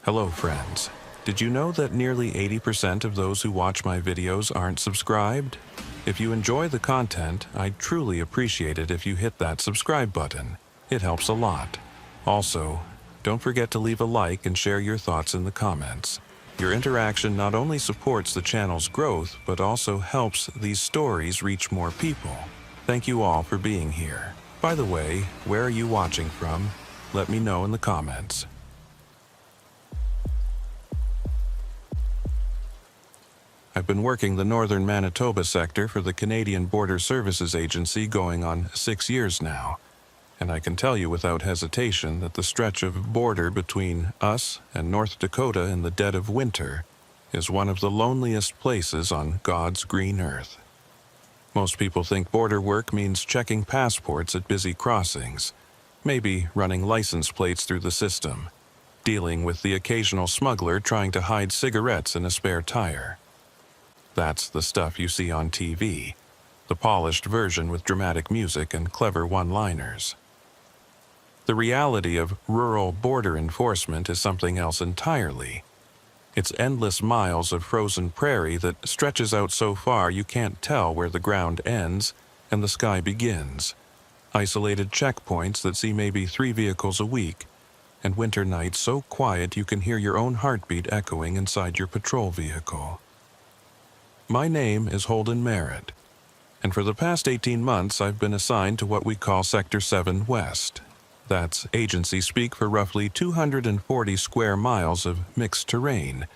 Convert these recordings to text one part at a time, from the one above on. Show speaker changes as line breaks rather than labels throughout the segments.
Hello friends. Did you know that nearly 80% of those who watch my videos aren't subscribed? If you enjoy the content, I'd truly appreciate it if you hit that subscribe button. It helps a lot. Also, don't forget to leave a like and share your thoughts in the comments. Your interaction not only supports the channel's growth, but also helps these stories reach more people. Thank you all for being here. By the way, where are you watching from? Let me know in the comments. I've been working the northern Manitoba sector for the Canadian Border Services Agency going on 6 years now, and I can tell you without hesitation that the stretch of border between us and North Dakota in the dead of winter is one of the loneliest places on God's green earth. Most people think border work means checking passports at busy crossings, maybe running license plates through the system, dealing with the occasional smuggler trying to hide cigarettes in a spare tire. That's the stuff you see on TV, the polished version with dramatic music and clever one-liners. The reality of rural border enforcement is something else entirely. It's endless miles of frozen prairie that stretches out so far you can't tell where the ground ends and the sky begins. Isolated checkpoints that see maybe 3 vehicles a week, and winter nights so quiet you can hear your own heartbeat echoing inside your patrol vehicle. My name is Holden Merritt, and for the past 18 months I've been assigned to what we call Sector 7 West. That's agency speak for roughly 240 square miles of mixed terrain,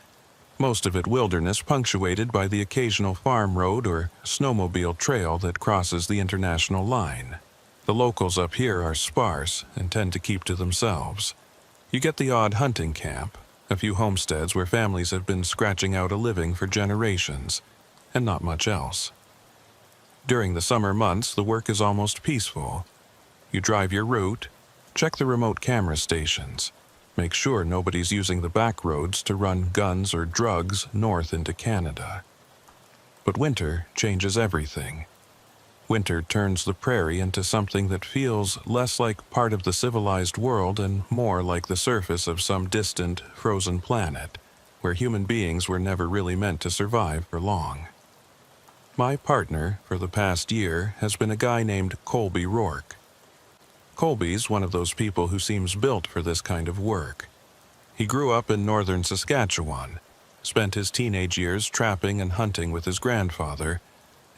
most of it wilderness punctuated by the occasional farm road or snowmobile trail that crosses the international line. The locals up here are sparse and tend to keep to themselves. You get the odd hunting camp, a few homesteads where families have been scratching out a living for generations, and not much else. During the summer months, the work is almost peaceful. You drive your route, check the remote camera stations, make sure nobody's using the back roads to run guns or drugs north into Canada. But winter changes everything. Winter turns the prairie into something that feels less like part of the civilized world and more like the surface of some distant, frozen planet, where human beings were never really meant to survive for long. My partner for the past year has been a guy named Colby Rourke. Colby's one of those people who seems built for this kind of work. He grew up in northern Saskatchewan, spent his teenage years trapping and hunting with his grandfather,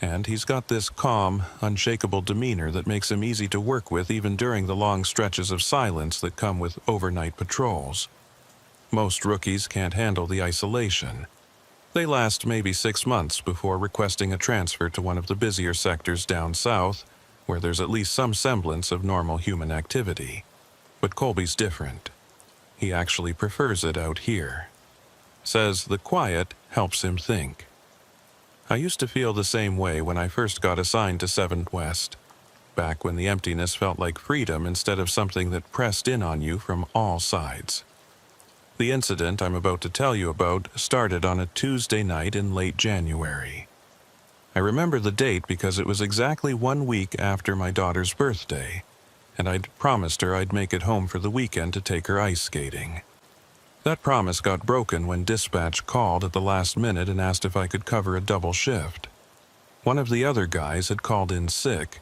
and he's got this calm, unshakable demeanor that makes him easy to work with even during the long stretches of silence that come with overnight patrols. Most rookies can't handle the isolation. They last maybe 6 months before requesting a transfer to one of the busier sectors down south, where there's at least some semblance of normal human activity. But Colby's different. He actually prefers it out here. Says the quiet helps him think. I used to feel the same way when I first got assigned to 7 West, back when the emptiness felt like freedom instead of something that pressed in on you from all sides. The incident I'm about to tell you about started on a Tuesday night in late January. I remember the date because it was exactly 1 week after my daughter's birthday, and I'd promised her I'd make it home for the weekend to take her ice skating. That promise got broken when dispatch called at the last minute and asked if I could cover a double shift. One of the other guys had called in sick,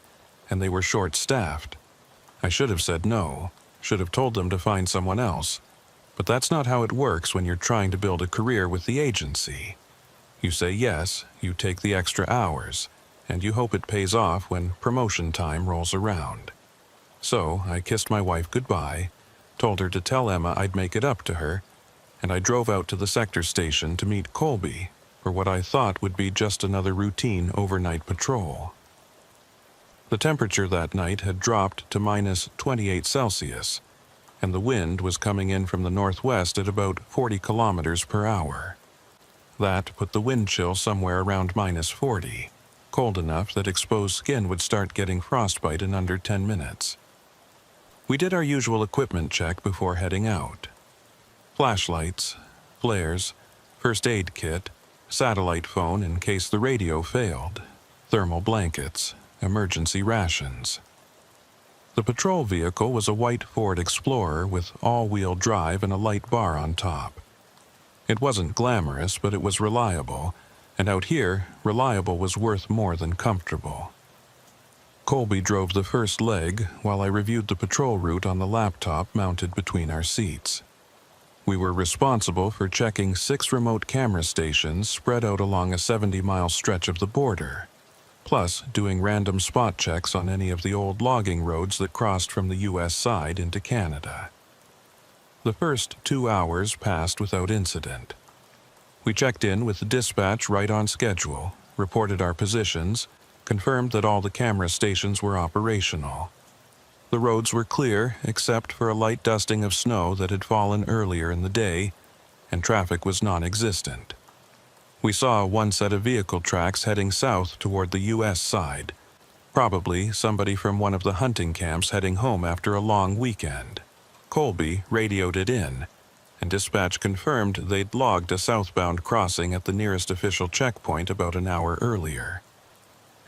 and they were short-staffed. I should have said no, should have told them to find someone else. But that's not how it works when you're trying to build a career with the agency. You say yes, you take the extra hours, and you hope it pays off when promotion time rolls around. So I kissed my wife goodbye, told her to tell Emma I'd make it up to her, and I drove out to the sector station to meet Colby for what I thought would be just another routine overnight patrol. The temperature that night had dropped to minus 28 Celsius, and the wind was coming in from the northwest at about 40 kilometers per hour. That put the wind chill somewhere around minus 40, cold enough that exposed skin would start getting frostbite in under 10 minutes. We did our usual equipment check before heading out. Flashlights, flares, first aid kit, satellite phone in case the radio failed, thermal blankets, emergency rations. The patrol vehicle was a white Ford Explorer with all-wheel drive and a light bar on top. It wasn't glamorous, but it was reliable, and out here, reliable was worth more than comfortable. Colby drove the first leg while I reviewed the patrol route on the laptop mounted between our seats. We were responsible for checking 6 remote camera stations spread out along a 70-mile stretch of the border, plus doing random spot checks on any of the old logging roads that crossed from the U.S. side into Canada. The first 2 hours passed without incident. We checked in with the dispatch right on schedule, reported our positions, confirmed that all the camera stations were operational. The roads were clear except for a light dusting of snow that had fallen earlier in the day, and traffic was non-existent. We saw one set of vehicle tracks heading south toward the U.S. side, probably somebody from one of the hunting camps heading home after a long weekend. Colby radioed it in, and dispatch confirmed they'd logged a southbound crossing at the nearest official checkpoint about an hour earlier.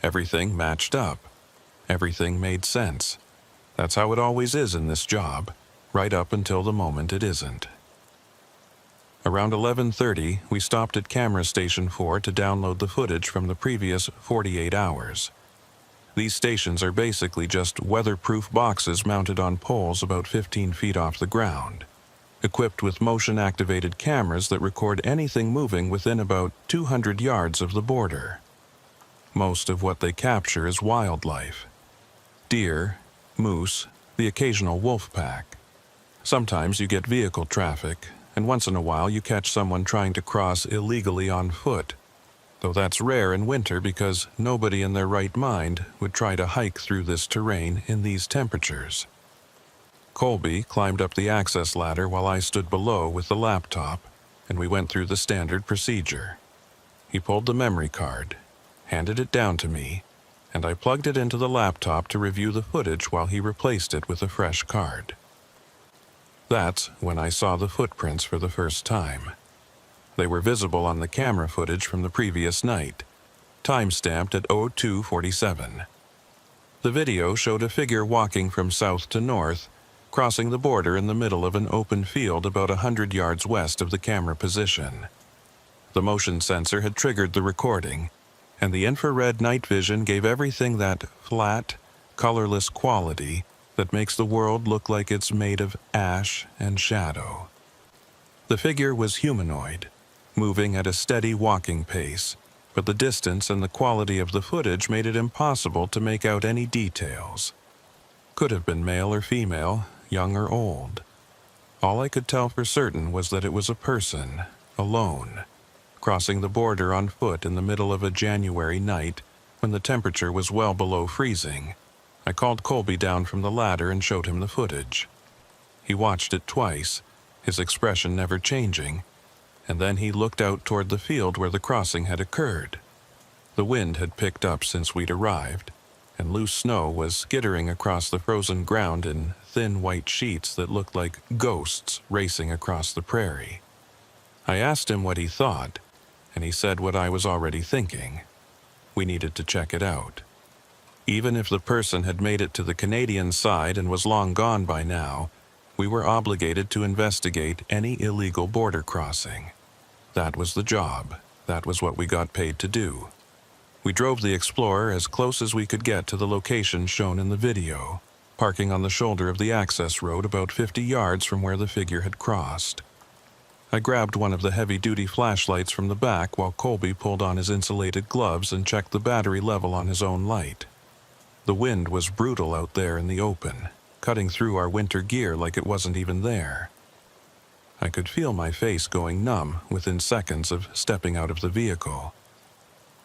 Everything matched up. Everything made sense. That's how it always is in this job, right up until the moment it isn't. Around 11:30, we stopped at Camera Station 4 to download the footage from the previous 48 hours. These stations are basically just weatherproof boxes mounted on poles about 15 feet off the ground, equipped with motion-activated cameras that record anything moving within about 200 yards of the border. Most of what they capture is wildlife: deer, moose, the occasional wolf pack. Sometimes you get vehicle traffic, and once in a while you catch someone trying to cross illegally on foot, though that's rare in winter because nobody in their right mind would try to hike through this terrain in these temperatures. Colby climbed up the access ladder while I stood below with the laptop, and we went through the standard procedure. He pulled the memory card, handed it down to me, and I plugged it into the laptop to review the footage while he replaced it with a fresh card. That's when I saw the footprints for the first time. They were visible on the camera footage from the previous night, time-stamped at 02:47. The video showed a figure walking from south to north, crossing the border in the middle of an open field about 100 yards west of the camera position. The motion sensor had triggered the recording, and the infrared night vision gave everything that flat, colorless quality that makes the world look like it's made of ash and shadow. The figure was humanoid, moving at a steady walking pace, but the distance and the quality of the footage made it impossible to make out any details. Could have been male or female, young or old. All I could tell for certain was that it was a person, alone, crossing the border on foot in the middle of a January night when the temperature was well below freezing. I called Colby down from the ladder and showed him the footage. He watched it twice, his expression never changing, and then he looked out toward the field where the crossing had occurred. The wind had picked up since we'd arrived, and loose snow was skittering across the frozen ground in thin white sheets that looked like ghosts racing across the prairie. I asked him what he thought, and he said what I was already thinking. We needed to check it out. Even if the person had made it to the Canadian side and was long gone by now, we were obligated to investigate any illegal border crossing. That was the job. That was what we got paid to do. We drove the Explorer as close as we could get to the location shown in the video, parking on the shoulder of the access road about 50 yards from where the figure had crossed. I grabbed one of the heavy-duty flashlights from the back while Colby pulled on his insulated gloves and checked the battery level on his own light. The wind was brutal out there in the open, cutting through our winter gear like it wasn't even there. I could feel my face going numb within seconds of stepping out of the vehicle.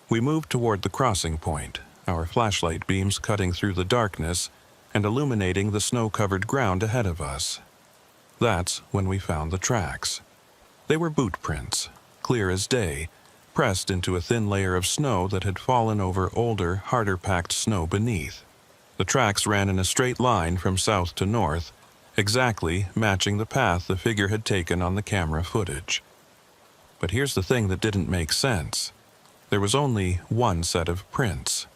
We moved toward the crossing point, our flashlight beams cutting through the darkness and illuminating the snow-covered ground ahead of us. That's when we found the tracks. They were boot prints, clear as day, pressed into a thin layer of snow that had fallen over older, harder-packed snow beneath. The tracks ran in a straight line from south to north, exactly matching the path the figure had taken on the camera footage. But here's the thing that didn't make sense. There was only one set of prints.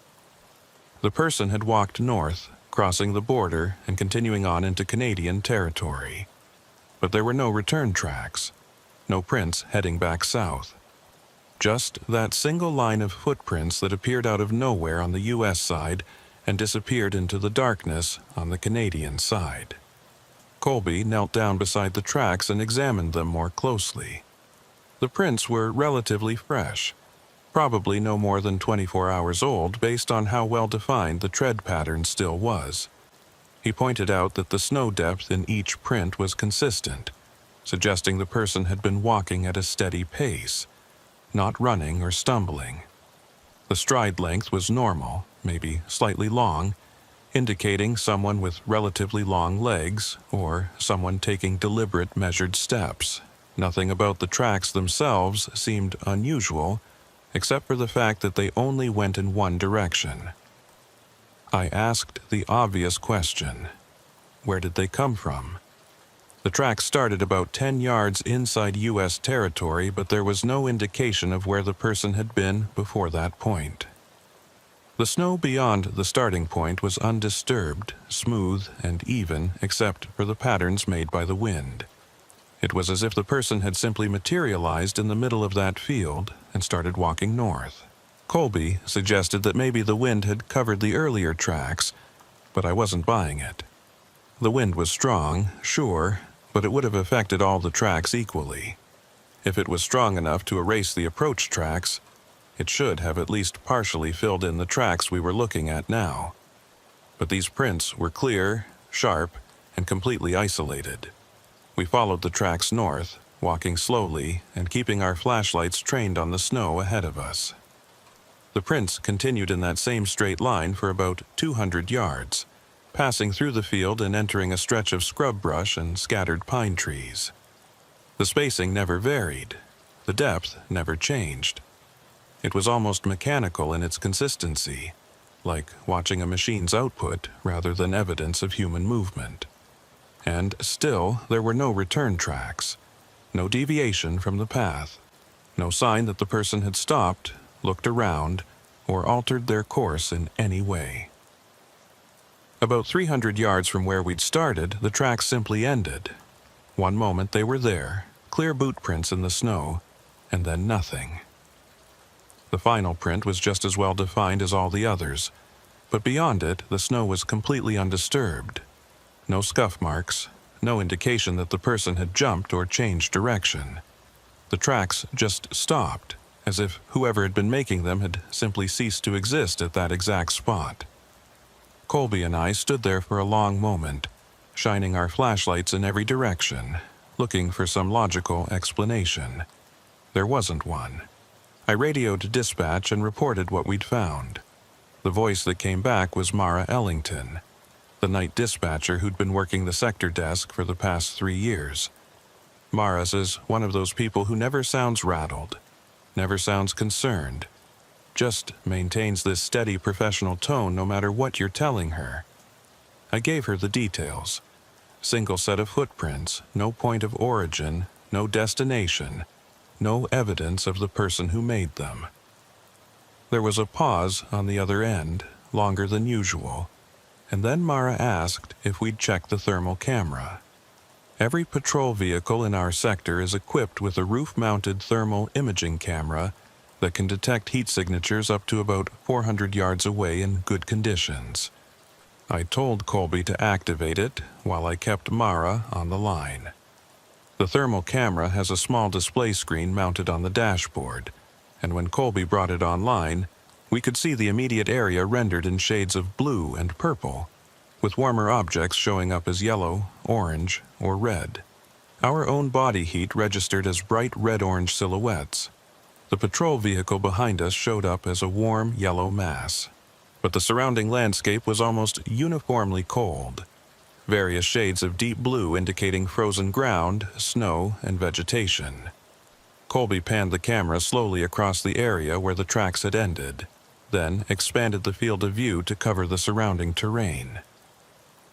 The person had walked north, crossing the border and continuing on into Canadian territory. But there were no return tracks. no prints heading back south. Just that single line of footprints that appeared out of nowhere on the U.S. side and disappeared into the darkness on the Canadian side. Colby knelt down beside the tracks and examined them more closely. The prints were relatively fresh, probably no more than 24 hours old based on how well defined the tread pattern still was. He pointed out that the snow depth in each print was consistent, suggesting the person had been walking at a steady pace, not running or stumbling. The stride length was normal, maybe slightly long, indicating someone with relatively long legs or someone taking deliberate measured steps. Nothing about the tracks themselves seemed unusual, except for the fact that they only went in one direction. I asked the obvious question: where did they come from? The tracks started about 10 yards inside U.S. territory, but there was no indication of where the person had been before that point. The snow beyond the starting point was undisturbed, smooth, and even except for the patterns made by the wind. It was as if the person had simply materialized in the middle of that field and started walking north. Colby suggested that maybe the wind had covered the earlier tracks, but I wasn't buying it. The wind was strong, sure, but it would have affected all the tracks equally. If it was strong enough to erase the approach tracks, it should have at least partially filled in the tracks we were looking at now. But these prints were clear, sharp, and completely isolated. We followed the tracks north, walking slowly and keeping our flashlights trained on the snow ahead of us. The prints continued in that same straight line for about 200 yards, passing through the field and entering a stretch of scrub brush and scattered pine trees. The spacing never varied. The depth never changed. It was almost mechanical in its consistency, like watching a machine's output rather than evidence of human movement. And still, there were no return tracks, no deviation from the path, no sign that the person had stopped, looked around, or altered their course in any way. About 300 yards from where we'd started, the tracks simply ended. One moment they were there, clear boot prints in the snow, and then nothing. The final print was just as well defined as all the others, but beyond it, the snow was completely undisturbed. No scuff marks, no indication that the person had jumped or changed direction. The tracks just stopped, as if whoever had been making them had simply ceased to exist at that exact spot. Colby and I stood there for a long moment, shining our flashlights in every direction, looking for some logical explanation. There wasn't one. I radioed dispatch and reported what we'd found. The voice that came back was Mara Ellington, the night dispatcher who'd been working the sector desk for the past 3 years. Mara's is one of those people who never sounds rattled, never sounds concerned, just maintains this steady professional tone no matter what you're telling her. I gave her the details. Single set of footprints, no point of origin, no destination, no evidence of the person who made them. There was a pause on the other end, longer than usual, and then Mara asked if we'd check the thermal camera. Every patrol vehicle in our sector is equipped with a roof-mounted thermal imaging camera that can detect heat signatures up to about 400 yards away in good conditions. I told Colby to activate it while I kept Mara on the line. The thermal camera has a small display screen mounted on the dashboard, and when Colby brought it online, we could see the immediate area rendered in shades of blue and purple, with warmer objects showing up as yellow, orange, or red. Our own body heat registered as bright red-orange silhouettes. The patrol vehicle behind us showed up as a warm yellow mass, but the surrounding landscape was almost uniformly cold. Various shades of deep blue indicating frozen ground, snow, and vegetation. Colby panned the camera slowly across the area where the tracks had ended, then expanded the field of view to cover the surrounding terrain.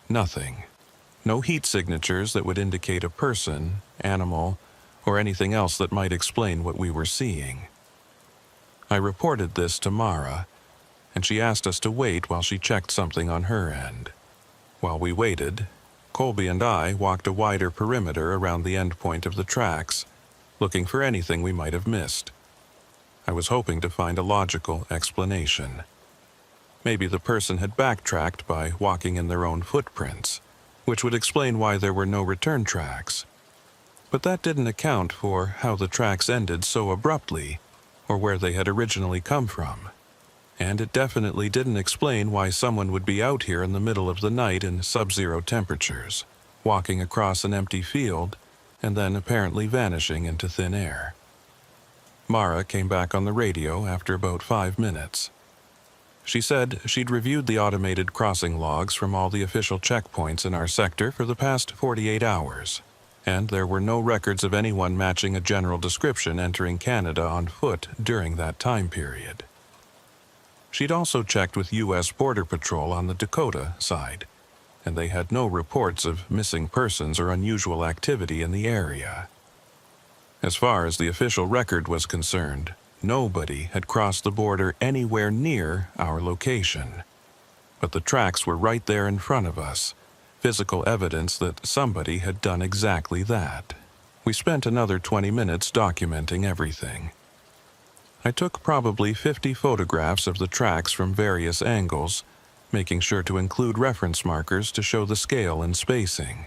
Nothing. No heat signatures that would indicate a person, animal, or anything else that might explain what we were seeing. I reported this to Mara, and she asked us to wait while she checked something on her end. While we waited, Colby and I walked a wider perimeter around the endpoint of the tracks, looking for anything we might have missed. I was hoping to find a logical explanation. Maybe the person had backtracked by walking in their own footprints, which would explain why there were no return tracks. But that didn't account for how the tracks ended so abruptly, or where they had originally come from. And it definitely didn't explain why someone would be out here in the middle of the night in sub-zero temperatures, walking across an empty field, and then apparently vanishing into thin air. Mara came back on the radio after about 5 minutes. She said she'd reviewed the automated crossing logs from all the official checkpoints in our sector for the past 48 hours, and there were no records of anyone matching a general description entering Canada on foot during that time period. She'd also checked with U.S. Border Patrol on the Dakota side, and they had no reports of missing persons or unusual activity in the area. As far as the official record was concerned, nobody had crossed the border anywhere near our location. But the tracks were right there in front of us, physical evidence that somebody had done exactly that. We spent another 20 minutes documenting everything. I took probably 50 photographs of the tracks from various angles, making sure to include reference markers to show the scale and spacing.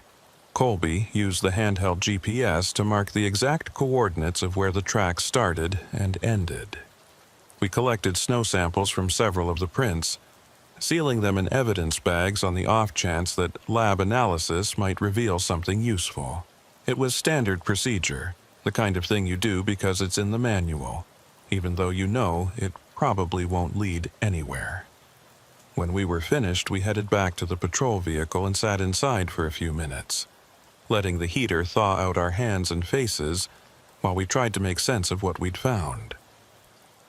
Colby used the handheld GPS to mark the exact coordinates of where the tracks started and ended. We collected snow samples from several of the prints, sealing them in evidence bags on the off chance that lab analysis might reveal something useful. It was standard procedure, the kind of thing you do because it's in the manual, even though you know it probably won't lead anywhere. When we were finished, we headed back to the patrol vehicle and sat inside for a few minutes, letting the heater thaw out our hands and faces while we tried to make sense of what we'd found.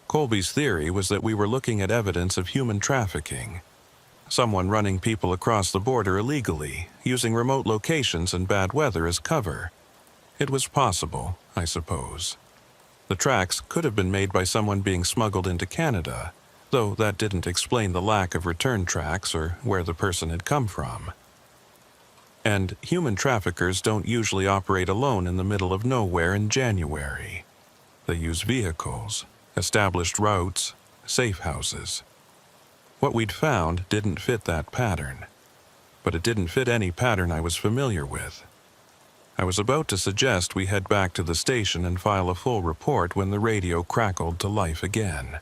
Colby's theory was that we were looking at evidence of human trafficking, someone running people across the border illegally, using remote locations and bad weather as cover. It was possible, I suppose. The tracks could have been made by someone being smuggled into Canada, though that didn't explain the lack of return tracks or where the person had come from. And human traffickers don't usually operate alone in the middle of nowhere in January. They use vehicles, established routes, safe houses. What we'd found didn't fit that pattern, but it didn't fit any pattern I was familiar with. I was about to suggest we head back to the station and file a full report when the radio crackled to life again.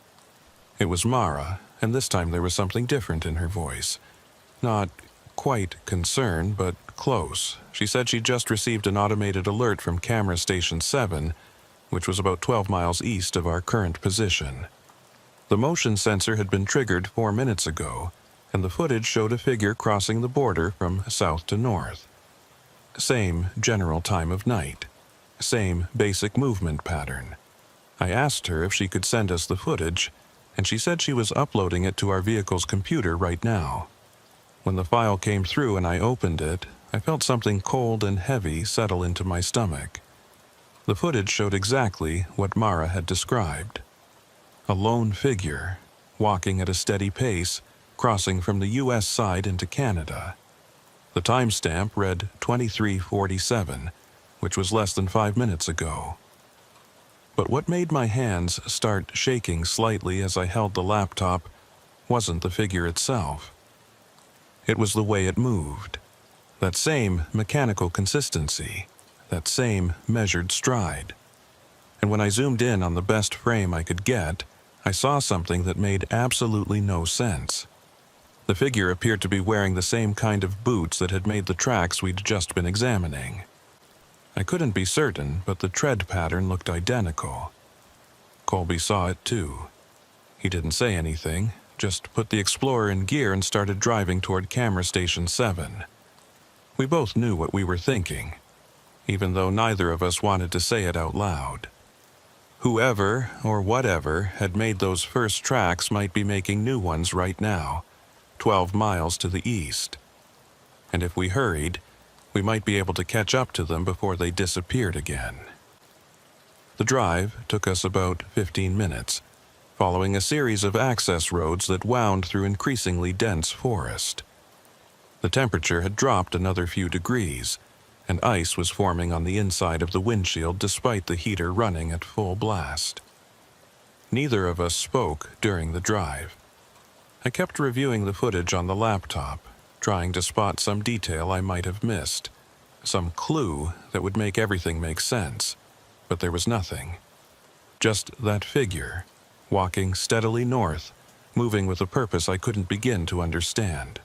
It was Mara, and this time there was something different in her voice. Not quite concern, but close. She said she'd just received an automated alert from Camera Station 7, which was about 12 miles east of our current position. The motion sensor had been triggered 4 minutes ago, and the footage showed a figure crossing the border from south to north. Same general time of night. Same basic movement pattern. I asked her if she could send us the footage, and she said she was uploading it to our vehicle's computer right now. When the file came through and I opened it, I felt something cold and heavy settle into my stomach. The footage showed exactly what Mara had described. A lone figure, walking at a steady pace, crossing from the U.S. side into Canada. The timestamp read 23:47, which was less than 5 minutes ago. But what made my hands start shaking slightly as I held the laptop wasn't the figure itself. It was the way it moved. That same mechanical consistency, that same measured stride. And when I zoomed in on the best frame I could get, I saw something that made absolutely no sense. The figure appeared to be wearing the same kind of boots that had made the tracks we'd just been examining. I couldn't be certain, but the tread pattern looked identical. Colby saw it too. He didn't say anything, just put the Explorer in gear and started driving toward Camera Station 7. We both knew what we were thinking, even though neither of us wanted to say it out loud. Whoever or whatever had made those first tracks might be making new ones right now, 12 miles to the east. And if we hurried, we might be able to catch up to them before they disappeared again. The drive took us about 15 minutes, following a series of access roads that wound through increasingly dense forest. The temperature had dropped another few degrees, and ice was forming on the inside of the windshield despite the heater running at full blast. Neither of us spoke during the drive. I kept reviewing the footage on the laptop, trying to spot some detail I might have missed, some clue that would make everything make sense, but there was nothing. Just that figure, walking steadily north, moving with a purpose I couldn't begin to understand.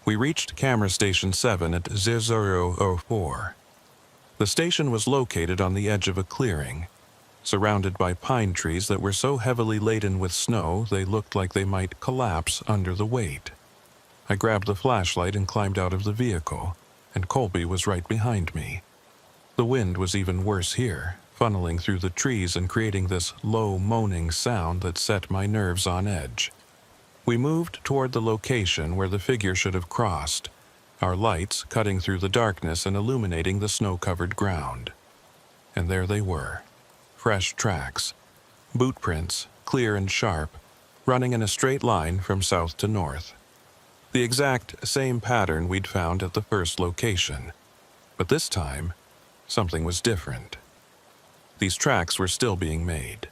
We reached camera station 7 at 0004. The station was located on the edge of a clearing, surrounded by pine trees that were so heavily laden with snow they looked like they might collapse under the weight. I grabbed the flashlight and climbed out of the vehicle, and Colby was right behind me. The wind was even worse here, funneling through the trees and creating this low moaning sound that set my nerves on edge. We moved toward the location where the figure should have crossed, our lights cutting through the darkness and illuminating the snow-covered ground. And there they were. Fresh tracks, boot prints, clear and sharp, running in a straight line from south to north. The exact same pattern we'd found at the first location, but this time, something was different. These tracks were still being made.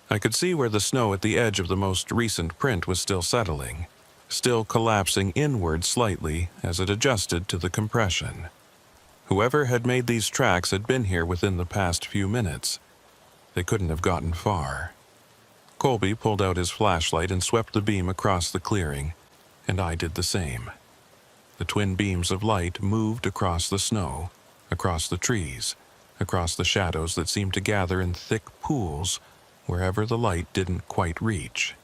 I could see where the snow at the edge of the most recent print was still settling, still collapsing inward slightly as it adjusted to the compression. Whoever had made these tracks had been here within the past few minutes. They couldn't have gotten far. Colby pulled out his flashlight and swept the beam across the clearing, and I did the same. The twin beams of light moved across the snow, across the trees, across the shadows that seemed to gather in thick pools wherever the light didn't quite reach.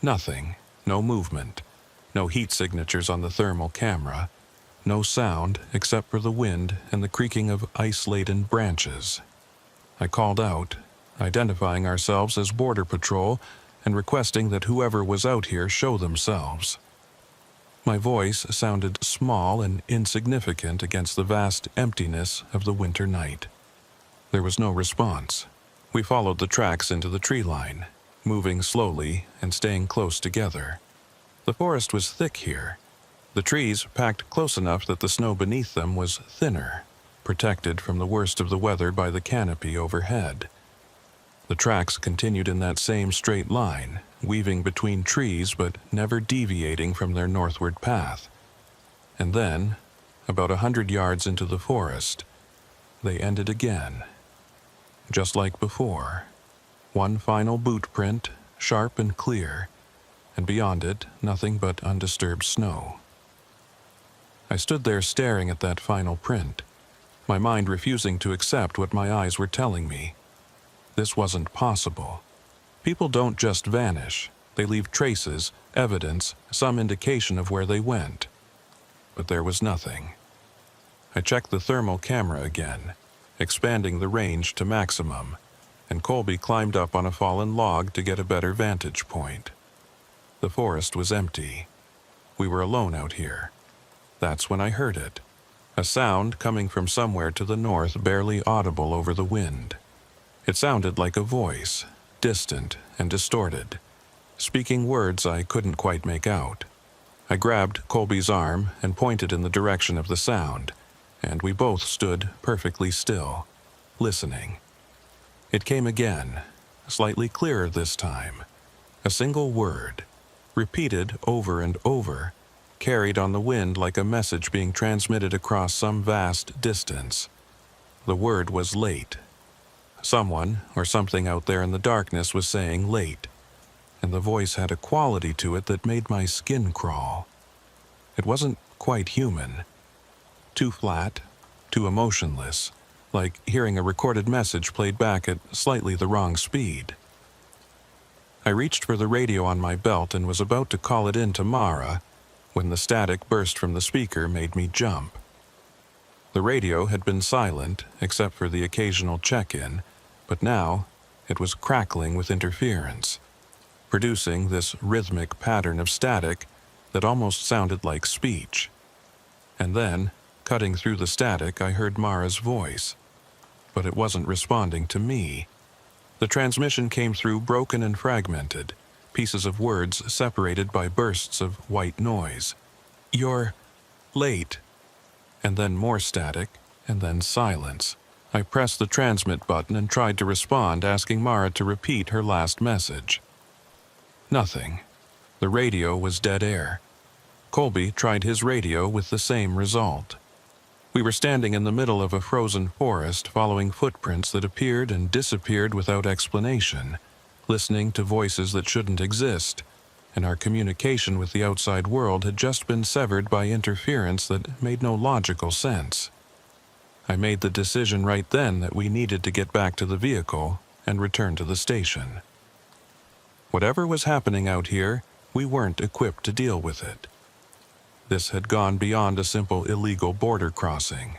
Nothing, no movement, no heat signatures on the thermal camera, no sound except for the wind and the creaking of ice-laden branches. I called out, identifying ourselves as Border Patrol and requesting that whoever was out here show themselves. My voice sounded small and insignificant against the vast emptiness of the winter night. There was no response. We followed the tracks into the tree line, moving slowly and staying close together. The forest was thick here. The trees packed close enough that the snow beneath them was thinner, protected from the worst of the weather by the canopy overhead. The tracks continued in that same straight line, weaving between trees but never deviating from their northward path. And then, about 100 yards into the forest, they ended again. Just like before, one final boot print, sharp and clear, and beyond it, nothing but undisturbed snow. I stood there staring at that final print, my mind refusing to accept what my eyes were telling me. This wasn't possible. People don't just vanish. They leave traces, evidence, some indication of where they went. But there was nothing. I checked the thermal camera again, expanding the range to maximum, and Colby climbed up on a fallen log to get a better vantage point. The forest was empty. We were alone out here. That's when I heard it. A sound coming from somewhere to the north, barely audible over the wind. It sounded like a voice, distant and distorted, speaking words I couldn't quite make out. I grabbed Colby's arm and pointed in the direction of the sound, and we both stood perfectly still, listening. It came again, slightly clearer this time. A single word, repeated over and over, carried on the wind like a message being transmitted across some vast distance. The word was late. Someone or something out there in the darkness was saying late, and the voice had a quality to it that made my skin crawl. It wasn't quite human. Too flat, too emotionless, like hearing a recorded message played back at slightly the wrong speed. I reached for the radio on my belt and was about to call it in to Mara when the static burst from the speaker made me jump. The radio had been silent except for the occasional check-in, but now it was crackling with interference, producing this rhythmic pattern of static that almost sounded like speech. And then, cutting through the static, I heard Mara's voice, but it wasn't responding to me. The transmission came through broken and fragmented, pieces of words separated by bursts of white noise. "You're late." and then more static, and then silence. I pressed the transmit button and tried to respond, asking Mara to repeat her last message. Nothing. The radio was dead air. Colby tried his radio with the same result. We were standing in the middle of a frozen forest, following footprints that appeared and disappeared without explanation, listening to voices that shouldn't exist, and our communication with the outside world had just been severed by interference that made no logical sense. I made the decision right then that we needed to get back to the vehicle and return to the station. Whatever was happening out here, we weren't equipped to deal with it. This had gone beyond a simple illegal border crossing.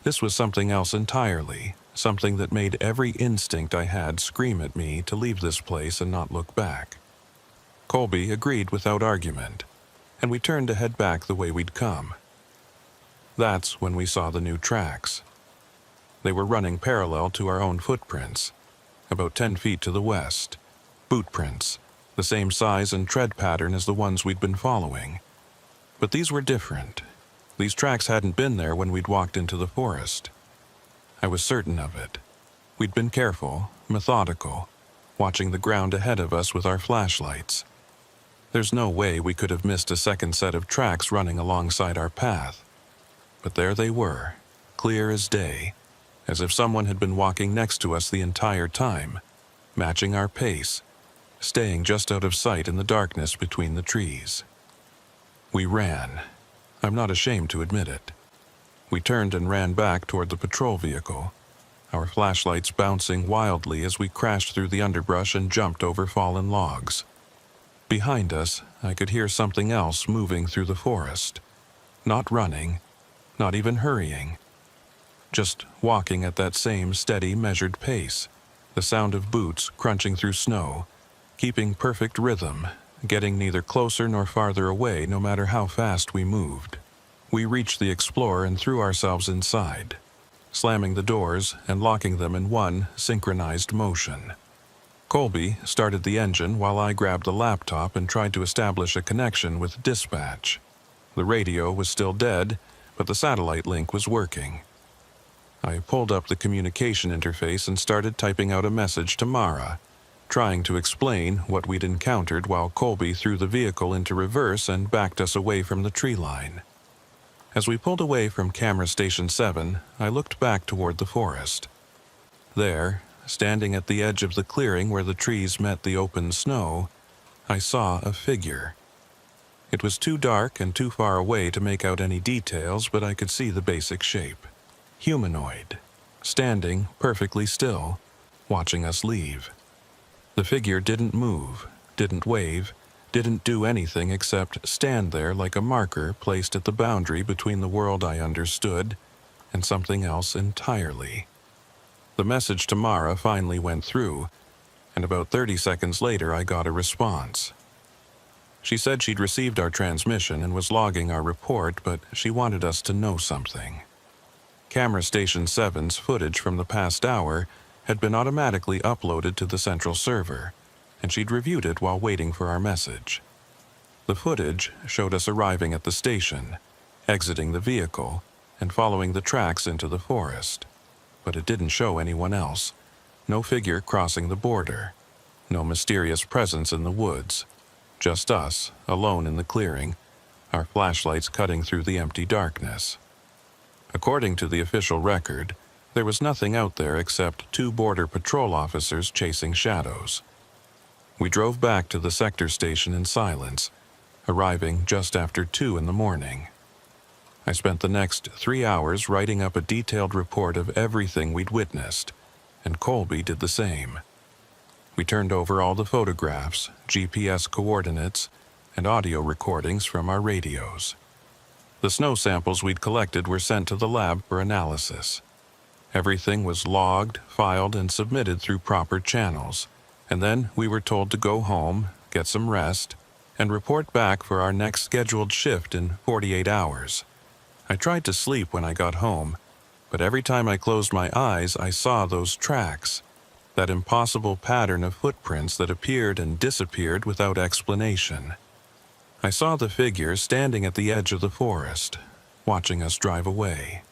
This was something else entirely, something that made every instinct I had scream at me to leave this place and not look back. Colby agreed without argument, and we turned to head back the way we'd come. That's when we saw the new tracks. They were running parallel to our own footprints, about 10 feet to the west. Boot prints, the same size and tread pattern as the ones we'd been following. But these were different. These tracks hadn't been there when we'd walked into the forest. I was certain of it. We'd been careful, methodical, watching the ground ahead of us with our flashlights. There's no way we could have missed a second set of tracks running alongside our path. But there they were, clear as day, as if someone had been walking next to us the entire time, matching our pace, staying just out of sight in the darkness between the trees. We ran. I'm not ashamed to admit it. We turned and ran back toward the patrol vehicle, our flashlights bouncing wildly as we crashed through the underbrush and jumped over fallen logs. Behind us, I could hear something else moving through the forest. Not running, not even hurrying. Just walking at that same steady, measured pace, the sound of boots crunching through snow, keeping perfect rhythm, getting neither closer nor farther away no matter how fast we moved. We reached the Explorer and threw ourselves inside, slamming the doors and locking them in one synchronized motion. Colby started the engine while I grabbed the laptop and tried to establish a connection with dispatch. The radio was still dead, but the satellite link was working. I pulled up the communication interface and started typing out a message to Mara, trying to explain what we'd encountered while Colby threw the vehicle into reverse and backed us away from the tree line. As we pulled away from Camera Station 7, I looked back toward the forest. There, standing at the edge of the clearing where the trees met the open snow, I saw a figure. It was too dark and too far away to make out any details, but I could see the basic shape. Humanoid, standing perfectly still, watching us leave. The figure didn't move, didn't wave, didn't do anything except stand there like a marker placed at the boundary between the world I understood and something else entirely. The message to Mara finally went through, and about 30 seconds later I got a response. She said she'd received our transmission and was logging our report, but she wanted us to know something. Camera Station 7's footage from the past hour had been automatically uploaded to the central server, and she'd reviewed it while waiting for our message. The footage showed us arriving at the station, exiting the vehicle, and following the tracks into the forest. But it didn't show anyone else. No figure crossing the border. No mysterious presence in the woods. Just us, alone in the clearing, our flashlights cutting through the empty darkness. According to the official record, there was nothing out there except 2 border patrol officers chasing shadows. We drove back to the sector station in silence, arriving just after 2 in the morning. I spent the next 3 hours writing up a detailed report of everything we'd witnessed, and Colby did the same. We turned over all the photographs, GPS coordinates, and audio recordings from our radios. The snow samples we'd collected were sent to the lab for analysis. Everything was logged, filed, and submitted through proper channels, and then we were told to go home, get some rest, and report back for our next scheduled shift in 48 hours. I tried to sleep when I got home, but every time I closed my eyes, I saw those tracks, that impossible pattern of footprints that appeared and disappeared without explanation. I saw the figure standing at the edge of the forest, watching us drive away.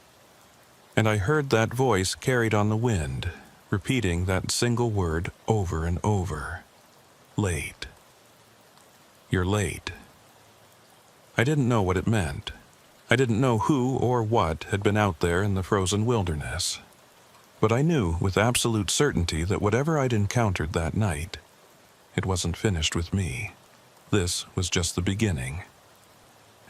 And I heard that voice carried on the wind, repeating that single word over and over. Late. You're late. I didn't know what it meant. I didn't know who or what had been out there in the frozen wilderness. But I knew with absolute certainty that whatever I'd encountered that night, it wasn't finished with me. This was just the beginning.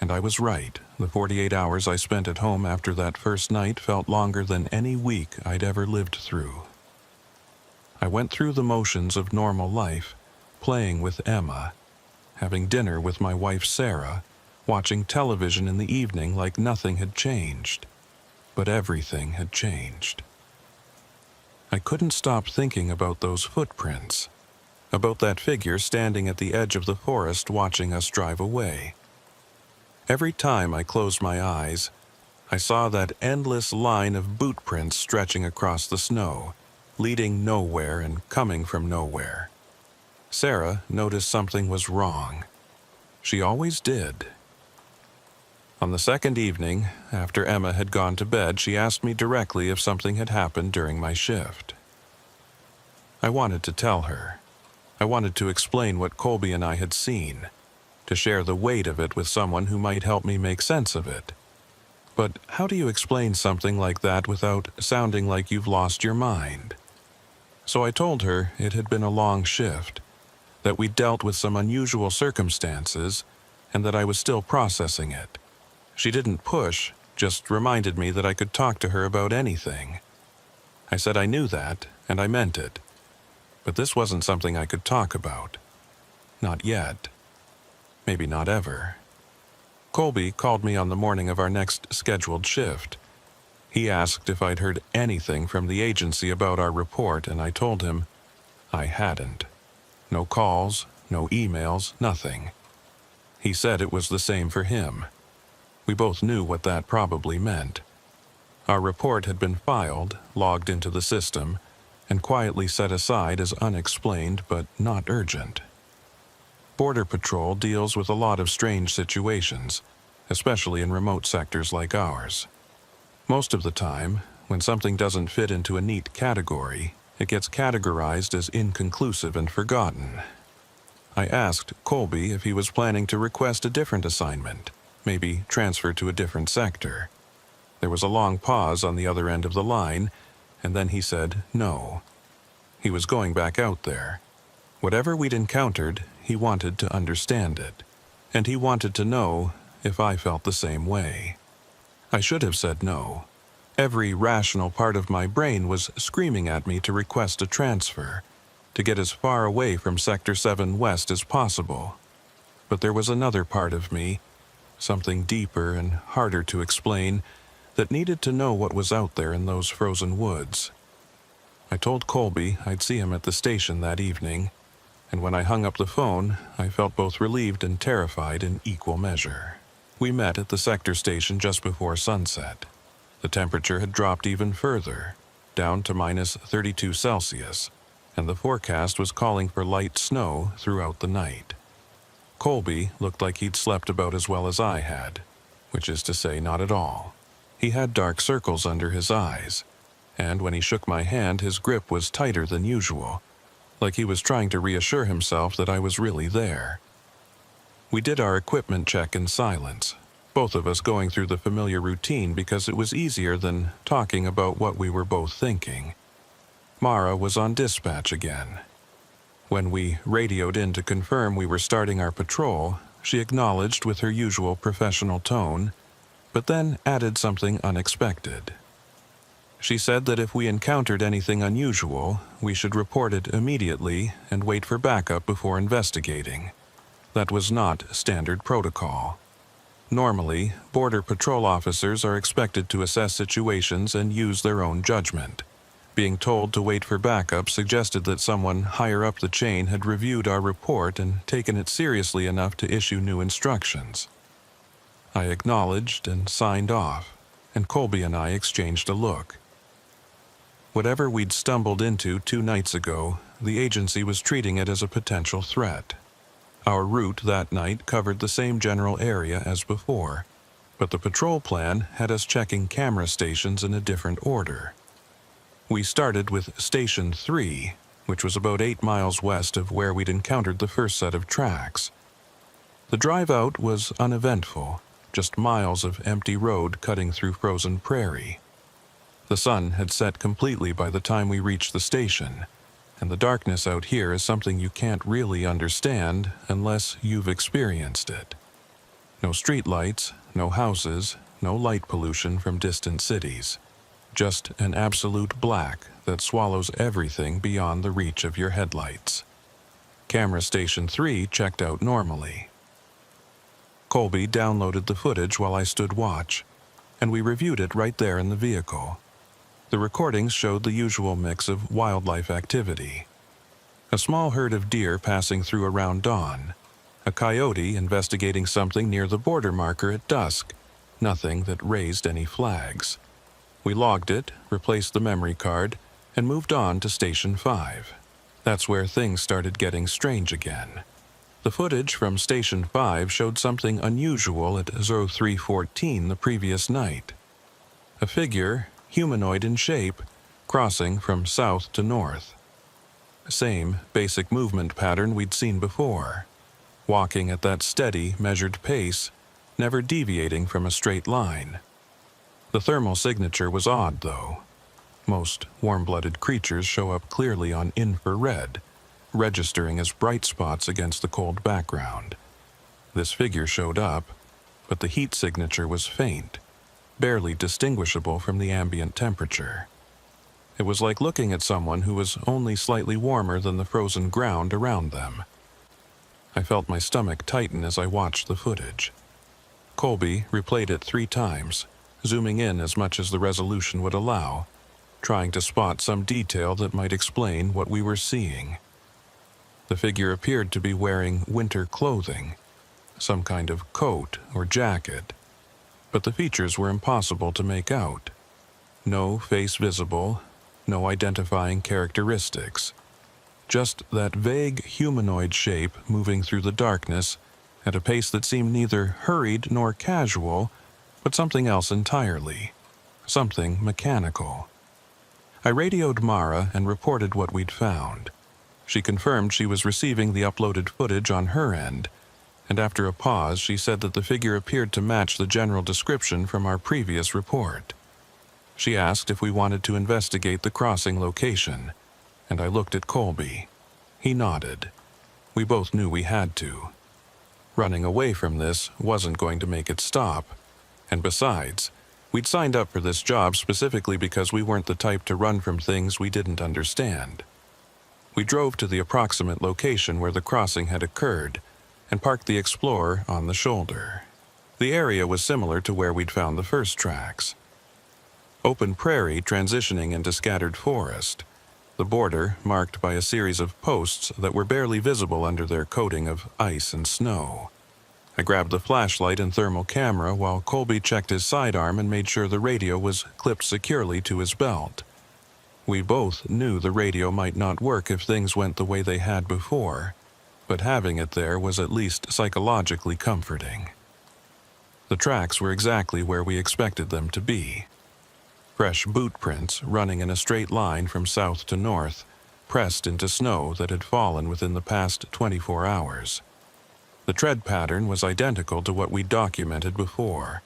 And I was right. The 48 hours I spent at home after that first night felt longer than any week I'd ever lived through. I went through the motions of normal life, playing with Emma, having dinner with my wife Sarah, watching television in the evening like nothing had changed. But everything had changed. I couldn't stop thinking about those footprints, about that figure standing at the edge of the forest watching us drive away. Every time I closed my eyes, I saw that endless line of boot prints stretching across the snow, leading nowhere and coming from nowhere. Sarah noticed something was wrong. She always did. On the second evening, after Emma had gone to bed, she asked me directly if something had happened during my shift. I wanted to tell her. I wanted to explain what Colby and I had seen, to share the weight of it with someone who might help me make sense of it. But how do you explain something like that without sounding like you've lost your mind? So I told her it had been a long shift, that we'd dealt with some unusual circumstances, and that I was still processing it. She didn't push, just reminded me that I could talk to her about anything. I said I knew that, and I meant it. But this wasn't something I could talk about. Not yet. Maybe not ever. Colby called me on the morning of our next scheduled shift. He asked if I'd heard anything from the agency about our report, and I told him I hadn't. No calls, no emails, nothing. He said it was the same for him. We both knew what that probably meant. Our report had been filed, logged into the system, and quietly set aside as unexplained but not urgent. Border Patrol deals with a lot of strange situations, especially in remote sectors like ours. Most of the time, when something doesn't fit into a neat category, it gets categorized as inconclusive and forgotten. I asked Colby if he was planning to request a different assignment, maybe transfer to a different sector. There was a long pause on the other end of the line, and then he said no. He was going back out there. Whatever we'd encountered, he wanted to understand it, and he wanted to know if I felt the same way. I should have said no. Every rational part of my brain was screaming at me to request a transfer, to get as far away from Sector 7 West as possible. But there was another part of me, something deeper and harder to explain, that needed to know what was out there in those frozen woods. I told Colby I'd see him at the station that evening, and when I hung up the phone, I felt both relieved and terrified in equal measure. We met at the sector station just before sunset. The temperature had dropped even further, down to minus 32 Celsius, and the forecast was calling for light snow throughout the night. Colby looked like he'd slept about as well as I had, which is to say not at all. He had dark circles under his eyes, and when he shook my hand, his grip was tighter than usual, like he was trying to reassure himself that I was really there. We did our equipment check in silence, both of us going through the familiar routine because it was easier than talking about what we were both thinking. Mara was on dispatch again. When we radioed in to confirm we were starting our patrol, she acknowledged with her usual professional tone, but then added something unexpected. She said that if we encountered anything unusual, we should report it immediately and wait for backup before investigating. That was not standard protocol. Normally, Border Patrol officers are expected to assess situations and use their own judgment. Being told to wait for backup suggested that someone higher up the chain had reviewed our report and taken it seriously enough to issue new instructions. I acknowledged and signed off, and Colby and I exchanged a look. Whatever we'd stumbled into 2 nights ago, the agency was treating it as a potential threat. Our route that night covered the same general area as before, but the patrol plan had us checking camera stations in a different order. We started with Station 3, which was about 8 miles west of where we'd encountered the first set of tracks. The drive out was uneventful, just miles of empty road cutting through frozen prairie. The sun had set completely by the time we reached the station, and the darkness out here is something you can't really understand unless you've experienced it. No streetlights, no houses, no light pollution from distant cities. Just an absolute black that swallows everything beyond the reach of your headlights. Camera Station 3 checked out normally. Colby downloaded the footage while I stood watch, and we reviewed it right there in the vehicle. The recordings showed the usual mix of wildlife activity. A small herd of deer passing through around dawn, a coyote investigating something near the border marker at dusk, nothing that raised any flags. We logged it, replaced the memory card, and moved on to Station 5. That's where things started getting strange again. The footage from Station 5 showed something unusual at 0314 the previous night. A figure, humanoid in shape, crossing from south to north. Same basic movement pattern we'd seen before, walking at that steady, measured pace, never deviating from a straight line. The thermal signature was odd, though. Most warm-blooded creatures show up clearly on infrared, registering as bright spots against the cold background. This figure showed up, but the heat signature was faint, barely distinguishable from the ambient temperature. It was like looking at someone who was only slightly warmer than the frozen ground around them. I felt my stomach tighten as I watched the footage. Colby replayed it 3 times, zooming in as much as the resolution would allow, trying to spot some detail that might explain what we were seeing. The figure appeared to be wearing winter clothing, some kind of coat or jacket, but the features were impossible to make out. No face visible, no identifying characteristics. Just that vague humanoid shape moving through the darkness at a pace that seemed neither hurried nor casual, but something else entirely. Something mechanical. I radioed Mara and reported what we'd found. She confirmed she was receiving the uploaded footage on her end, and after a pause she said that the figure appeared to match the general description from our previous report. She asked if we wanted to investigate the crossing location, and I looked at Colby. He nodded. We both knew we had to. Running away from this wasn't going to make it stop, and besides, we'd signed up for this job specifically because we weren't the type to run from things we didn't understand. We drove to the approximate location where the crossing had occurred and parked the Explorer on the shoulder. The area was similar to where we'd found the first tracks. Open prairie transitioning into scattered forest, the border marked by a series of posts that were barely visible under their coating of ice and snow. I grabbed the flashlight and thermal camera while Colby checked his sidearm and made sure the radio was clipped securely to his belt. We both knew the radio might not work if things went the way they had before, but having it there was at least psychologically comforting. The tracks were exactly where we expected them to be. Fresh boot prints running in a straight line from south to north, pressed into snow that had fallen within the past 24 hours. The tread pattern was identical to what we documented before,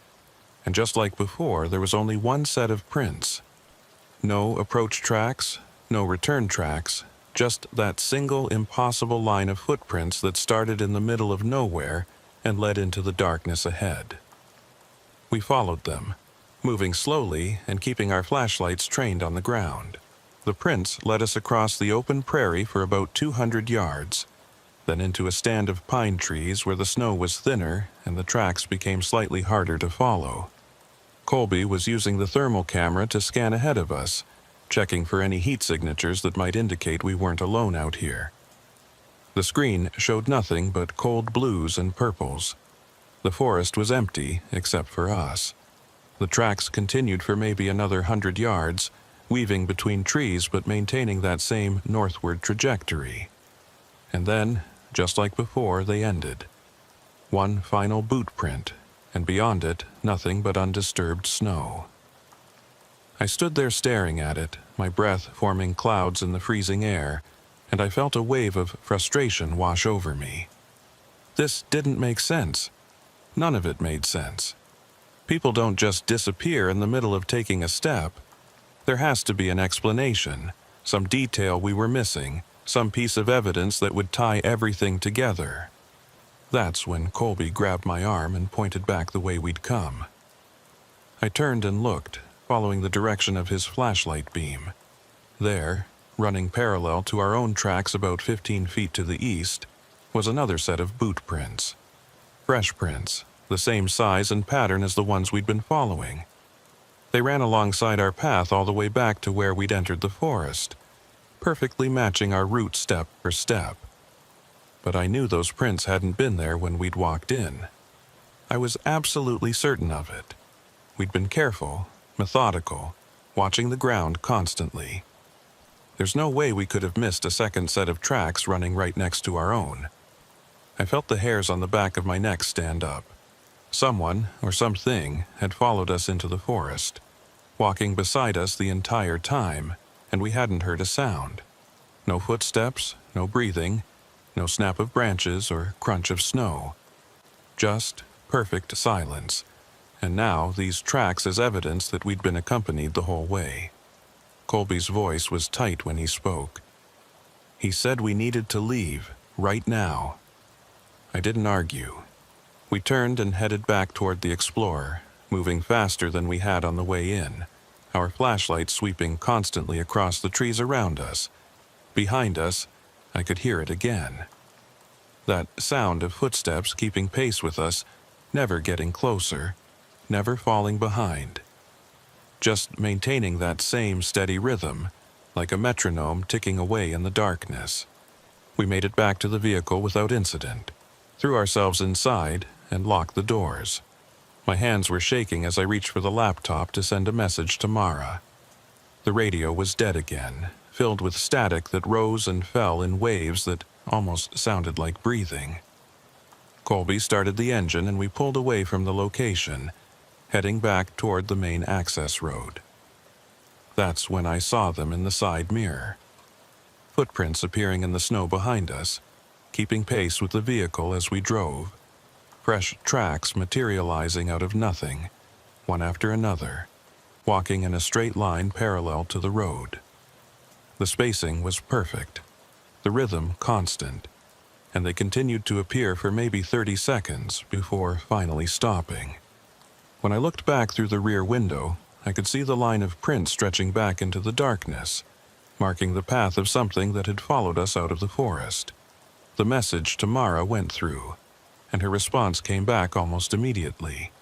and just like before, there was only one set of prints. No approach tracks, no return tracks, just that single impossible line of footprints that started in the middle of nowhere and led into the darkness ahead. We followed them, moving slowly and keeping our flashlights trained on the ground. The prints led us across the open prairie for about 200 yards, then into a stand of pine trees where the snow was thinner and the tracks became slightly harder to follow. Colby was using the thermal camera to scan ahead of us, checking for any heat signatures that might indicate we weren't alone out here. The screen showed nothing but cold blues and purples. The forest was empty except for us. The tracks continued for maybe another 100 yards, weaving between trees but maintaining that same northward trajectory. And then, just like before, they ended. One final boot print, and beyond it, nothing but undisturbed snow. I stood there staring at it, my breath forming clouds in the freezing air, and I felt a wave of frustration wash over me. This didn't make sense. None of it made sense. People don't just disappear in the middle of taking a step. There has to be an explanation, some detail we were missing, some piece of evidence that would tie everything together. That's when Colby grabbed my arm and pointed back the way we'd come. I turned and looked, following the direction of his flashlight beam. There, running parallel to our own tracks about 15 feet to the east, was another set of boot prints. Fresh prints, the same size and pattern as the ones we'd been following. They ran alongside our path all the way back to where we'd entered the forest, perfectly matching our route step for step. But I knew those prints hadn't been there when we'd walked in. I was absolutely certain of it. We'd been careful, methodical, watching the ground constantly. There's no way we could have missed a second set of tracks running right next to our own. I felt the hairs on the back of my neck stand up. Someone, or something, had followed us into the forest, walking beside us the entire time, and we hadn't heard a sound. No footsteps, no breathing, no snap of branches or crunch of snow. Just perfect silence, and now these tracks as evidence that we'd been accompanied the whole way. Colby's voice was tight when he spoke. He said we needed to leave, right now. I didn't argue. We turned and headed back toward the Explorer, moving faster than we had on the way in, our flashlights sweeping constantly across the trees around us. Behind us, I could hear it again. That sound of footsteps keeping pace with us, never getting closer, never falling behind. Just maintaining that same steady rhythm, like a metronome ticking away in the darkness. We made it back to the vehicle without incident, threw ourselves inside, and locked the doors. My hands were shaking as I reached for the laptop to send a message to Mara. The radio was dead again, filled with static that rose and fell in waves that almost sounded like breathing. Colby started the engine and we pulled away from the location, heading back toward the main access road. That's when I saw them in the side mirror. Footprints appearing in the snow behind us, keeping pace with the vehicle as we drove. Fresh tracks materializing out of nothing, one after another, walking in a straight line parallel to the road. The spacing was perfect, the rhythm constant, and they continued to appear for maybe 30 seconds before finally stopping. When I looked back through the rear window, I could see the line of prints stretching back into the darkness, marking the path of something that had followed us out of the forest. The message to Mara went through, and her response came back almost immediately.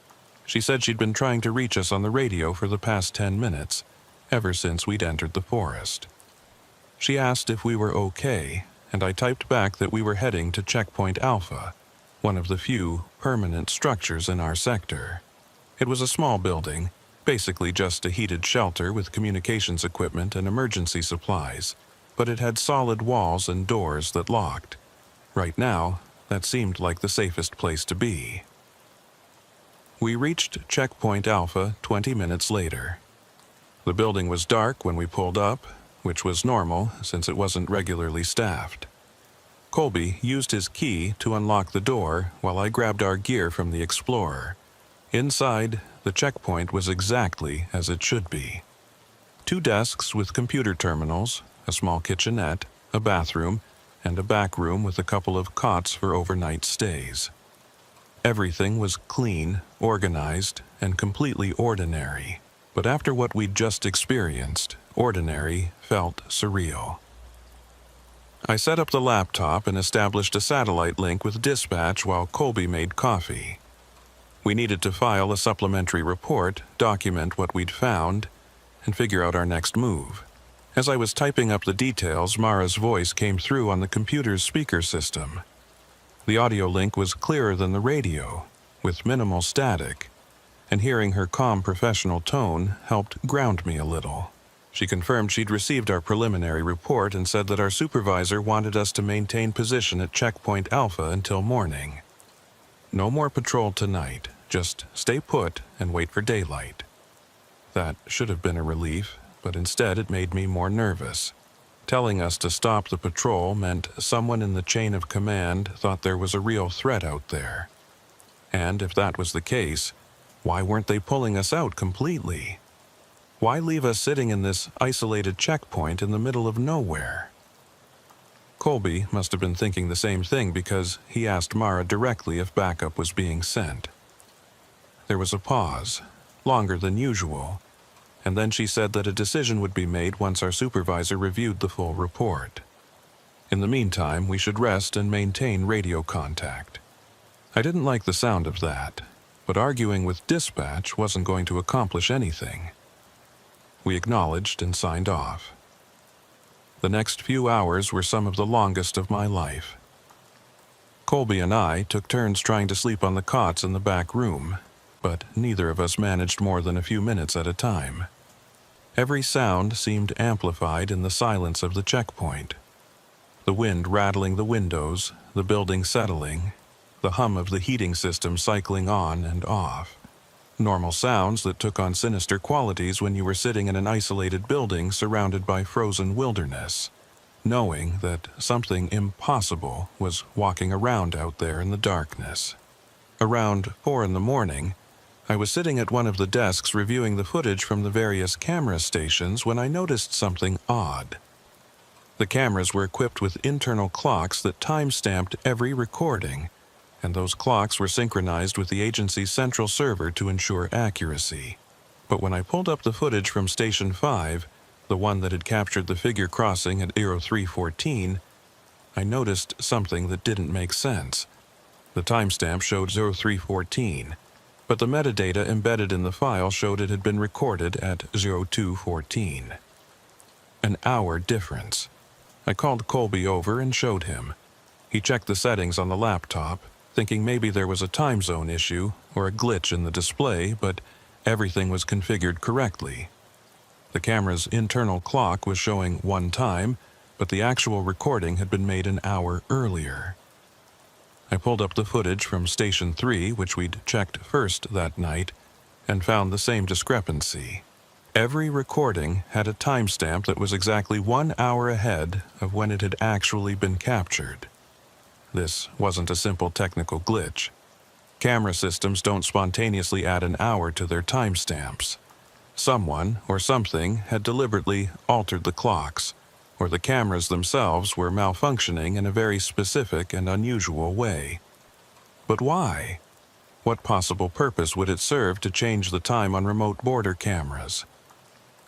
She said she'd been trying to reach us on the radio for the past 10 minutes, ever since we'd entered the forest. She asked if we were okay, and I typed back that we were heading to Checkpoint Alpha, one of the few permanent structures in our sector. It was a small building, basically just a heated shelter with communications equipment and emergency supplies, but it had solid walls and doors that locked. Right now, that seemed like the safest place to be. We reached Checkpoint Alpha 20 minutes later. The building was dark when we pulled up, which was normal since it wasn't regularly staffed. Colby used his key to unlock the door while I grabbed our gear from the Explorer. Inside, the checkpoint was exactly as it should be. 2 desks with computer terminals, a small kitchenette, a bathroom, and a back room with a couple of cots for overnight stays. Everything was clean, organized, and completely ordinary. But after what we'd just experienced, ordinary felt surreal. I set up the laptop and established a satellite link with dispatch while Colby made coffee. We needed to file a supplementary report, document what we'd found, and figure out our next move. As I was typing up the details, Mara's voice came through on the computer's speaker system. The audio link was clearer than the radio, with minimal static, and hearing her calm professional tone helped ground me a little. She confirmed she'd received our preliminary report and said that our supervisor wanted us to maintain position at Checkpoint Alpha until morning. No more patrol tonight, Just stay put and wait for daylight. That should have been a relief, but instead it made me more nervous. Telling us to stop the patrol meant someone in the chain of command thought there was a real threat out there. And if that was the case, why weren't they pulling us out completely? Why leave us sitting in this isolated checkpoint in the middle of nowhere? Colby must have been thinking the same thing because he asked Mara directly if backup was being sent. There was a pause, longer than usual, and then she said that a decision would be made once our supervisor reviewed the full report. In the meantime, we should rest and maintain radio contact. I didn't like the sound of that, but arguing with dispatch wasn't going to accomplish anything. We acknowledged and signed off. The next few hours were some of the longest of my life. Colby and I took turns trying to sleep on the cots in the back room, but neither of us managed more than a few minutes at a time. Every sound seemed amplified in the silence of the checkpoint. The wind rattling the windows, the building settling, the hum of the heating system cycling on and off. Normal sounds that took on sinister qualities when you were sitting in an isolated building surrounded by frozen wilderness, knowing that something impossible was walking around out there in the darkness. Around 4 a.m, I was sitting at one of the desks reviewing the footage from the various camera stations when I noticed something odd. The cameras were equipped with internal clocks that time-stamped every recording, and those clocks were synchronized with the agency's central server to ensure accuracy. But when I pulled up the footage from Station 5, the one that had captured the figure crossing at 0314, I noticed something that didn't make sense. The timestamp showed 0314, but the metadata embedded in the file showed it had been recorded at 0214. An hour difference. I called Colby over and showed him. He checked the settings on the laptop, thinking maybe there was a time zone issue or a glitch in the display, but everything was configured correctly. The camera's internal clock was showing one time, but the actual recording had been made an hour earlier. I pulled up the footage from Station 3, which we'd checked first that night, and found the same discrepancy. Every recording had a timestamp that was exactly 1 hour ahead of when it had actually been captured. This wasn't a simple technical glitch. Camera systems don't spontaneously add an hour to their timestamps. Someone or something had deliberately altered the clocks, or the cameras themselves were malfunctioning in a very specific and unusual way. But why? What possible purpose would it serve to change the time on remote border cameras?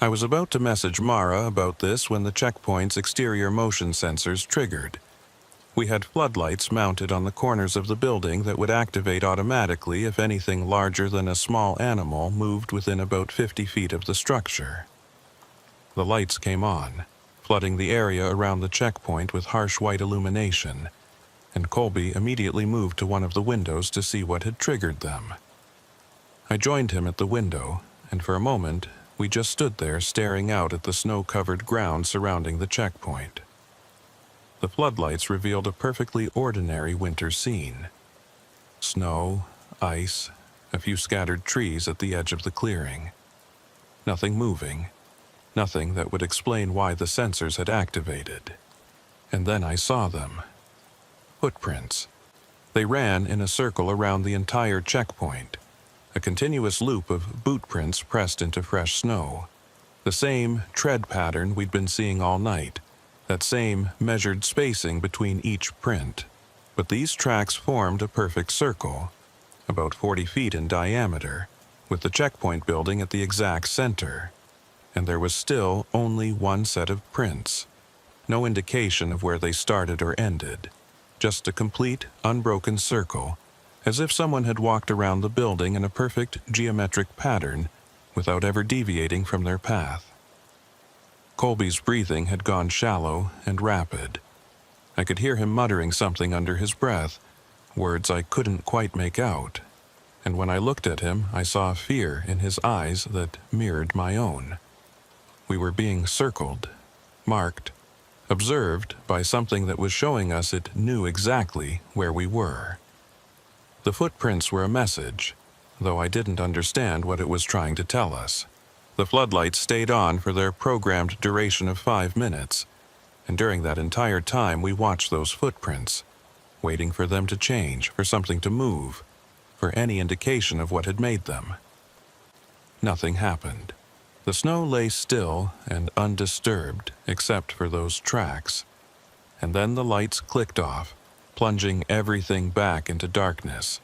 I was about to message Mara about this when the checkpoint's exterior motion sensors triggered. We had floodlights mounted on the corners of the building that would activate automatically if anything larger than a small animal moved within about 50 feet of the structure. The lights came on, flooding the area around the checkpoint with harsh white illumination, and Colby immediately moved to one of the windows to see what had triggered them. I joined him at the window, and for a moment we just stood there staring out at the snow-covered ground surrounding the checkpoint. The floodlights revealed a perfectly ordinary winter scene. Snow, ice, a few scattered trees at the edge of the clearing. Nothing moving, nothing that would explain why the sensors had activated. And then I saw them. Footprints. They ran in a circle around the entire checkpoint, a continuous loop of boot prints pressed into fresh snow. The same tread pattern we'd been seeing all night, that same measured spacing between each print. But these tracks formed a perfect circle, about 40 feet in diameter, with the checkpoint building at the exact center. And there was still only one set of prints. No indication of where they started or ended. Just a complete, unbroken circle, as if someone had walked around the building in a perfect geometric pattern without ever deviating from their path. Colby's breathing had gone shallow and rapid. I could hear him muttering something under his breath, words I couldn't quite make out. And when I looked at him, I saw fear in his eyes that mirrored my own. We were being circled, marked, observed by something that was showing us it knew exactly where we were. The footprints were a message. though I didn't understand what it was trying to tell us. The floodlights stayed on for their programmed duration of 5 minutes, and during that entire time we watched those footprints, waiting for them to change, for something to move, for any indication of what had made them. Nothing happened. The snow lay still and undisturbed except for those tracks. And then the lights clicked off, plunging everything back into darkness,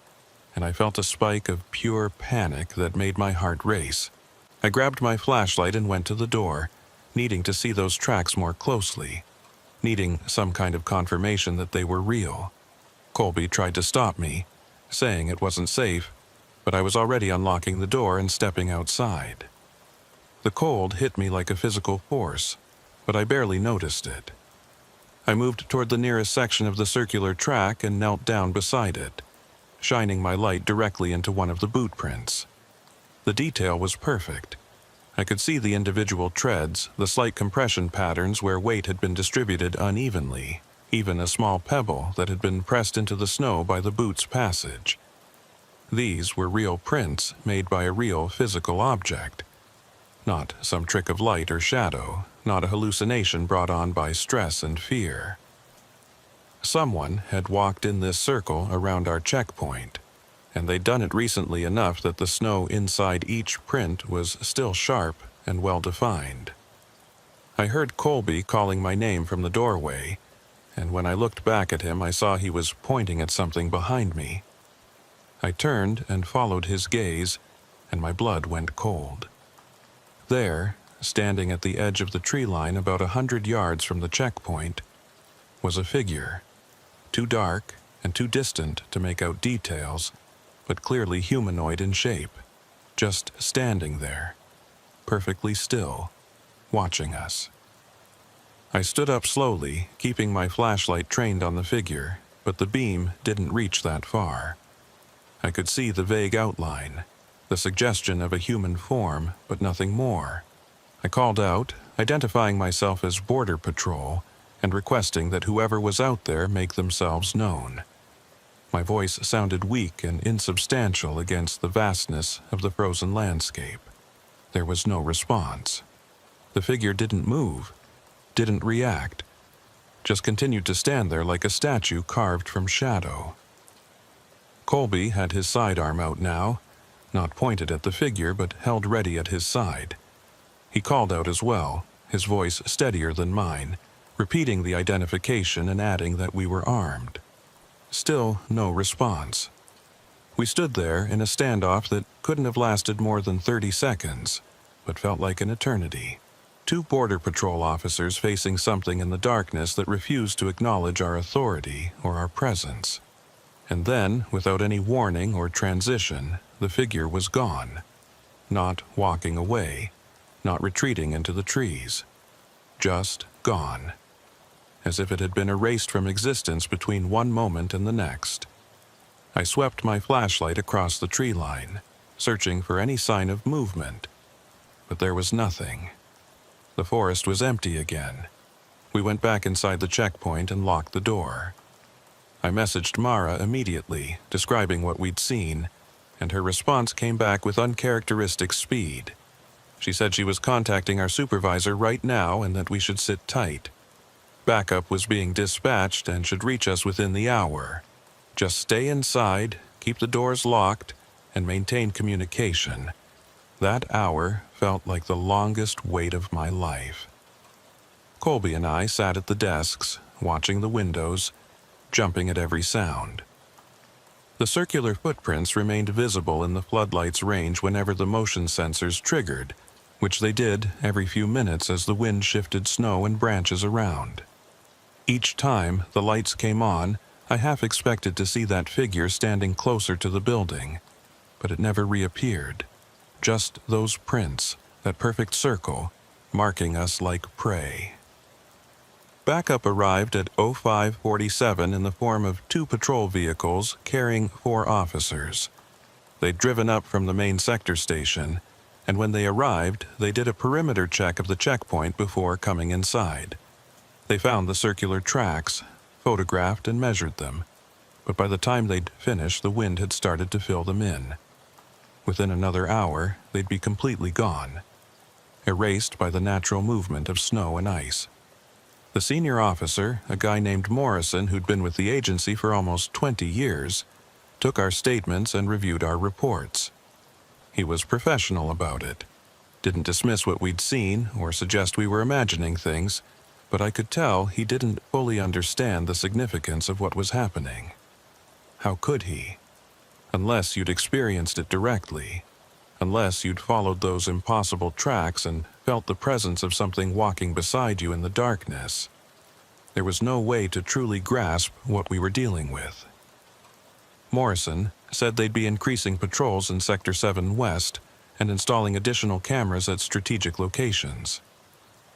and I felt a spike of pure panic that made my heart race. I grabbed my flashlight and went to the door, needing to see those tracks more closely, needing some kind of confirmation that they were real. Colby tried to stop me, saying it wasn't safe, but I was already unlocking the door and stepping outside. The cold hit me like a physical force, but I barely noticed it. I moved toward the nearest section of the circular track and knelt down beside it, shining my light directly into one of the boot prints. The detail was perfect. I could see the individual treads, the slight compression patterns where weight had been distributed unevenly, even a small pebble that had been pressed into the snow by the boot's passage. These were real prints made by a real physical object. Not some trick of light or shadow, not a hallucination brought on by stress and fear. Someone had walked in this circle around our checkpoint, and they'd done it recently enough that the snow inside each print was still sharp and well-defined. I heard Colby calling my name from the doorway, and when I looked back at him I saw he was pointing at something behind me. I turned and followed his gaze, and my blood went cold. There, standing at the edge of the tree line about 100 yards from the checkpoint, was a figure, too dark and too distant to make out details, but clearly humanoid in shape, just standing there, perfectly still, watching us. I stood up slowly, keeping my flashlight trained on the figure, but the beam didn't reach that far. I could see the vague outline, the suggestion of a human form, but nothing more. I called out, identifying myself as Border Patrol, and requesting that whoever was out there make themselves known. My voice sounded weak and insubstantial against the vastness of the frozen landscape. There was no response. The figure didn't move, didn't react, just continued to stand there like a statue carved from shadow. Colby had his sidearm out now, not pointed at the figure but held ready at his side. He called out as well, his voice steadier than mine, repeating the identification and adding that we were armed. Still no response. We stood there in a standoff that couldn't have lasted more than 30 seconds, but felt like an eternity. 2 Border Patrol officers facing something in the darkness that refused to acknowledge our authority or our presence. And then, without any warning or transition, the figure was gone. Not walking away, not retreating into the trees. Just gone. As if it had been erased from existence between one moment and the next. I swept my flashlight across the tree line, searching for any sign of movement. But there was nothing. The forest was empty again. We went back inside the checkpoint and locked the door. I messaged Mara immediately, describing what we'd seen, and her response came back with uncharacteristic speed. She said she was contacting our supervisor right now and that we should sit tight. Backup was being dispatched and should reach us within the hour. Just stay inside, keep the doors locked, and maintain communication. That hour felt like the longest wait of my life. Colby and I sat at the desks, watching the windows, jumping at every sound. The circular footprints remained visible in the floodlight's range whenever the motion sensors triggered, which they did every few minutes as the wind shifted snow and branches around. Each time the lights came on, I half expected to see that figure standing closer to the building, but it never reappeared. Just those prints, that perfect circle, marking us like prey. Backup arrived at 0547 in the form of 2 patrol vehicles carrying 4 officers. They'd driven up from the main sector station, and when they arrived, they did a perimeter check of the checkpoint before coming inside. They found the circular tracks, photographed and measured them, but by the time they'd finished, the wind had started to fill them in. Within another hour, they'd be completely gone, erased by the natural movement of snow and ice. The senior officer, a guy named Morrison who'd been with the agency for almost 20 years, took our statements and reviewed our reports. He was professional about it. Didn't dismiss what we'd seen or suggest we were imagining things, but I could tell he didn't fully understand the significance of what was happening. How could he? Unless you'd experienced it directly, unless you'd followed those impossible tracks and felt the presence of something walking beside you in the darkness. There was no way to truly grasp what we were dealing with. Morrison said they'd be increasing patrols in Sector 7 West and installing additional cameras at strategic locations.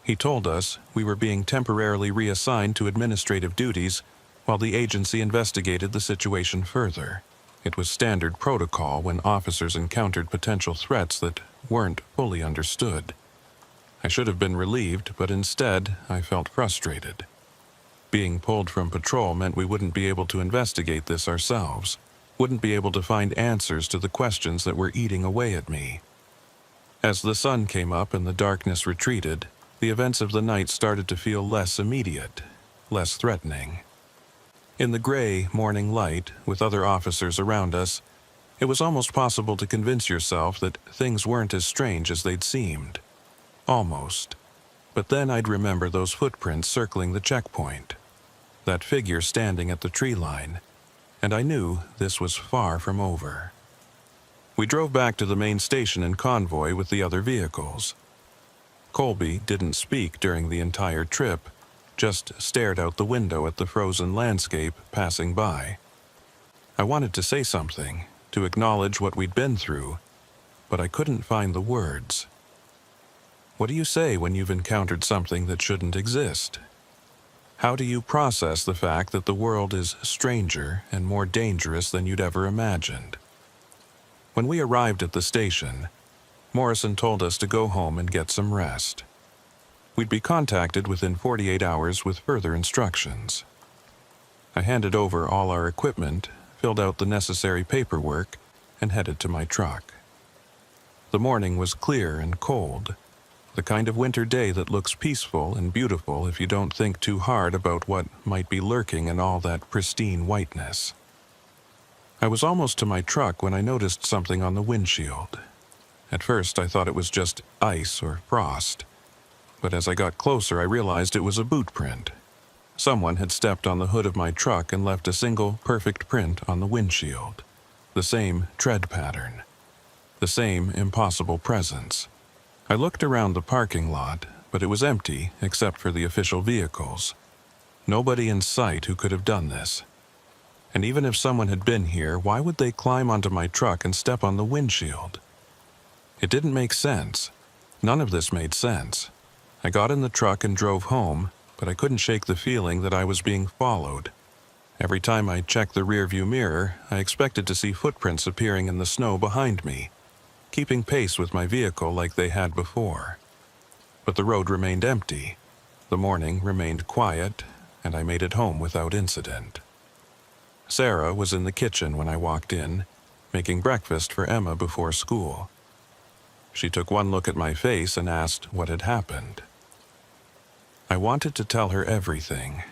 He told us we were being temporarily reassigned to administrative duties while the agency investigated the situation further. It was standard protocol when officers encountered potential threats that weren't fully understood. I should have been relieved, but instead I felt frustrated. Being pulled from patrol meant we wouldn't be able to investigate this ourselves, wouldn't be able to find answers to the questions that were eating away at me. As the sun came up and the darkness retreated, the events of the night started to feel less immediate, less threatening. In the gray morning light, with other officers around us, it was almost possible to convince yourself that things weren't as strange as they'd seemed. Almost. But then I'd remember those footprints circling the checkpoint, that figure standing at the tree line, and I knew this was far from over. We drove back to the main station in convoy with the other vehicles. Colby didn't speak during the entire trip, just stared out the window at the frozen landscape passing by. I wanted to say something, to acknowledge what we'd been through, but I couldn't find the words. What do you say when you've encountered something that shouldn't exist? How do you process the fact that the world is stranger and more dangerous than you'd ever imagined? When we arrived at the station, Morrison told us to go home and get some rest. We'd be contacted within 48 hours with further instructions. I handed over all our equipment, filled out the necessary paperwork, and headed to my truck. The morning was clear and cold, the kind of winter day that looks peaceful and beautiful if you don't think too hard about what might be lurking in all that pristine whiteness. I was almost to my truck when I noticed something on the windshield. At first I thought it was just ice or frost, but as I got closer I realized it was a boot print. Someone had stepped on the hood of my truck and left a single perfect print on the windshield. The same tread pattern. The same impossible presence. I looked around the parking lot, but it was empty except for the official vehicles. Nobody in sight who could have done this. And even if someone had been here, why would they climb onto my truck and step on the windshield? It didn't make sense. None of this made sense. I got in the truck and drove home, but I couldn't shake the feeling that I was being followed. Every time I checked the rearview mirror, I expected to see footprints appearing in the snow behind me, keeping pace with my vehicle like they had before. But the road remained empty. The morning remained quiet, and I made it home without incident. Sarah was in the kitchen when I walked in, making breakfast for Emma before school. She took one look at my face and asked what had happened. I wanted to tell her everything,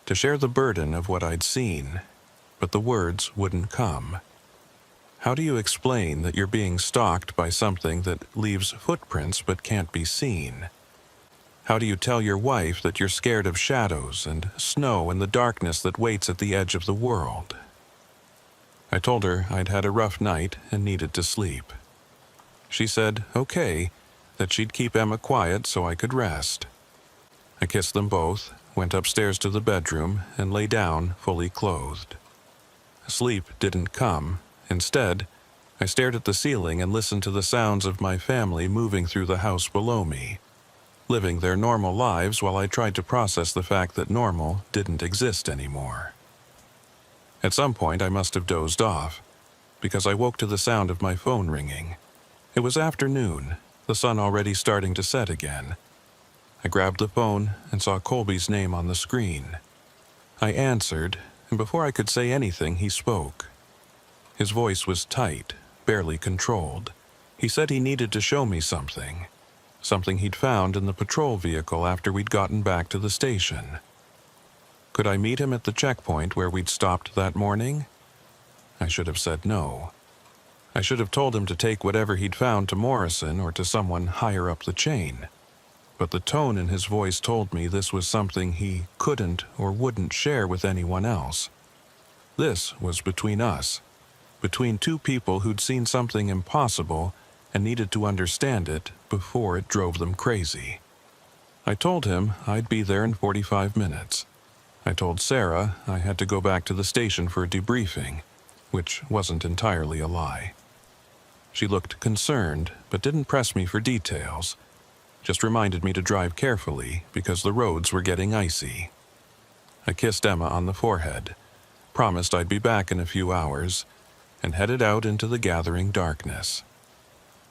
to share the burden of what I'd seen, but the words wouldn't come. How do you explain that you're being stalked by something that leaves footprints but can't be seen? How do you tell your wife that you're scared of shadows and snow and the darkness that waits at the edge of the world? I told her I'd had a rough night and needed to sleep. She said, okay, that she'd keep Emma quiet so I could rest. I kissed them both, went upstairs to the bedroom, and lay down fully clothed. Sleep didn't come. Instead, I stared at the ceiling and listened to the sounds of my family moving through the house below me, living their normal lives while I tried to process the fact that normal didn't exist anymore. At some point I must have dozed off, because I woke to the sound of my phone ringing. It was afternoon, the sun already starting to set again. I grabbed the phone and saw Colby's name on the screen. I answered, and before I could say anything, he spoke. His voice was tight, barely controlled. He said he needed to show me something he'd found in the patrol vehicle after we'd gotten back to the station. Could I meet him at the checkpoint where we'd stopped that morning? I should have said no. I should have told him to take whatever he'd found to Morrison or to someone higher up the chain. But the tone in his voice told me this was something he couldn't or wouldn't share with anyone else. This was between us, between two people who'd seen something impossible and needed to understand it before it drove them crazy. I told him I'd be there in 45 minutes. I told Sarah I had to go back to the station for a debriefing, which wasn't entirely a lie. She looked concerned, but didn't press me for details, just reminded me to drive carefully because the roads were getting icy. I kissed Emma on the forehead, promised I'd be back in a few hours, and headed out into the gathering darkness.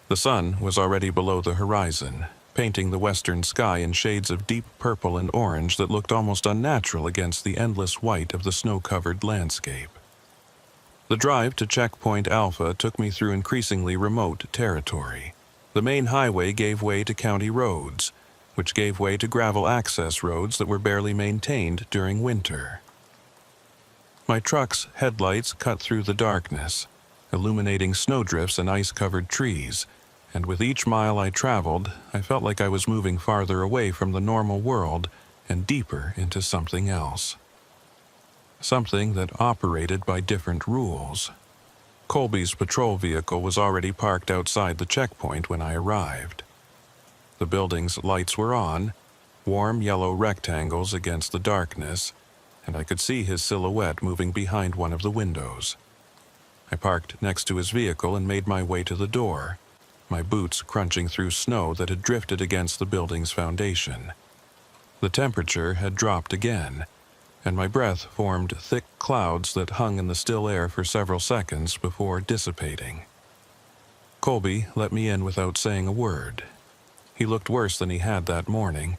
The sun was already below the horizon, painting the western sky in shades of deep purple and orange that looked almost unnatural against the endless white of the snow-covered landscape. The drive to Checkpoint Alpha took me through increasingly remote territory. The main highway gave way to county roads, which gave way to gravel access roads that were barely maintained during winter. My truck's headlights cut through the darkness, illuminating snowdrifts and ice-covered trees, and with each mile I traveled, I felt like I was moving farther away from the normal world and deeper into something else. Something that operated by different rules. Colby's patrol vehicle was already parked outside the checkpoint when I arrived. The building's lights were on, warm yellow rectangles against the darkness, and I could see his silhouette moving behind one of the windows. I parked next to his vehicle and made my way to the door, my boots crunching through snow that had drifted against the building's foundation. The temperature had dropped again, and my breath formed thick clouds that hung in the still air for several seconds before dissipating. Colby let me in without saying a word. He looked worse than he had that morning.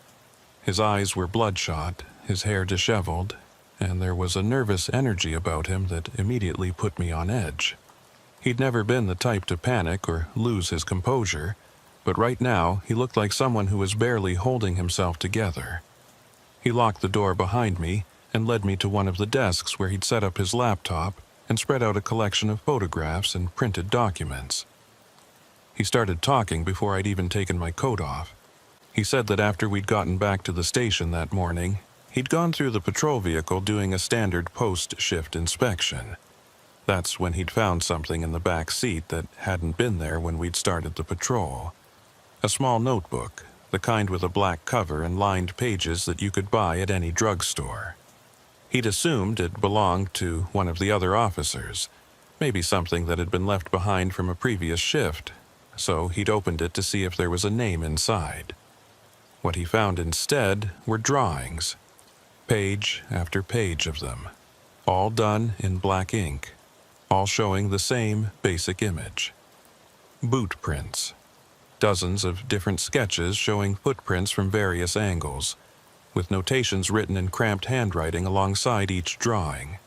His eyes were bloodshot, his hair disheveled, and there was a nervous energy about him that immediately put me on edge. He'd never been the type to panic or lose his composure, but right now he looked like someone who was barely holding himself together. He locked the door behind me and led me to one of the desks where he'd set up his laptop and spread out a collection of photographs and printed documents. He started talking before I'd even taken my coat off. He said that after we'd gotten back to the station that morning, he'd gone through the patrol vehicle doing a standard post-shift inspection. That's when he'd found something in the back seat that hadn't been there when we'd started the patrol. A small notebook, the kind with a black cover and lined pages that you could buy at any drugstore. He'd assumed it belonged to one of the other officers, maybe something that had been left behind from a previous shift, so he'd opened it to see if there was a name inside. What he found instead were drawings, page after page of them, all done in black ink, all showing the same basic image. Boot prints. Dozens of different sketches showing footprints from various angles, with notations written in cramped handwriting alongside each drawing.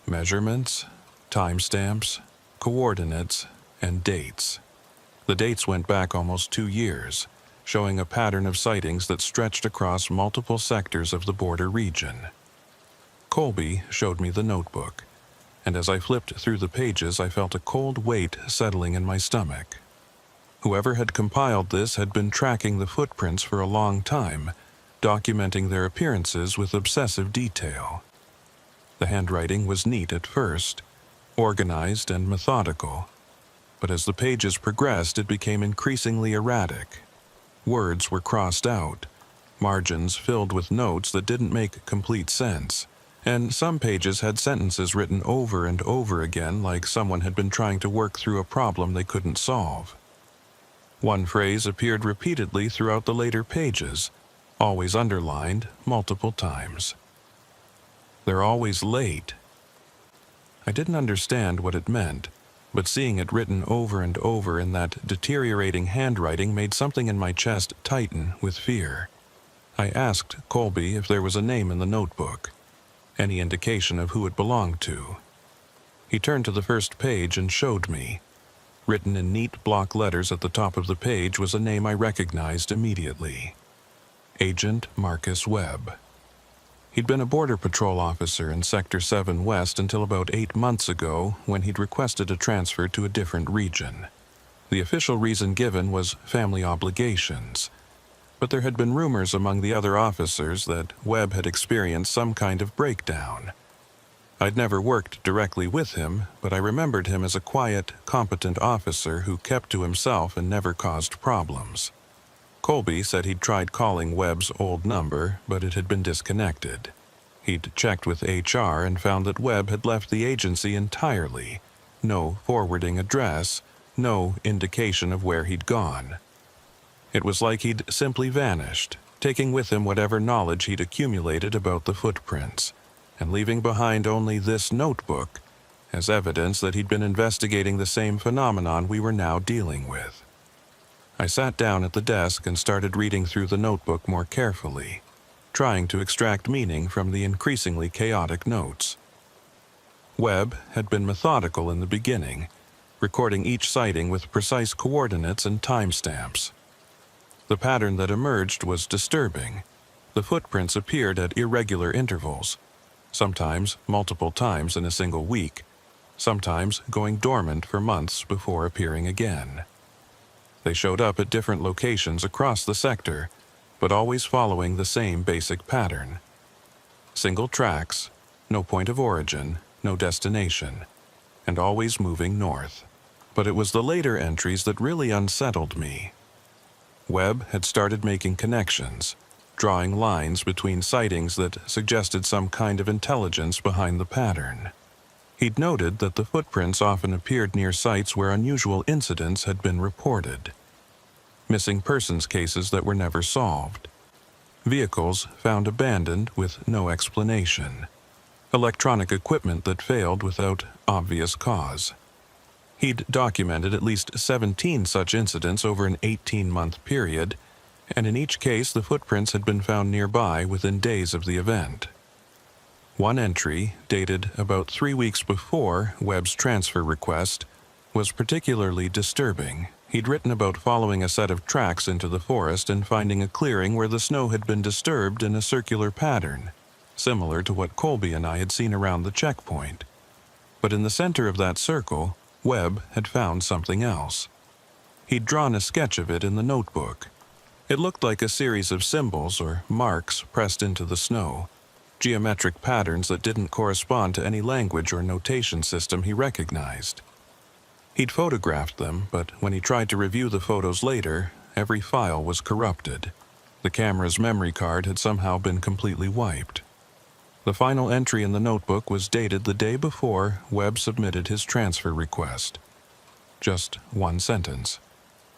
Measurements, timestamps, coordinates, and dates. The dates went back almost 2 years, showing a pattern of sightings that stretched across multiple sectors of the border region. Colby showed me the notebook, and as I flipped through the pages, I felt a cold weight settling in my stomach. Whoever had compiled this had been tracking the footprints for a long time, documenting their appearances with obsessive detail. The handwriting was neat at first, organized and methodical, but as the pages progressed, it became increasingly erratic. Words were crossed out, margins filled with notes that didn't make complete sense, and some pages had sentences written over and over again like someone had been trying to work through a problem they couldn't solve. One phrase appeared repeatedly throughout the later pages, always underlined multiple times. "They're always late." I didn't understand what it meant, but seeing it written over and over in that deteriorating handwriting made something in my chest tighten with fear. I asked Colby if there was a name in the notebook, any indication of who it belonged to. He turned to the first page and showed me. Written in neat block letters at the top of the page was a name I recognized immediately. Agent Marcus Webb. He'd been a Border Patrol officer in Sector 7 West until about 8 months ago, when he'd requested a transfer to a different region. The official reason given was family obligations, but there had been rumors among the other officers that Webb had experienced some kind of breakdown. I'd never worked directly with him, but I remembered him as a quiet, competent officer who kept to himself and never caused problems. Colby said he'd tried calling Webb's old number, but it had been disconnected. He'd checked with HR and found that Webb had left the agency entirely. No forwarding address, no indication of where he'd gone. It was like he'd simply vanished, taking with him whatever knowledge he'd accumulated about the footprints, and leaving behind only this notebook as evidence that he'd been investigating the same phenomenon we were now dealing with. I sat down at the desk and started reading through the notebook more carefully, trying to extract meaning from the increasingly chaotic notes. Webb had been methodical in the beginning, recording each sighting with precise coordinates and timestamps. The pattern that emerged was disturbing. The footprints appeared at irregular intervals, sometimes multiple times in a single week, sometimes going dormant for months before appearing again. They showed up at different locations across the sector, but always following the same basic pattern. Single tracks, no point of origin, no destination, and always moving north. But it was the later entries that really unsettled me. Webb had started making connections, drawing lines between sightings that suggested some kind of intelligence behind the pattern. He'd noted that the footprints often appeared near sites where unusual incidents had been reported. Missing persons cases that were never solved. Vehicles found abandoned with no explanation. Electronic equipment that failed without obvious cause. He'd documented at least 17 such incidents over an 18-month period, and in each case the footprints had been found nearby within days of the event. One entry, dated about 3 weeks before Webb's transfer request, was particularly disturbing. He'd written about following a set of tracks into the forest and finding a clearing where the snow had been disturbed in a circular pattern, similar to what Colby and I had seen around the checkpoint. But in the center of that circle, Webb had found something else. He'd drawn a sketch of it in the notebook. It looked like a series of symbols or marks pressed into the snow, geometric patterns that didn't correspond to any language or notation system he recognized. He'd photographed them, but when he tried to review the photos later, every file was corrupted. The camera's memory card had somehow been completely wiped. The final entry in the notebook was dated the day before Webb submitted his transfer request. Just one sentence,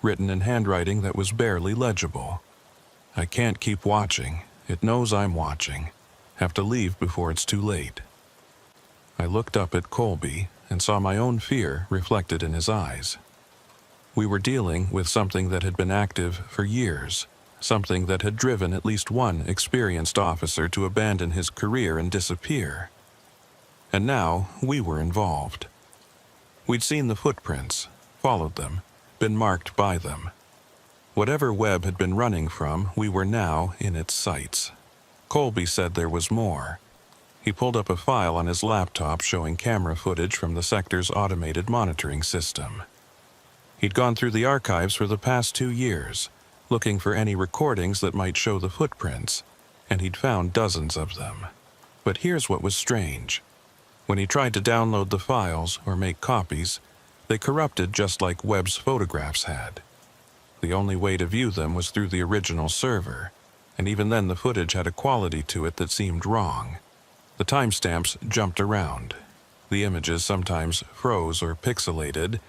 written in handwriting that was barely legible. "I can't keep watching. It knows I'm watching. Have to leave before it's too late." I looked up at Colby and saw my own fear reflected in his eyes. We were dealing with something that had been active for years, something that had driven at least one experienced officer to abandon his career and disappear. And now we were involved. We'd seen the footprints, followed them, been marked by them. Whatever Webb had been running from, we were now in its sights. Colby said there was more. He pulled up a file on his laptop showing camera footage from the sector's automated monitoring system. He'd gone through the archives for the past 2 years, looking for any recordings that might show the footprints, and he'd found dozens of them. But here's what was strange. When he tried to download the files or make copies, they corrupted just like Webb's photographs had. The only way to view them was through the original server, and even then the footage had a quality to it that seemed wrong. The timestamps jumped around. The images sometimes froze or pixelated,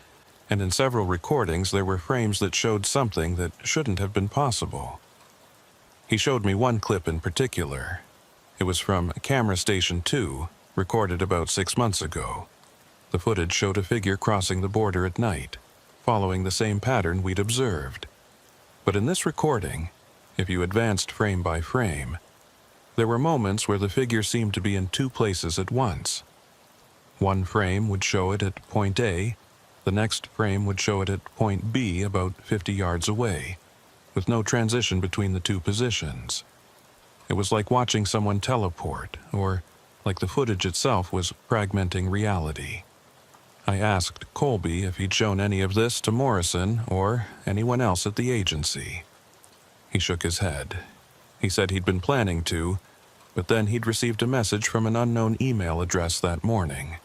and in several recordings there were frames that showed something that shouldn't have been possible. He showed me one clip in particular. It was from Camera Station 2, recorded about 6 months ago. The footage showed a figure crossing the border at night, following the same pattern we'd observed. But in this recording, if you advanced frame by frame, there were moments where the figure seemed to be in 2 places at once. One frame would show it at point A, The next frame would show it at point B about 50 yards away, with no transition between the two positions. It was like watching someone teleport, or like the footage itself was fragmenting reality. I asked Colby if he'd shown any of this to Morrison or anyone else at the agency. He shook his head. He said he'd been planning to, but then he'd received a message from an unknown email address that morning.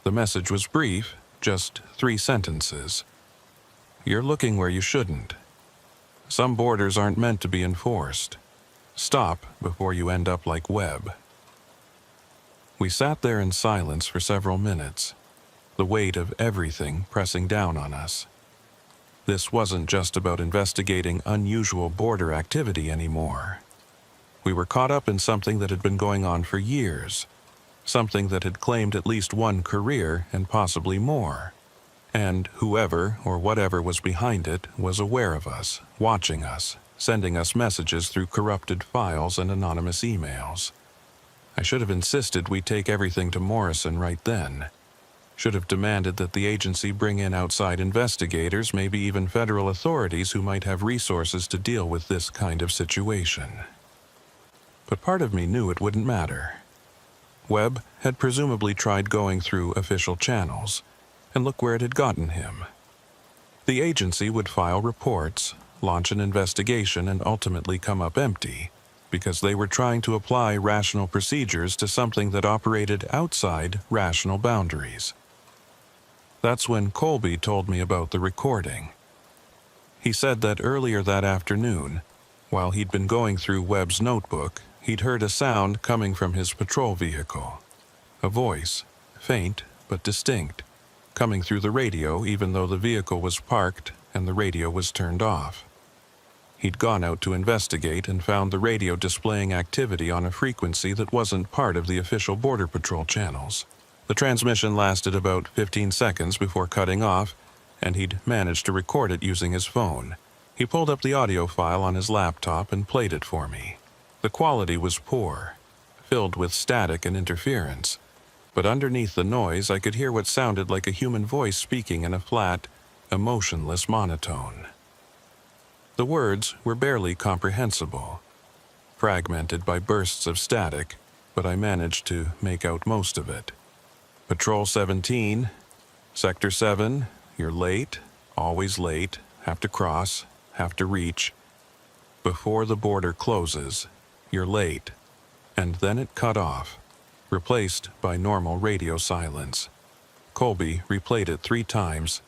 The message was brief, just 3 sentences. "You're looking where you shouldn't. Some borders aren't meant to be enforced. Stop before you end up like Webb." We sat there in silence for several minutes, the weight of everything pressing down on us. This wasn't just about investigating unusual border activity anymore. We were caught up in something that had been going on for years, something that had claimed at least one career and possibly more. And whoever or whatever was behind it was aware of us, watching us, sending us messages through corrupted files and anonymous emails. I should have insisted we take everything to Morrison right then. Should have demanded that the agency bring in outside investigators, maybe even federal authorities who might have resources to deal with this kind of situation. But part of me knew it wouldn't matter. Webb had presumably tried going through official channels, and look where it had gotten him. The agency would file reports, launch an investigation, and ultimately come up empty, because they were trying to apply rational procedures to something that operated outside rational boundaries. That's when Colby told me about the recording. He said that earlier that afternoon, while he'd been going through Webb's notebook, he'd heard a sound coming from his patrol vehicle. A voice, faint but distinct, coming through the radio even though the vehicle was parked and the radio was turned off. He'd gone out to investigate and found the radio displaying activity on a frequency that wasn't part of the official Border Patrol channels. The transmission lasted about 15 seconds before cutting off, and he'd managed to record it using his phone. He pulled up the audio file on his laptop and played it for me. The quality was poor, filled with static and interference, but underneath the noise I could hear what sounded like a human voice speaking in a flat, emotionless monotone. The words were barely comprehensible, fragmented by bursts of static, but I managed to make out most of it. Patrol 17, Sector 7, you're late, always late, have to cross, have to reach. Before the border closes, you're late. And then it cut off, replaced by normal radio silence. Colby replayed it 3 times,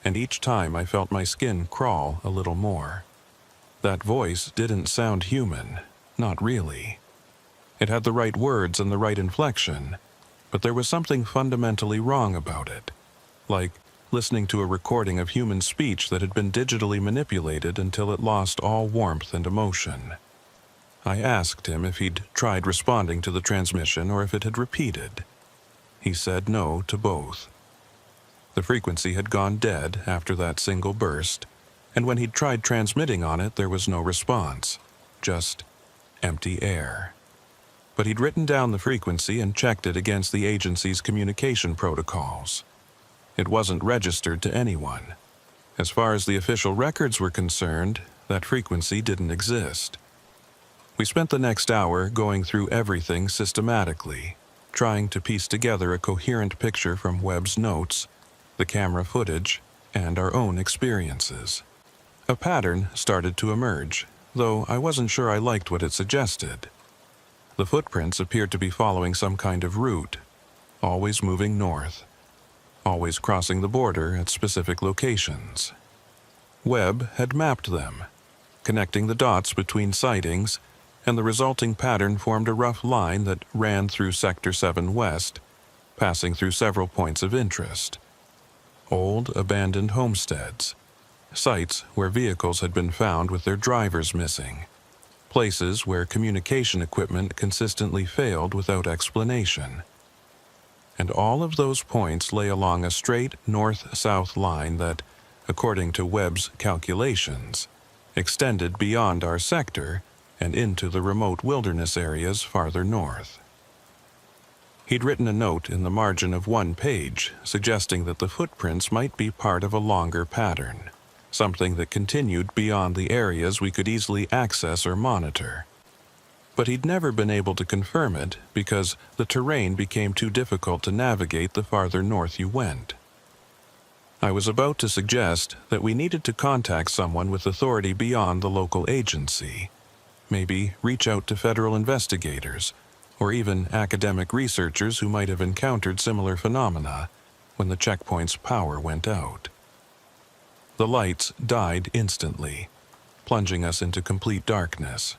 and each time I felt my skin crawl a little more. That voice didn't sound human, not really. It had the right words and the right inflection, but there was something fundamentally wrong about it, like listening to a recording of human speech that had been digitally manipulated until it lost all warmth and emotion. I asked him if he'd tried responding to the transmission or if it had repeated. He said no to both. The frequency had gone dead after that single burst, and when he'd tried transmitting on it, there was no response, just empty air. But he'd written down the frequency and checked it against the agency's communication protocols. It wasn't registered to anyone. As far as the official records were concerned, that frequency didn't exist. We spent the next hour going through everything systematically, trying to piece together a coherent picture from Webb's notes, the camera footage, and our own experiences. A pattern started to emerge, though I wasn't sure I liked what it suggested. The footprints appeared to be following some kind of route, always moving north, always crossing the border at specific locations. Webb had mapped them, connecting the dots between sightings, and the resulting pattern formed a rough line that ran through Sector 7 West, passing through several points of interest. Old, abandoned homesteads, sites where vehicles had been found with their drivers missing, places where communication equipment consistently failed without explanation. And all of those points lay along a straight north-south line that, according to Webb's calculations, extended beyond our sector and into the remote wilderness areas farther north. He'd written a note in the margin of one page, suggesting that the footprints might be part of a longer pattern, something that continued beyond the areas we could easily access or monitor. But he'd never been able to confirm it because the terrain became too difficult to navigate the farther north you went. I was about to suggest that we needed to contact someone with authority beyond the local agency, maybe reach out to federal investigators, or even academic researchers who might have encountered similar phenomena when the checkpoint's power went out. The lights died instantly, plunging us into complete darkness.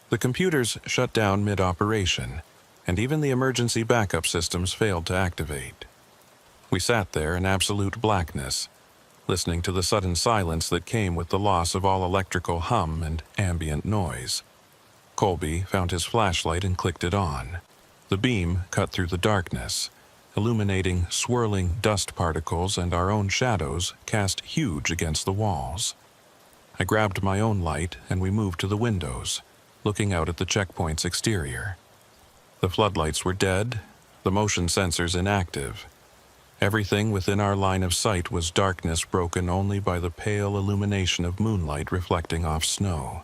The computers shut down mid-operation, and even the emergency backup systems failed to activate. We sat there in absolute blackness, listening to the sudden silence that came with the loss of all electrical hum and ambient noise. Colby found his flashlight and clicked it on. The beam cut through the darkness, illuminating swirling dust particles and our own shadows cast huge against the walls. I grabbed my own light and we moved to the windows, looking out at the checkpoint's exterior. The floodlights were dead, the motion sensors inactive. Everything within our line of sight was darkness broken only by the pale illumination of moonlight reflecting off snow.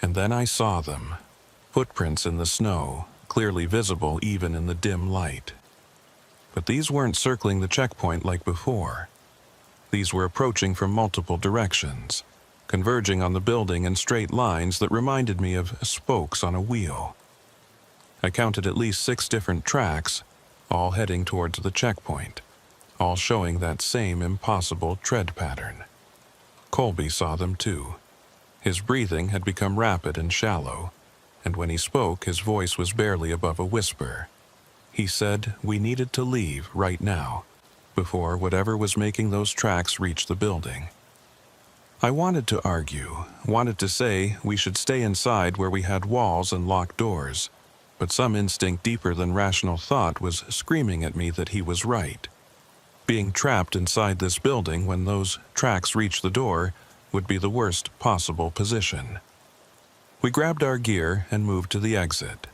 And then I saw them, footprints in the snow, clearly visible even in the dim light. But these weren't circling the checkpoint like before. These were approaching from multiple directions, converging on the building in straight lines that reminded me of spokes on a wheel. I counted at least 6 different tracks, all heading towards the checkpoint, all showing that same impossible tread pattern. Colby saw them too. His breathing had become rapid and shallow, and when he spoke, his voice was barely above a whisper. He said we needed to leave right now, before whatever was making those tracks reached the building. I wanted to argue, wanted to say we should stay inside where we had walls and locked doors, but some instinct deeper than rational thought was screaming at me that he was right. Being trapped inside this building when those tracks reached the door would be the worst possible position. We grabbed our gear and moved to the exit.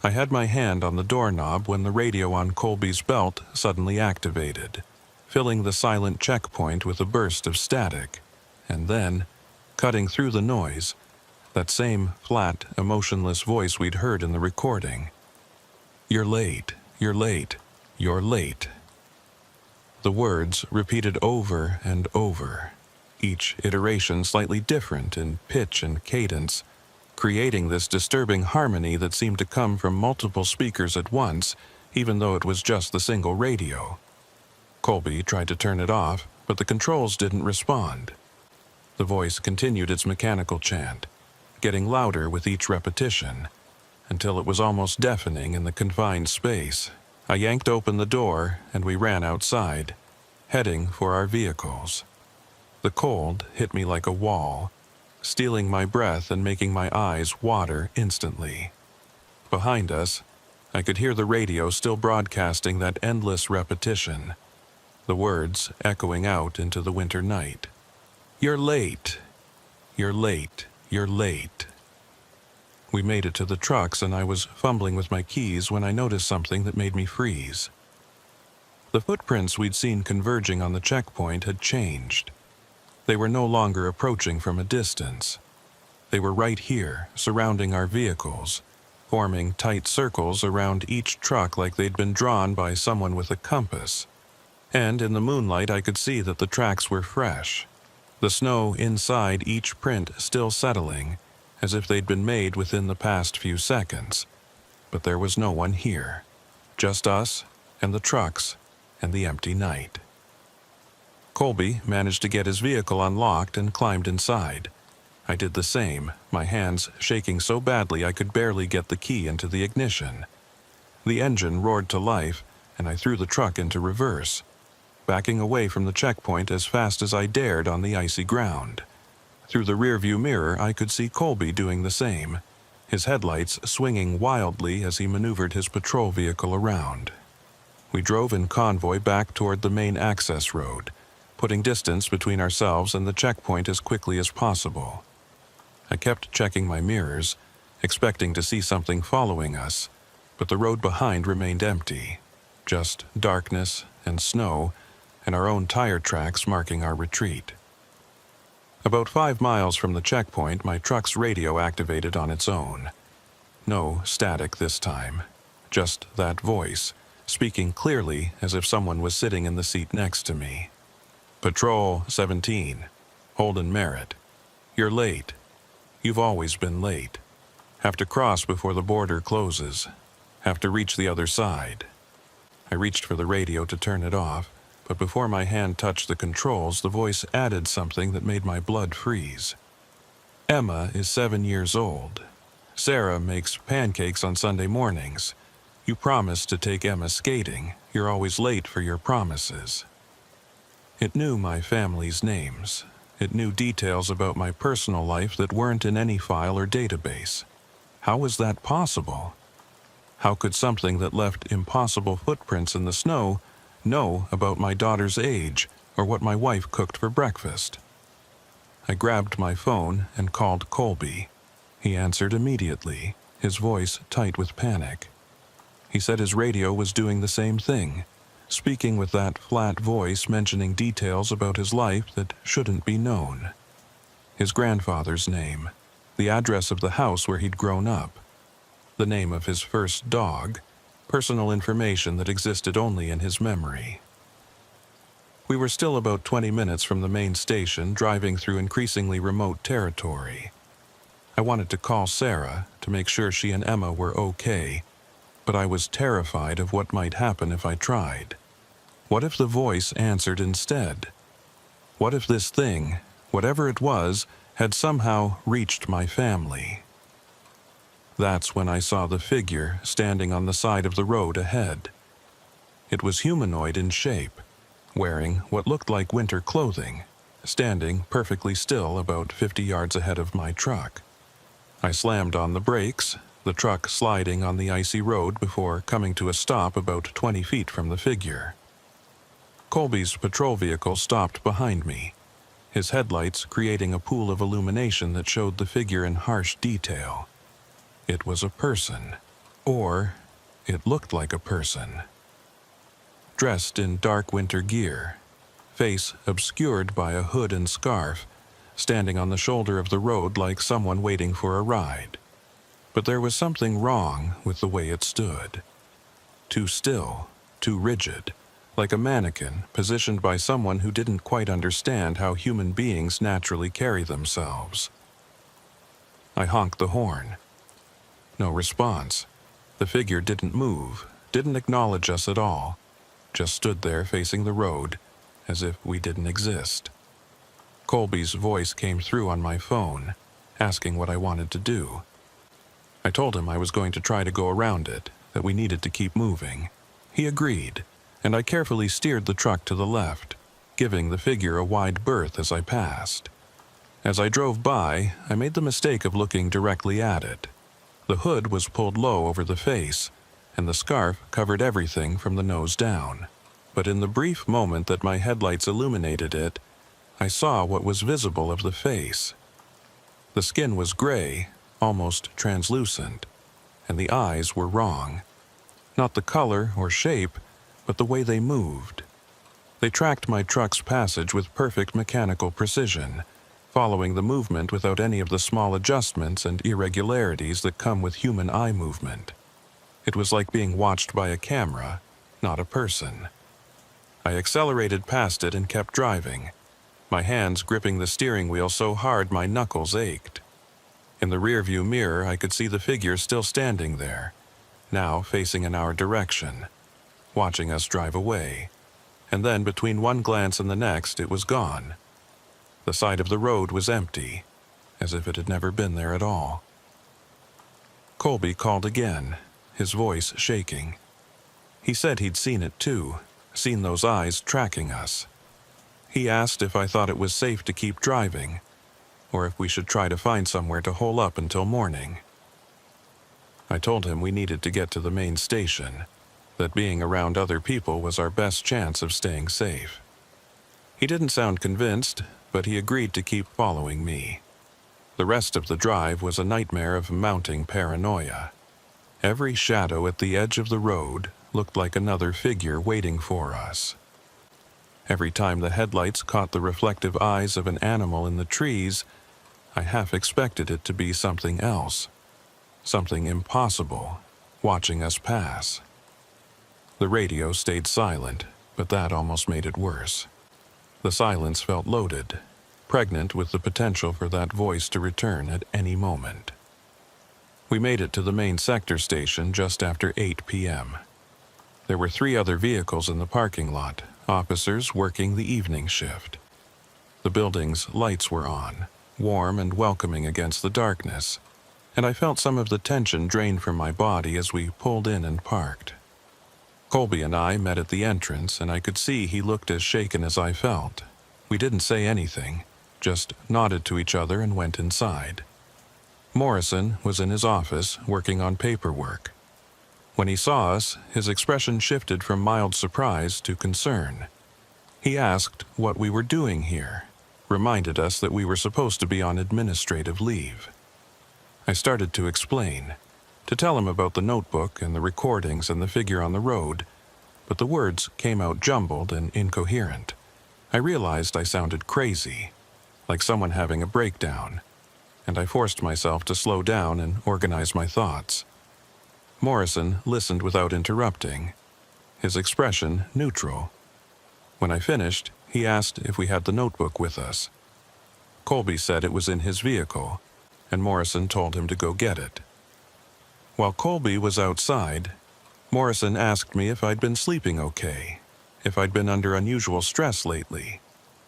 I had my hand on the doorknob when the radio on Colby's belt suddenly activated, filling the silent checkpoint with a burst of static, and then, cutting through the noise, that same flat, emotionless voice we'd heard in the recording. "You're late, you're late, you're late." The words repeated over and over, each iteration slightly different in pitch and cadence, creating this disturbing harmony that seemed to come from multiple speakers at once, even though it was just the single radio. Colby tried to turn it off, but the controls didn't respond. The voice continued its mechanical chant, getting louder with each repetition, until it was almost deafening in the confined space. I yanked open the door and we ran outside, heading for our vehicles. The cold hit me like a wall, stealing my breath and making my eyes water instantly. Behind us, I could hear the radio still broadcasting that endless repetition, the words echoing out into the winter night. "You're late. You're late. You're late." We made it to the trucks and I was fumbling with my keys when I noticed something that made me freeze. The footprints we'd seen converging on the checkpoint had changed. They were no longer approaching from a distance. They were right here, surrounding our vehicles, forming tight circles around each truck like they'd been drawn by someone with a compass. And in the moonlight I could see that the tracks were fresh, the snow inside each print still settling, as if they'd been made within the past few seconds. But there was no one here, just us and the trucks and the empty night. Colby managed to get his vehicle unlocked and climbed inside. I did the same, my hands shaking so badly I could barely get the key into the ignition. The engine roared to life, and I threw the truck into reverse, backing away from the checkpoint as fast as I dared on the icy ground. Through the rearview mirror I could see Colby doing the same, his headlights swinging wildly as he maneuvered his patrol vehicle around. We drove in convoy back toward the main access road, putting distance between ourselves and the checkpoint as quickly as possible. I kept checking my mirrors, expecting to see something following us, but the road behind remained empty, just darkness and snow, and our own tire tracks marking our retreat. About 5 miles from the checkpoint, my truck's radio activated on its own. No static this time, just that voice, speaking clearly as if someone was sitting in the seat next to me. "Patrol 17, Holden Merritt. You're late. You've always been late. Have to cross before the border closes. Have to reach the other side." I reached for the radio to turn it off, but before my hand touched the controls, the voice added something that made my blood freeze. "Emma is 7 years old. Sarah makes pancakes on Sunday mornings. You promised to take Emma skating. You're always late for your promises." It knew my family's names. It knew details about my personal life that weren't in any file or database. How was that possible? How could something that left impossible footprints in the snow know about my daughter's age or what my wife cooked for breakfast? I grabbed my phone and called Colby. He answered immediately, his voice tight with panic. He said his radio was doing the same thing, speaking with that flat voice mentioning details about his life that shouldn't be known. His grandfather's name, the address of the house where he'd grown up, the name of his first dog, personal information that existed only in his memory. We were still about 20 minutes from the main station, driving through increasingly remote territory. I wanted to call Sarah to make sure she and Emma were okay, but I was terrified of what might happen if I tried. What if the voice answered instead? What if this thing, whatever it was, had somehow reached my family? That's when I saw the figure standing on the side of the road ahead. It was humanoid in shape, wearing what looked like winter clothing, standing perfectly still about 50 yards ahead of my truck. I slammed on the brakes, the truck sliding on the icy road before coming to a stop about 20 feet from the figure. Colby's patrol vehicle stopped behind me, his headlights creating a pool of illumination that showed the figure in harsh detail. It was a person, or it looked like a person. Dressed in dark winter gear, face obscured by a hood and scarf, standing on the shoulder of the road like someone waiting for a ride. But there was something wrong with the way it stood. Too still, too rigid, like a mannequin positioned by someone who didn't quite understand how human beings naturally carry themselves. I honked the horn. No response. The figure didn't move, didn't acknowledge us at all, just stood there facing the road, as if we didn't exist. Colby's voice came through on my phone, asking what I wanted to do. I told him I was going to try to go around it, that we needed to keep moving. He agreed, and I carefully steered the truck to the left, giving the figure a wide berth as I passed. As I drove by, I made the mistake of looking directly at it. The hood was pulled low over the face, and the scarf covered everything from the nose down. But in the brief moment that my headlights illuminated it, I saw what was visible of the face. The skin was gray, almost translucent, and the eyes were wrong. Not the color or shape, but the way they moved. They tracked my truck's passage with perfect mechanical precision, following the movement without any of the small adjustments and irregularities that come with human eye movement. It was like being watched by a camera, not a person. I accelerated past it and kept driving, my hands gripping the steering wheel so hard my knuckles ached. In the rearview mirror, I could see the figure still standing there, now facing in our direction, watching us drive away. And then between one glance and the next, it was gone. The side of the road was empty, as if it had never been there at all. Colby called again, his voice shaking. He said he'd seen it too, seen those eyes tracking us. He asked if I thought it was safe to keep driving, or if we should try to find somewhere to hole up until morning. I told him we needed to get to the main station, that being around other people was our best chance of staying safe. He didn't sound convinced, but he agreed to keep following me. The rest of the drive was a nightmare of mounting paranoia. Every shadow at the edge of the road looked like another figure waiting for us. Every time the headlights caught the reflective eyes of an animal in the trees, I half expected it to be something else, something impossible, watching us pass. The radio stayed silent, but that almost made it worse. The silence felt loaded, pregnant with the potential for that voice to return at any moment. We made it to the main sector station just after 8 p.m. There were 3 other vehicles in the parking lot, officers working the evening shift. The building's lights were on, warm and welcoming against the darkness, and I felt some of the tension drain from my body as we pulled in and parked. Colby and I met at the entrance, and I could see he looked as shaken as I felt. We didn't say anything, just nodded to each other and went inside. Morrison was in his office working on paperwork. When he saw us, his expression shifted from mild surprise to concern. He asked what we were doing here, reminded us that we were supposed to be on administrative leave. I started to explain, to tell him about the notebook and the recordings and the figure on the road, but the words came out jumbled and incoherent. I realized I sounded crazy, like someone having a breakdown, and I forced myself to slow down and organize my thoughts. Morrison listened without interrupting, his expression neutral. When I finished, he asked if we had the notebook with us. Colby said it was in his vehicle, and Morrison told him to go get it. While Colby was outside, Morrison asked me if I'd been sleeping okay, if I'd been under unusual stress lately.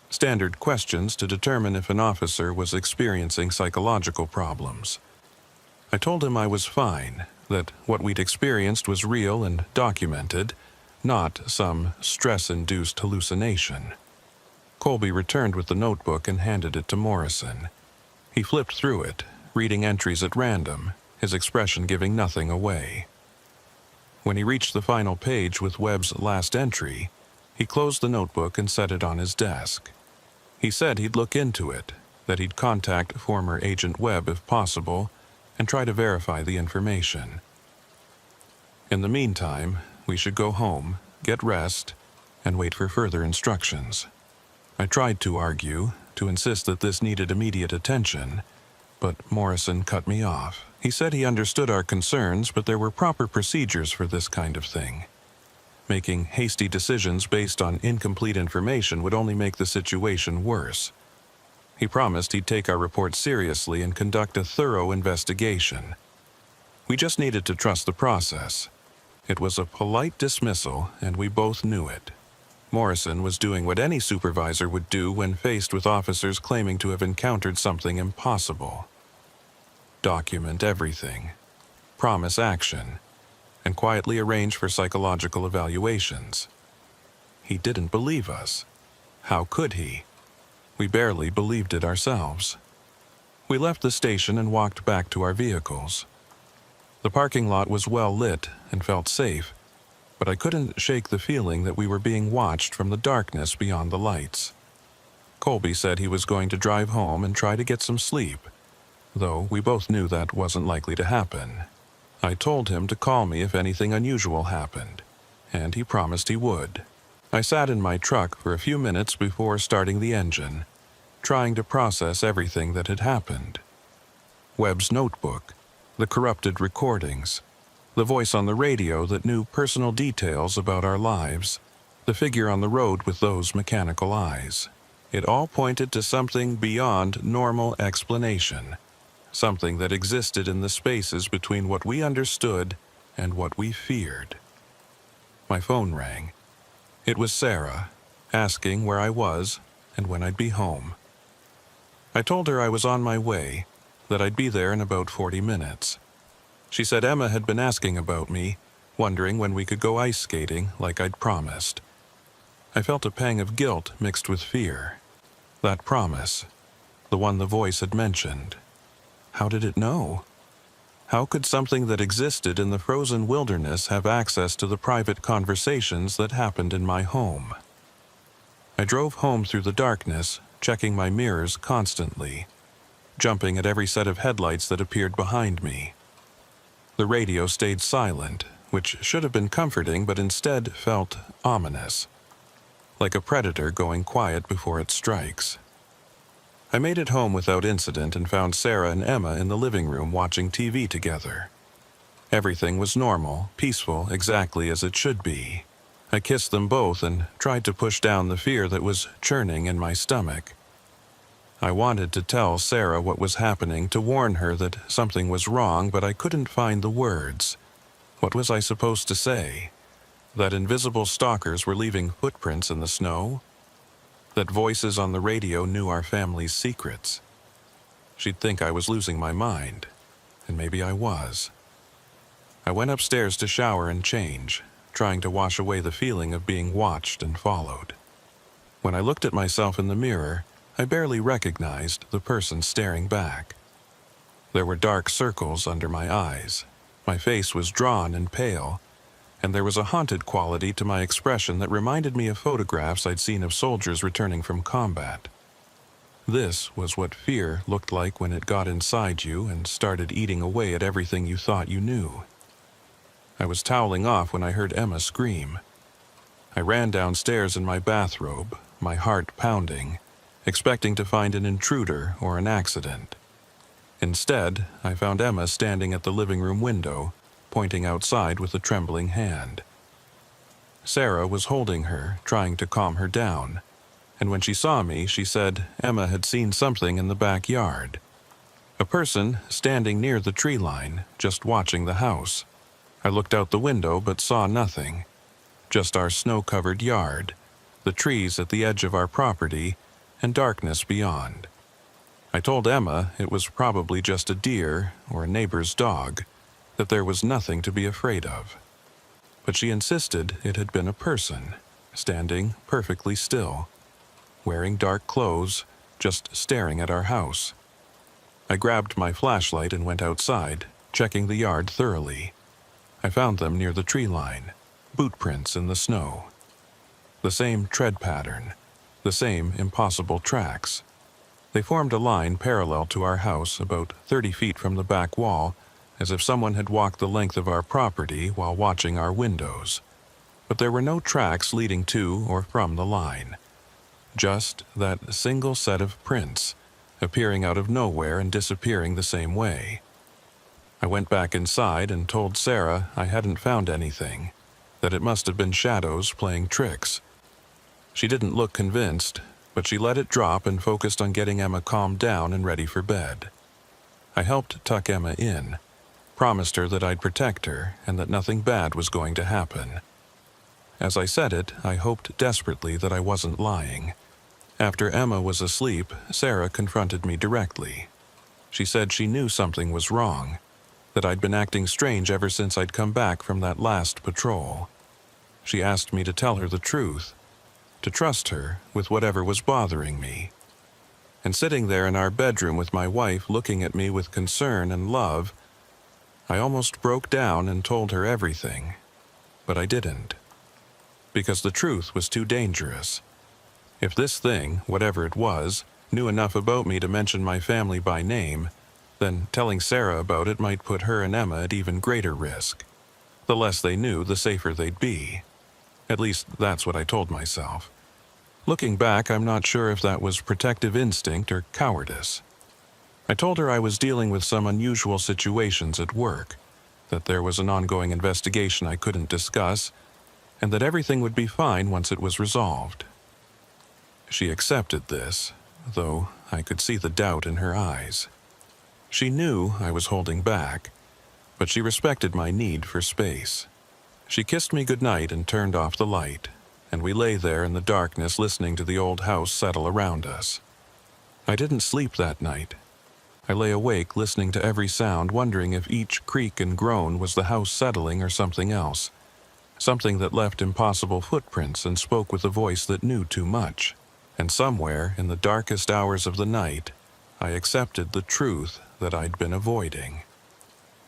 Standard questions to determine if an officer was experiencing psychological problems. I told him I was fine, that what we'd experienced was real and documented, not some stress-induced hallucination. Colby returned with the notebook and handed it to Morrison. He flipped through it, reading entries at random, his expression giving nothing away. When he reached the final page with Webb's last entry, he closed the notebook and set it on his desk. He said he'd look into it, that he'd contact former Agent Webb if possible, and try to verify the information. In the meantime, we should go home, get rest, and wait for further instructions. I tried to argue, to insist that this needed immediate attention, but Morrison cut me off. He said he understood our concerns, but there were proper procedures for this kind of thing. Making hasty decisions based on incomplete information would only make the situation worse. He promised he'd take our report seriously and conduct a thorough investigation. We just needed to trust the process. It was a polite dismissal, and we both knew it. Morrison was doing what any supervisor would do when faced with officers claiming to have encountered something impossible. Document everything, promise action, and quietly arrange for psychological evaluations. He didn't believe us. How could he? We barely believed it ourselves. We left the station and walked back to our vehicles. The parking lot was well lit and felt safe, but I couldn't shake the feeling that we were being watched from the darkness beyond the lights. Colby said he was going to drive home and try to get some sleep, though we both knew that wasn't likely to happen. I told him to call me if anything unusual happened, and he promised he would. I sat in my truck for a few minutes before starting the engine, trying to process everything that had happened. Webb's notebook, the corrupted recordings, the voice on the radio that knew personal details about our lives, the figure on the road with those mechanical eyes. It all pointed to something beyond normal explanation. Something that existed in the spaces between what we understood and what we feared. My phone rang. It was Sarah, asking where I was and when I'd be home. I told her I was on my way, that I'd be there in about 40 minutes. She said Emma had been asking about me, wondering when we could go ice skating like I'd promised. I felt a pang of guilt mixed with fear. That promise, the one the voice had mentioned. How did it know? How could something that existed in the frozen wilderness have access to the private conversations that happened in my home? I drove home through the darkness, checking my mirrors constantly, jumping at every set of headlights that appeared behind me. The radio stayed silent, which should have been comforting but instead felt ominous, like a predator going quiet before it strikes. I made it home without incident and found Sarah and Emma in the living room watching TV together. Everything was normal, peaceful, exactly as it should be. I kissed them both and tried to push down the fear that was churning in my stomach. I wanted to tell Sarah what was happening, to warn her that something was wrong, but I couldn't find the words. What was I supposed to say? That invisible stalkers were leaving footprints in the snow? That voices on the radio knew our family's secrets? She'd think I was losing my mind, and maybe I was. I went upstairs to shower and change, trying to wash away the feeling of being watched and followed. When I looked at myself in the mirror, I barely recognized the person staring back. There were dark circles under my eyes. My face was drawn and pale, and there was a haunted quality to my expression that reminded me of photographs I'd seen of soldiers returning from combat. This was what fear looked like when it got inside you and started eating away at everything you thought you knew. I was toweling off when I heard Emma scream. I ran downstairs in my bathrobe, my heart pounding, expecting to find an intruder or an accident. Instead, I found Emma standing at the living room window, pointing outside with a trembling hand. Sarah was holding her, trying to calm her down, and when she saw me, she said Emma had seen something in the backyard. A person standing near the tree line, just watching the house. I looked out the window but saw nothing. Just our snow-covered yard, the trees at the edge of our property, and darkness beyond. I told Emma it was probably just a deer or a neighbor's dog, that there was nothing to be afraid of. But she insisted it had been a person, standing perfectly still, wearing dark clothes, just staring at our house. I grabbed my flashlight and went outside, checking the yard thoroughly. I found them near the tree line, boot prints in the snow. The same tread pattern, the same impossible tracks. They formed a line parallel to our house, about 30 feet from the back wall, as if someone had walked the length of our property while watching our windows. But there were no tracks leading to or from the line. Just that single set of prints, appearing out of nowhere and disappearing the same way. I went back inside and told Sarah I hadn't found anything, that it must have been shadows playing tricks. She didn't look convinced, but she let it drop and focused on getting Emma calmed down and ready for bed. I helped tuck Emma in, promised her that I'd protect her and that nothing bad was going to happen. As I said it, I hoped desperately that I wasn't lying. After Emma was asleep, Sarah confronted me directly. She said she knew something was wrong, that I'd been acting strange ever since I'd come back from that last patrol. She asked me to tell her the truth, to trust her with whatever was bothering me. And sitting there in our bedroom with my wife looking at me with concern and love, I almost broke down and told her everything, but I didn't. Because the truth was too dangerous. If this thing, whatever it was, knew enough about me to mention my family by name, then telling Sarah about it might put her and Emma at even greater risk. The less they knew, the safer they'd be. At least that's what I told myself. Looking back, I'm not sure if that was protective instinct or cowardice. I told her I was dealing with some unusual situations at work, that there was an ongoing investigation I couldn't discuss, and that everything would be fine once it was resolved. She accepted this, though I could see the doubt in her eyes. She knew I was holding back, but she respected my need for space. She kissed me goodnight and turned off the light, and we lay there in the darkness listening to the old house settle around us. I didn't sleep that night. I lay awake listening to every sound, wondering if each creak and groan was the house settling or something else. Something that left impossible footprints and spoke with a voice that knew too much. And somewhere in the darkest hours of the night, I accepted the truth that I'd been avoiding.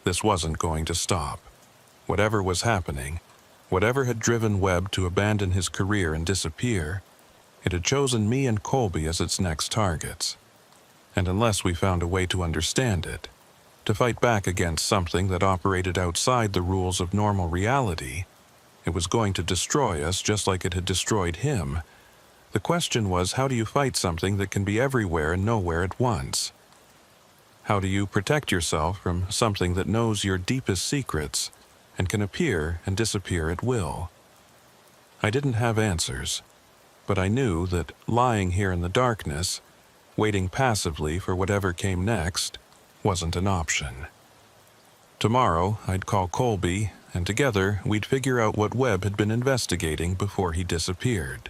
This wasn't going to stop. Whatever was happening, whatever had driven Webb to abandon his career and disappear, it had chosen me and Colby as its next targets. And unless we found a way to understand it, to fight back against something that operated outside the rules of normal reality. It was going to destroy us just like it had destroyed him. The question was, how do you fight something that can be everywhere and nowhere at once? How do you protect yourself from something that knows your deepest secrets and can appear and disappear at will? I didn't have answers, but I knew that lying here in the darkness, waiting passively for whatever came next, wasn't an option. Tomorrow, I'd call Colby, and together we'd figure out what Webb had been investigating before he disappeared.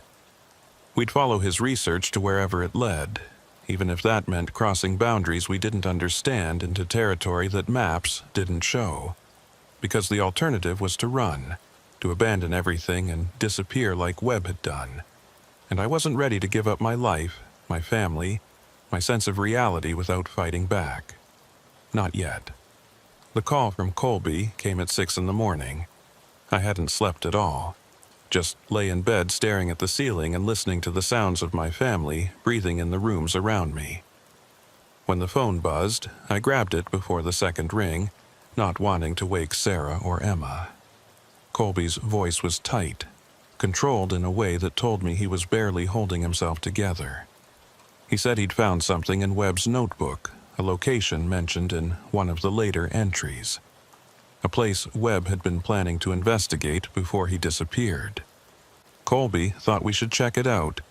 We'd follow his research to wherever it led, even if that meant crossing boundaries we didn't understand into territory that maps didn't show, because the alternative was to run, to abandon everything and disappear like Webb had done. And I wasn't ready to give up my life, my family, my sense of reality without fighting back. Not yet. The call from Colby came at 6 a.m. I hadn't slept at all. Just lay in bed staring at the ceiling and listening to the sounds of my family breathing in the rooms around me. When the phone buzzed, I grabbed it before the second ring, not wanting to wake Sarah or Emma. Colby's voice was tight, controlled in a way that told me he was barely holding himself together. He said he'd found something in Webb's notebook, a location mentioned in one of the later entries. A place Webb had been planning to investigate before he disappeared. Colby thought we should check it out,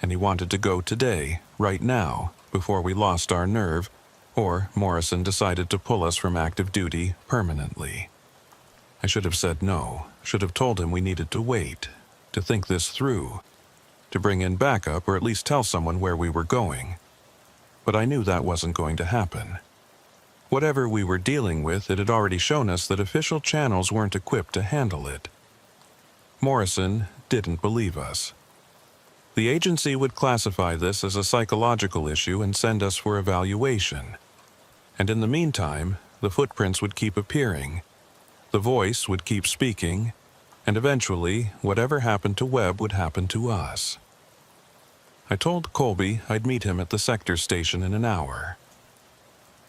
and he wanted to go today, right now, before we lost our nerve, or Morrison decided to pull us from active duty permanently. I should have said no, should have told him we needed to wait, to think this through, to bring in backup or at least tell someone where we were going. But I knew that wasn't going to happen. Whatever we were dealing with, it had already shown us that official channels weren't equipped to handle it. Morrison didn't believe us. The agency would classify this as a psychological issue and send us for evaluation. And in the meantime, the footprints would keep appearing, the voice would keep speaking, and eventually, whatever happened to Webb would happen to us. I told Colby I'd meet him at the sector station in an hour.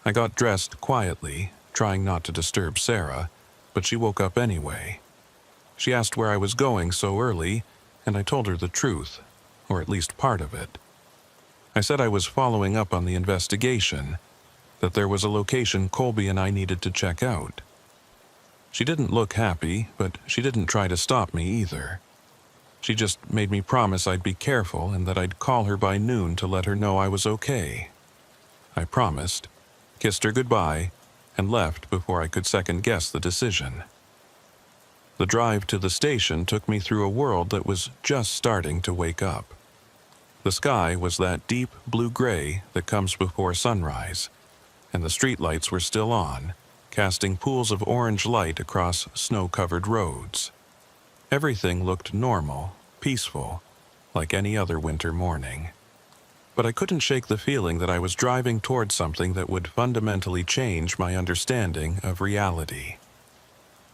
I got dressed quietly, trying not to disturb Sarah, but she woke up anyway. She asked where I was going so early, and I told her the truth, or at least part of it. I said I was following up on the investigation, that there was a location Colby and I needed to check out. She didn't look happy, but she didn't try to stop me either. She just made me promise I'd be careful and that I'd call her by noon to let her know I was okay. I promised, kissed her goodbye, and left before I could second-guess the decision. The drive to the station took me through a world that was just starting to wake up. The sky was that deep blue-gray that comes before sunrise, and the streetlights were still on, casting pools of orange light across snow-covered roads. Everything looked normal, peaceful, like any other winter morning. But I couldn't shake the feeling that I was driving towards something that would fundamentally change my understanding of reality.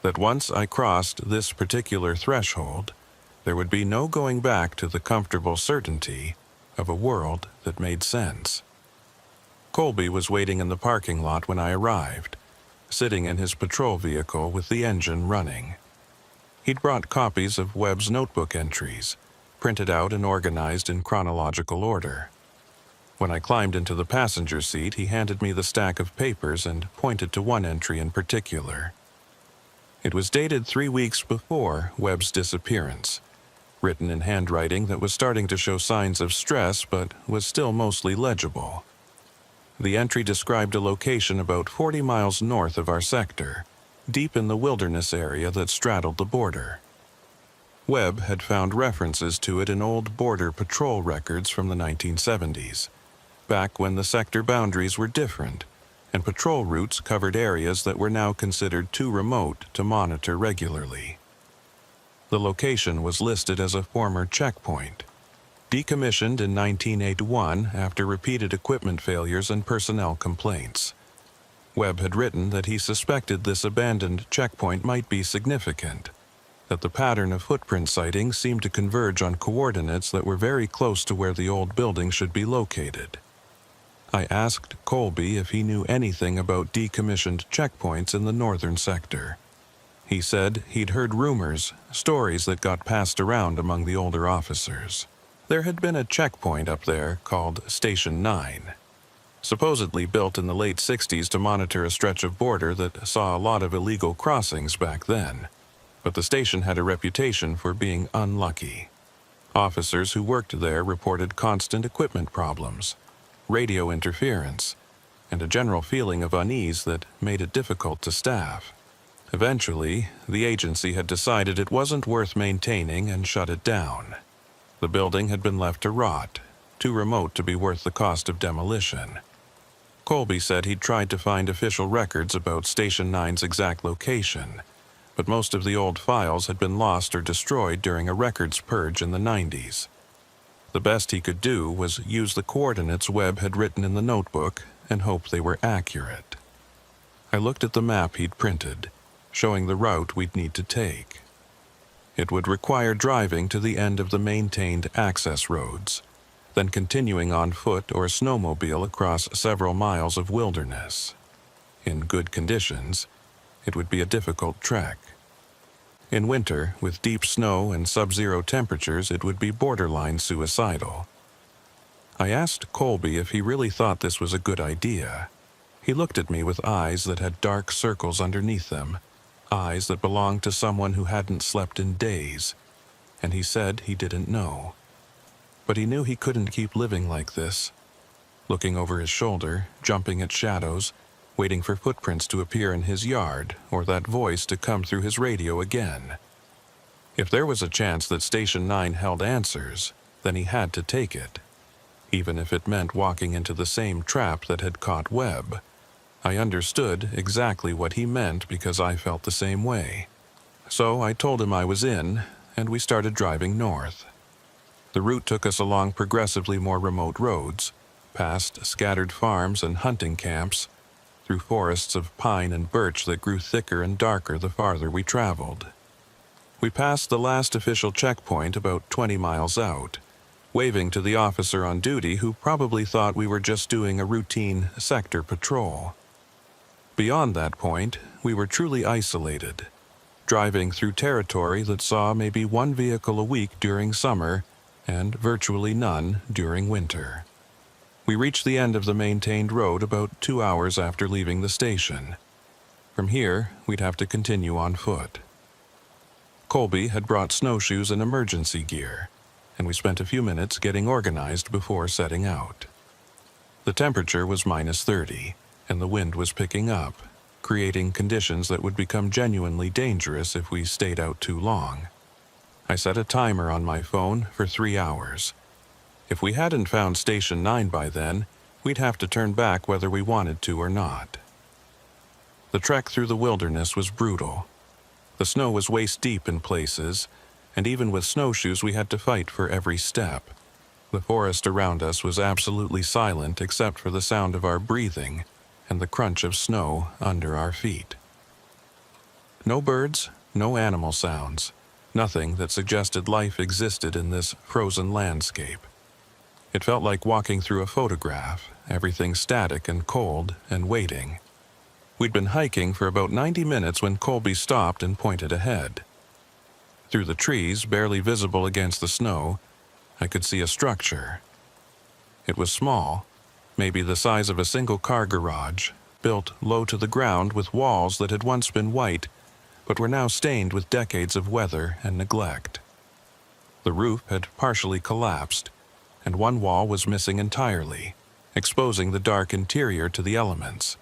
That once I crossed this particular threshold, there would be no going back to the comfortable certainty of a world that made sense. Colby was waiting in the parking lot when I arrived, sitting in his patrol vehicle with the engine running. He'd brought copies of Webb's notebook entries, printed out and organized in chronological order. When I climbed into the passenger seat, he handed me the stack of papers and pointed to one entry in particular. It was dated 3 weeks before Webb's disappearance, written in handwriting that was starting to show signs of stress but was still mostly legible. The entry described a location about 40 miles north of our sector, deep in the wilderness area that straddled the border. Webb had found references to it in old border patrol records from the 1970s, back when the sector boundaries were different, and patrol routes covered areas that were now considered too remote to monitor regularly. The location was listed as a former checkpoint, decommissioned in 1981 after repeated equipment failures and personnel complaints. Webb had written that he suspected this abandoned checkpoint might be significant, that the pattern of footprint sightings seemed to converge on coordinates that were very close to where the old building should be located. I asked Colby if he knew anything about decommissioned checkpoints in the northern sector. He said he'd heard rumors, stories that got passed around among the older officers. There had been a checkpoint up there called Station 9, supposedly built in the late 60s to monitor a stretch of border that saw a lot of illegal crossings back then. But the station had a reputation for being unlucky. Officers who worked there reported constant equipment problems, radio interference, and a general feeling of unease that made it difficult to staff. Eventually, the agency had decided it wasn't worth maintaining and shut it down. The building had been left to rot, too remote to be worth the cost of demolition. Colby said he'd tried to find official records about Station 9's exact location, but most of the old files had been lost or destroyed during a records purge in the 90s. The best he could do was use the coordinates Webb had written in the notebook and hope they were accurate. I looked at the map he'd printed, showing the route we'd need to take. It would require driving to the end of the maintained access roads, then continuing on foot or snowmobile across several miles of wilderness. In good conditions, it would be a difficult trek. In winter, with deep snow and sub-zero temperatures, it would be borderline suicidal. I asked Colby if he really thought this was a good idea. He looked at me with eyes that had dark circles underneath them, eyes that belonged to someone who hadn't slept in days, and he said he didn't know. But he knew he couldn't keep living like this, looking over his shoulder, jumping at shadows, waiting for footprints to appear in his yard or that voice to come through his radio again. If there was a chance that Station 9 held answers, then he had to take it, even if it meant walking into the same trap that had caught Webb. I understood exactly what he meant because I felt the same way. So I told him I was in, and we started driving north. The route took us along progressively more remote roads, past scattered farms and hunting camps, through forests of pine and birch that grew thicker and darker the farther we traveled. We passed the last official checkpoint about 20 miles out, waving to the officer on duty who probably thought we were just doing a routine sector patrol. Beyond that point, we were truly isolated, driving through territory that saw maybe one vehicle a week during summer and virtually none during winter. We reached the end of the maintained road about 2 hours after leaving the station. From here, we'd have to continue on foot. Colby had brought snowshoes and emergency gear, and we spent a few minutes getting organized before setting out. The temperature was -30, and the wind was picking up, creating conditions that would become genuinely dangerous if we stayed out too long. I set a timer on my phone for 3 hours. If we hadn't found Station 9 by then, we'd have to turn back whether we wanted to or not. The trek through the wilderness was brutal. The snow was waist-deep in places, and even with snowshoes we had to fight for every step. The forest around us was absolutely silent except for the sound of our breathing and the crunch of snow under our feet. No birds, no animal sounds, nothing that suggested life existed in this frozen landscape. It felt like walking through a photograph, everything static and cold and waiting. We'd been hiking for about 90 minutes when Colby stopped and pointed ahead. Through the trees, barely visible against the snow, I could see a structure. It was small, maybe the size of a single-car garage, built low to the ground with walls that had once been white, but were now stained with decades of weather and neglect. The roof had partially collapsed, and one wall was missing entirely, exposing the dark interior to the elements.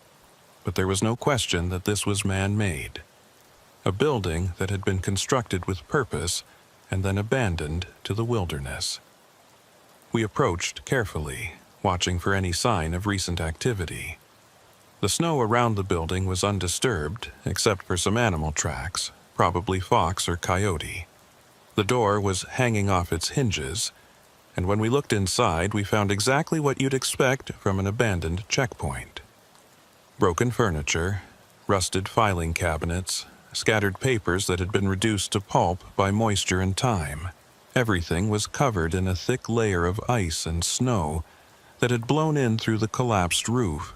But there was no question that this was man-made. A building that had been constructed with purpose and then abandoned to the wilderness. We approached carefully, watching for any sign of recent activity. The snow around the building was undisturbed, except for some animal tracks, probably fox or coyote. The door was hanging off its hinges, and when we looked inside, we found exactly what you'd expect from an abandoned checkpoint. Broken furniture, rusted filing cabinets, scattered papers that had been reduced to pulp by moisture and time. Everything was covered in a thick layer of ice and snow that had blown in through the collapsed roof.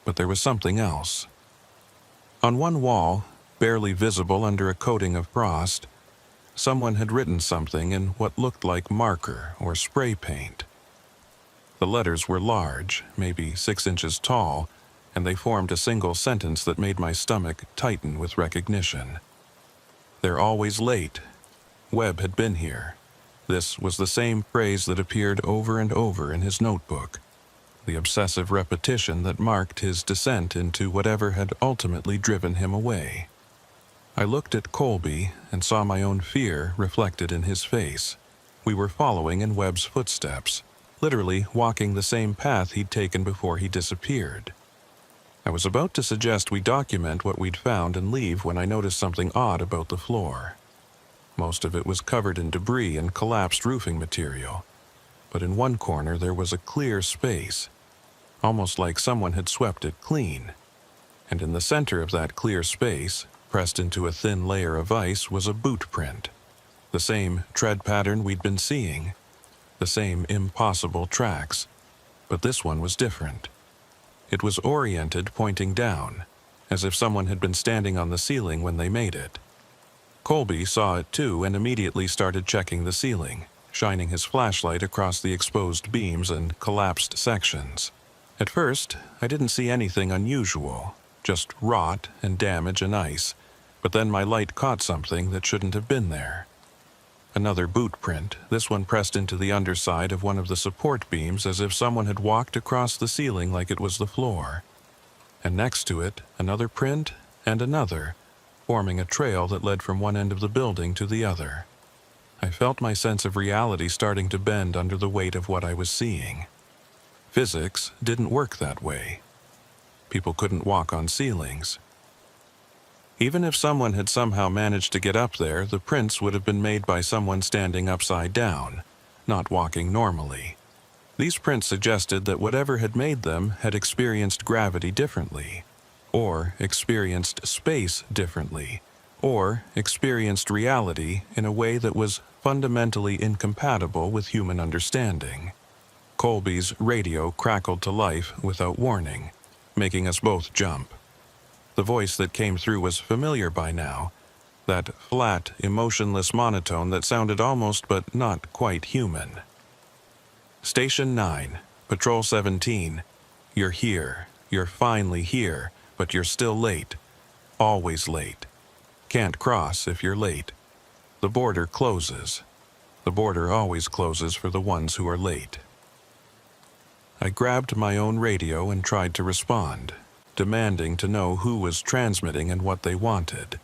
But there was something else. On one wall, barely visible under a coating of frost, someone had written something in what looked like marker or spray paint. The letters were large, maybe 6 inches tall, and they formed a single sentence that made my stomach tighten with recognition. "They're always late. Webb had been here." This was the same phrase that appeared over and over in his notebook, the obsessive repetition that marked his descent into whatever had ultimately driven him away. I looked at Colby and saw my own fear reflected in his face. We were following in Webb's footsteps, literally walking the same path he'd taken before he disappeared. I was about to suggest we document what we'd found and leave when I noticed something odd about the floor. Most of it was covered in debris and collapsed roofing material, but in one corner there was a clear space, almost like someone had swept it clean. And in the center of that clear space, pressed into a thin layer of ice, was a boot print. The same tread pattern we'd been seeing, the same impossible tracks, but this one was different. It was oriented pointing down, as if someone had been standing on the ceiling when they made it. Colby saw it too and immediately started checking the ceiling, shining his flashlight across the exposed beams and collapsed sections. At first, I didn't see anything unusual, just rot and damage and ice, but then my light caught something that shouldn't have been there. Another boot print, this one pressed into the underside of one of the support beams as if someone had walked across the ceiling like it was the floor. And next to it, another print and another, forming a trail that led from one end of the building to the other. I felt my sense of reality starting to bend under the weight of what I was seeing. Physics didn't work that way. People couldn't walk on ceilings. Even if someone had somehow managed to get up there, the prints would have been made by someone standing upside down, not walking normally. These prints suggested that whatever had made them had experienced gravity differently, or experienced space differently, or experienced reality in a way that was fundamentally incompatible with human understanding. Colby's radio crackled to life without warning, making us both jump. The voice that came through was familiar by now, that flat, emotionless monotone that sounded almost but not quite human. "Station 9, Patrol 17, you're here, you're finally here, but you're still late. Always late. Can't cross if you're late. The border closes. The border always closes for the ones who are late." I grabbed my own radio and tried to respond, demanding to know who was transmitting and what they wanted.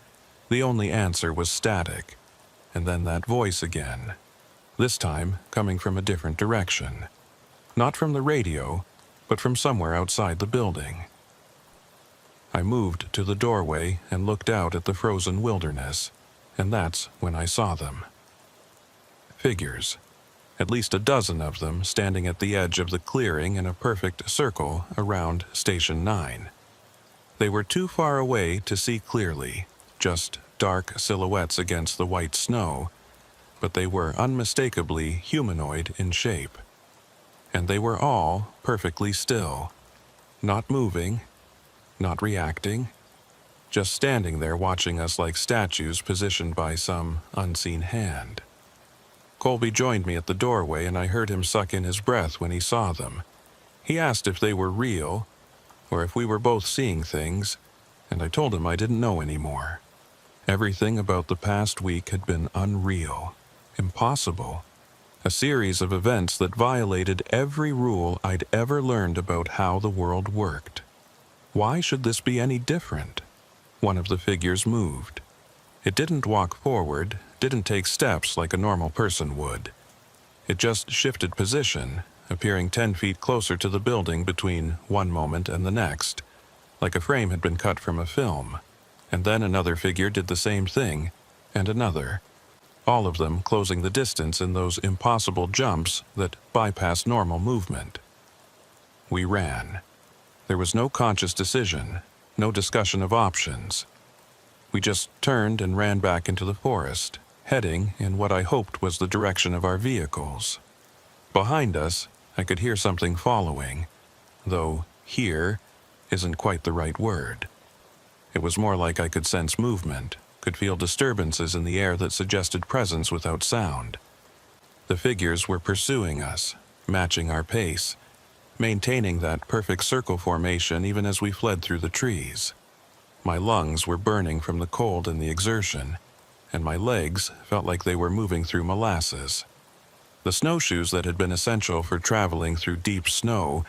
The only answer was static, and then that voice again, this time coming from a different direction. Not from the radio, but from somewhere outside the building. I moved to the doorway and looked out at the frozen wilderness, and that's when I saw them. Figures. At least a dozen of them standing at the edge of the clearing in a perfect circle around Station 9. They were too far away to see clearly, just dark silhouettes against the white snow, but they were unmistakably humanoid in shape. And they were all perfectly still, not moving, not reacting, just standing there watching us like statues positioned by some unseen hand. Colby joined me at the doorway and I heard him suck in his breath when he saw them. He asked if they were real, or if we were both seeing things, and I told him I didn't know anymore. Everything about the past week had been unreal, impossible, a series of events that violated every rule I'd ever learned about how the world worked. Why should this be any different? One of the figures moved. It didn't walk forward, didn't take steps like a normal person would. It just shifted position, appearing 10 feet closer to the building between one moment and the next, like a frame had been cut from a film. And then another figure did the same thing, and another, all of them closing the distance in those impossible jumps that bypass normal movement. We ran. There was no conscious decision, no discussion of options. We just turned and ran back into the forest, heading in what I hoped was the direction of our vehicles. Behind us, I could hear something following, though "hear" isn't quite the right word. It was more like I could sense movement, could feel disturbances in the air that suggested presence without sound. The figures were pursuing us, matching our pace, maintaining that perfect circle formation even as we fled through the trees. My lungs were burning from the cold and the exertion, and my legs felt like they were moving through molasses. The snowshoes that had been essential for traveling through deep snow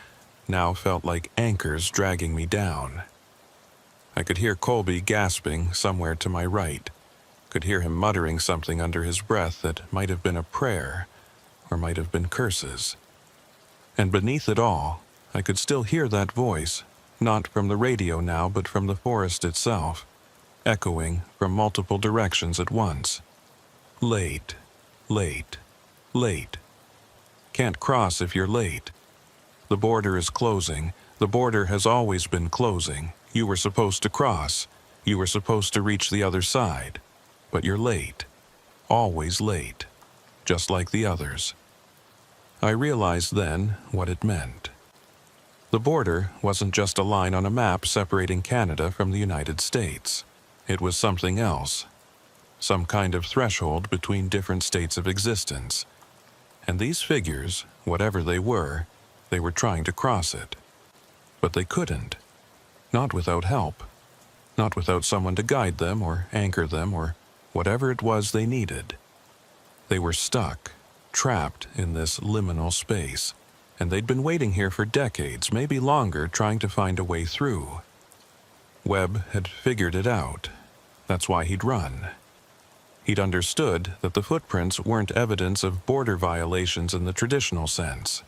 now felt like anchors dragging me down. I could hear Colby gasping somewhere to my right, could hear him muttering something under his breath that might have been a prayer, or might have been curses. And beneath it all, I could still hear that voice, not from the radio now, but from the forest itself, echoing from multiple directions at once. Late, late, late. Can't cross if you're late. The border is closing. The border has always been closing. You were supposed to cross. You were supposed to reach the other side. But you're late. Always late. Just like the others. I realized then what it meant. The border wasn't just a line on a map separating Canada from the United States. It was something else. Some kind of threshold between different states of existence. And these figures, whatever they were trying to cross it. But they couldn't. Not without help. Not without someone to guide them or anchor them or whatever it was they needed. They were stuck, trapped in this liminal space, and they'd been waiting here for decades, maybe longer, trying to find a way through. Webb had figured it out. That's why he'd run. He'd understood that the footprints weren't evidence of border violations in the traditional sense.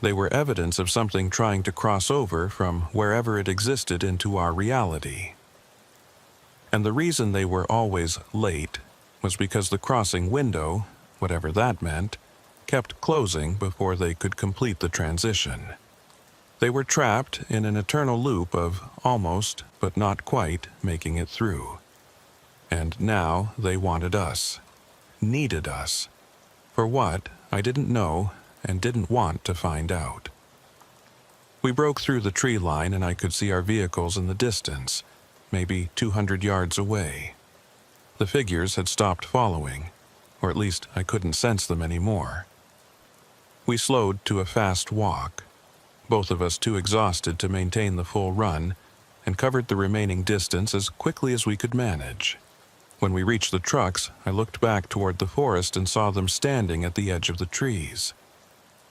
They were evidence of something trying to cross over from wherever it existed into our reality. And the reason they were always late was because the crossing window, whatever that meant, kept closing before they could complete the transition. They were trapped in an eternal loop of almost, but not quite, making it through. And now they wanted us, needed us. For what, I didn't know and didn't want to find out. We broke through the tree line and I could see our vehicles in the distance, maybe 200 yards away. The figures had stopped following, or at least I couldn't sense them anymore. We slowed to a fast walk, both of us too exhausted to maintain the full run, and covered the remaining distance as quickly as we could manage. When we reached the trucks, I looked back toward the forest and saw them standing at the edge of the trees.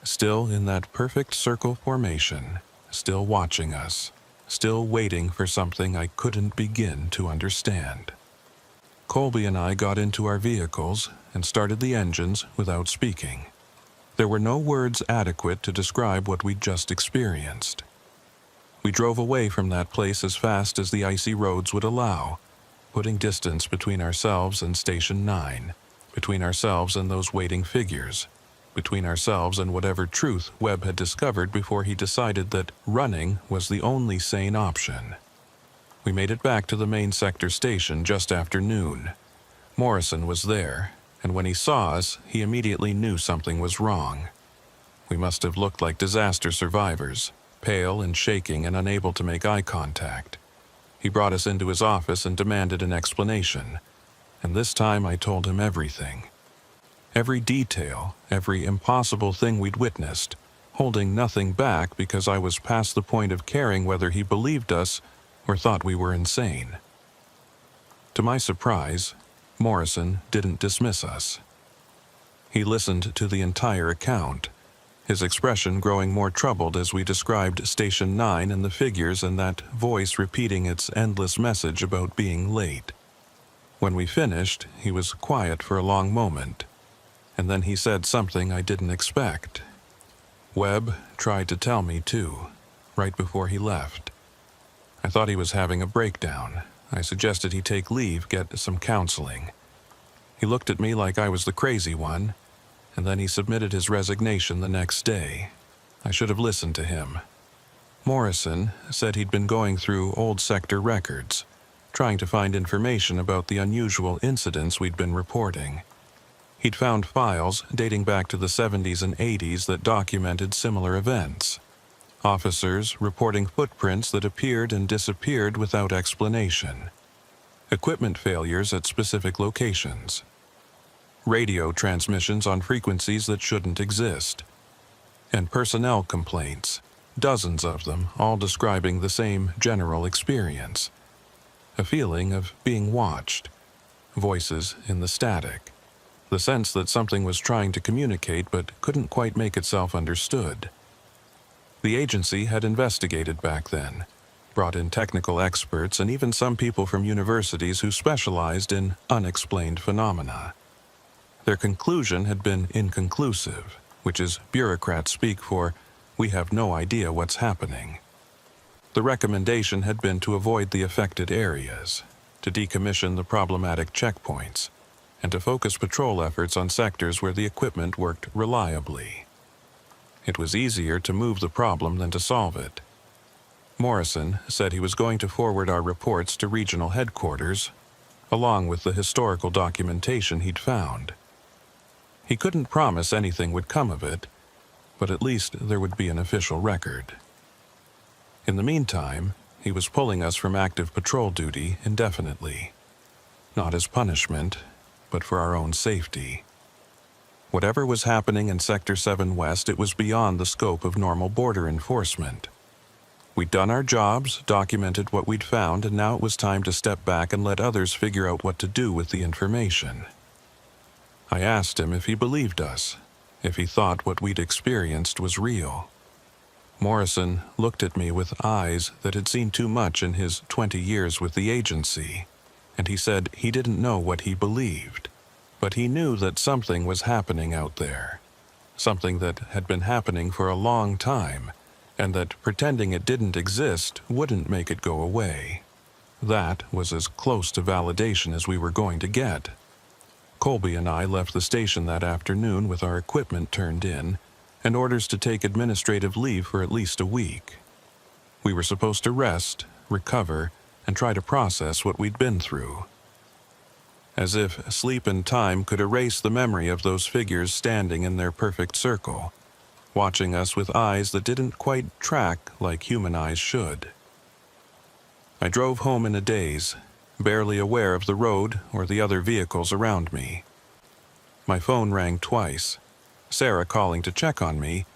Still in that perfect circle formation, still watching us, still waiting for something I couldn't begin to understand. Colby and I got into our vehicles and started the engines without speaking. There were no words adequate to describe what we'd just experienced. We drove away from that place as fast as the icy roads would allow, putting distance between ourselves and Station 9, between ourselves and those waiting figures, between ourselves and whatever truth Webb had discovered before he decided that running was the only sane option. We made it back to the main sector station just after noon. Morrison was there, and when he saw us, he immediately knew something was wrong. We must have looked like disaster survivors, pale and shaking and unable to make eye contact. He brought us into his office and demanded an explanation, and this time I told him everything. Every detail, every impossible thing we'd witnessed, holding nothing back because I was past the point of caring whether he believed us or thought we were insane. To my surprise, Morrison didn't dismiss us. He listened to the entire account, his expression growing more troubled as we described Station 9 and the figures and that voice repeating its endless message about being late. When we finished, he was quiet for a long moment, and then he said something I didn't expect. Webb tried to tell me too, right before he left. I thought he was having a breakdown. I suggested he take leave, get some counseling. He looked at me like I was the crazy one, and then he submitted his resignation the next day. I should have listened to him. Morrison said he'd been going through old sector records, trying to find information about the unusual incidents we'd been reporting. He'd found files dating back to the 70s and 80s that documented similar events. Officers reporting footprints that appeared and disappeared without explanation. Equipment failures at specific locations. Radio transmissions on frequencies that shouldn't exist. And personnel complaints, dozens of them, all describing the same general experience. A feeling of being watched. Voices in the static. The sense that something was trying to communicate but couldn't quite make itself understood. The agency had investigated back then, brought in technical experts and even some people from universities who specialized in unexplained phenomena. Their conclusion had been inconclusive, which is bureaucrats speak for, we have no idea what's happening. The recommendation had been to avoid the affected areas, to decommission the problematic checkpoints, and to focus patrol efforts on sectors where the equipment worked reliably. It was easier to move the problem than to solve it. Morrison said he was going to forward our reports to regional headquarters, along with the historical documentation he'd found. He couldn't promise anything would come of it, but at least there would be an official record. In the meantime, he was pulling us from active patrol duty indefinitely, not as punishment, but for our own safety. Whatever was happening in Sector 7 West, it was beyond the scope of normal border enforcement. We'd done our jobs, documented what we'd found, and now it was time to step back and let others figure out what to do with the information. I asked him if he believed us, if he thought what we'd experienced was real. Morrison looked at me with eyes that had seen too much in his 20 years with the agency, and he said he didn't know what he believed, but he knew that something was happening out there, something that had been happening for a long time, and that pretending it didn't exist wouldn't make it go away. That was as close to validation as we were going to get. Colby and I left the station that afternoon with our equipment turned in and orders to take administrative leave for at least a week. We were supposed to rest, recover, and try to process what we'd been through. As if sleep and time could erase the memory of those figures standing in their perfect circle, watching us with eyes that didn't quite track like human eyes should. I drove home in a daze, barely aware of the road or the other vehicles around me. My phone rang twice, Sarah calling to check on me,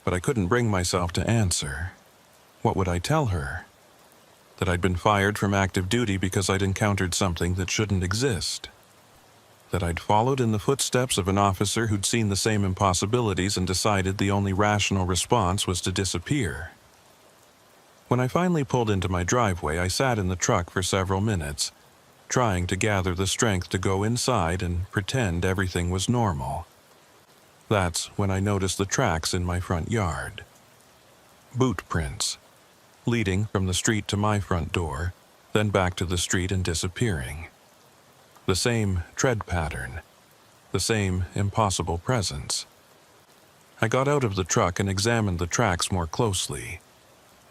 but I couldn't bring myself to answer. What would I tell her? That I'd been fired from active duty because I'd encountered something that shouldn't exist. That I'd followed in the footsteps of an officer who'd seen the same impossibilities and decided the only rational response was to disappear. When I finally pulled into my driveway, I sat in the truck for several minutes, trying to gather the strength to go inside and pretend everything was normal. That's when I noticed the tracks in my front yard. Boot prints, leading from the street to my front door, then back to the street and disappearing. The same tread pattern, the same impossible presence. I got out of the truck and examined the tracks more closely.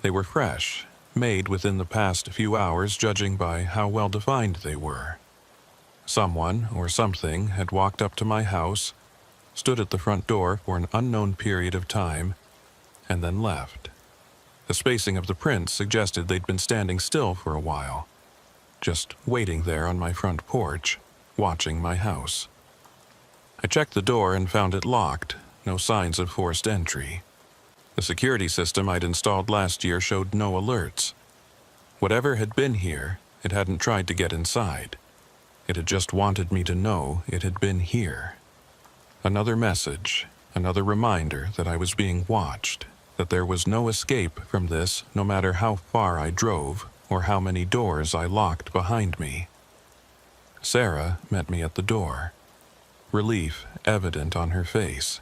They were fresh, made within the past few hours judging by how well defined they were. Someone or something had walked up to my house, stood at the front door for an unknown period of time, and then left. The spacing of the prints suggested they'd been standing still for a while, just waiting there on my front porch, watching my house. I checked the door and found it locked, no signs of forced entry. The security system I'd installed last year showed no alerts. Whatever had been here, it hadn't tried to get inside. It had just wanted me to know it had been here. Another message, another reminder that I was being watched, that there was no escape from this no matter how far I drove or how many doors I locked behind me. Sarah met me at the door, relief evident on her face.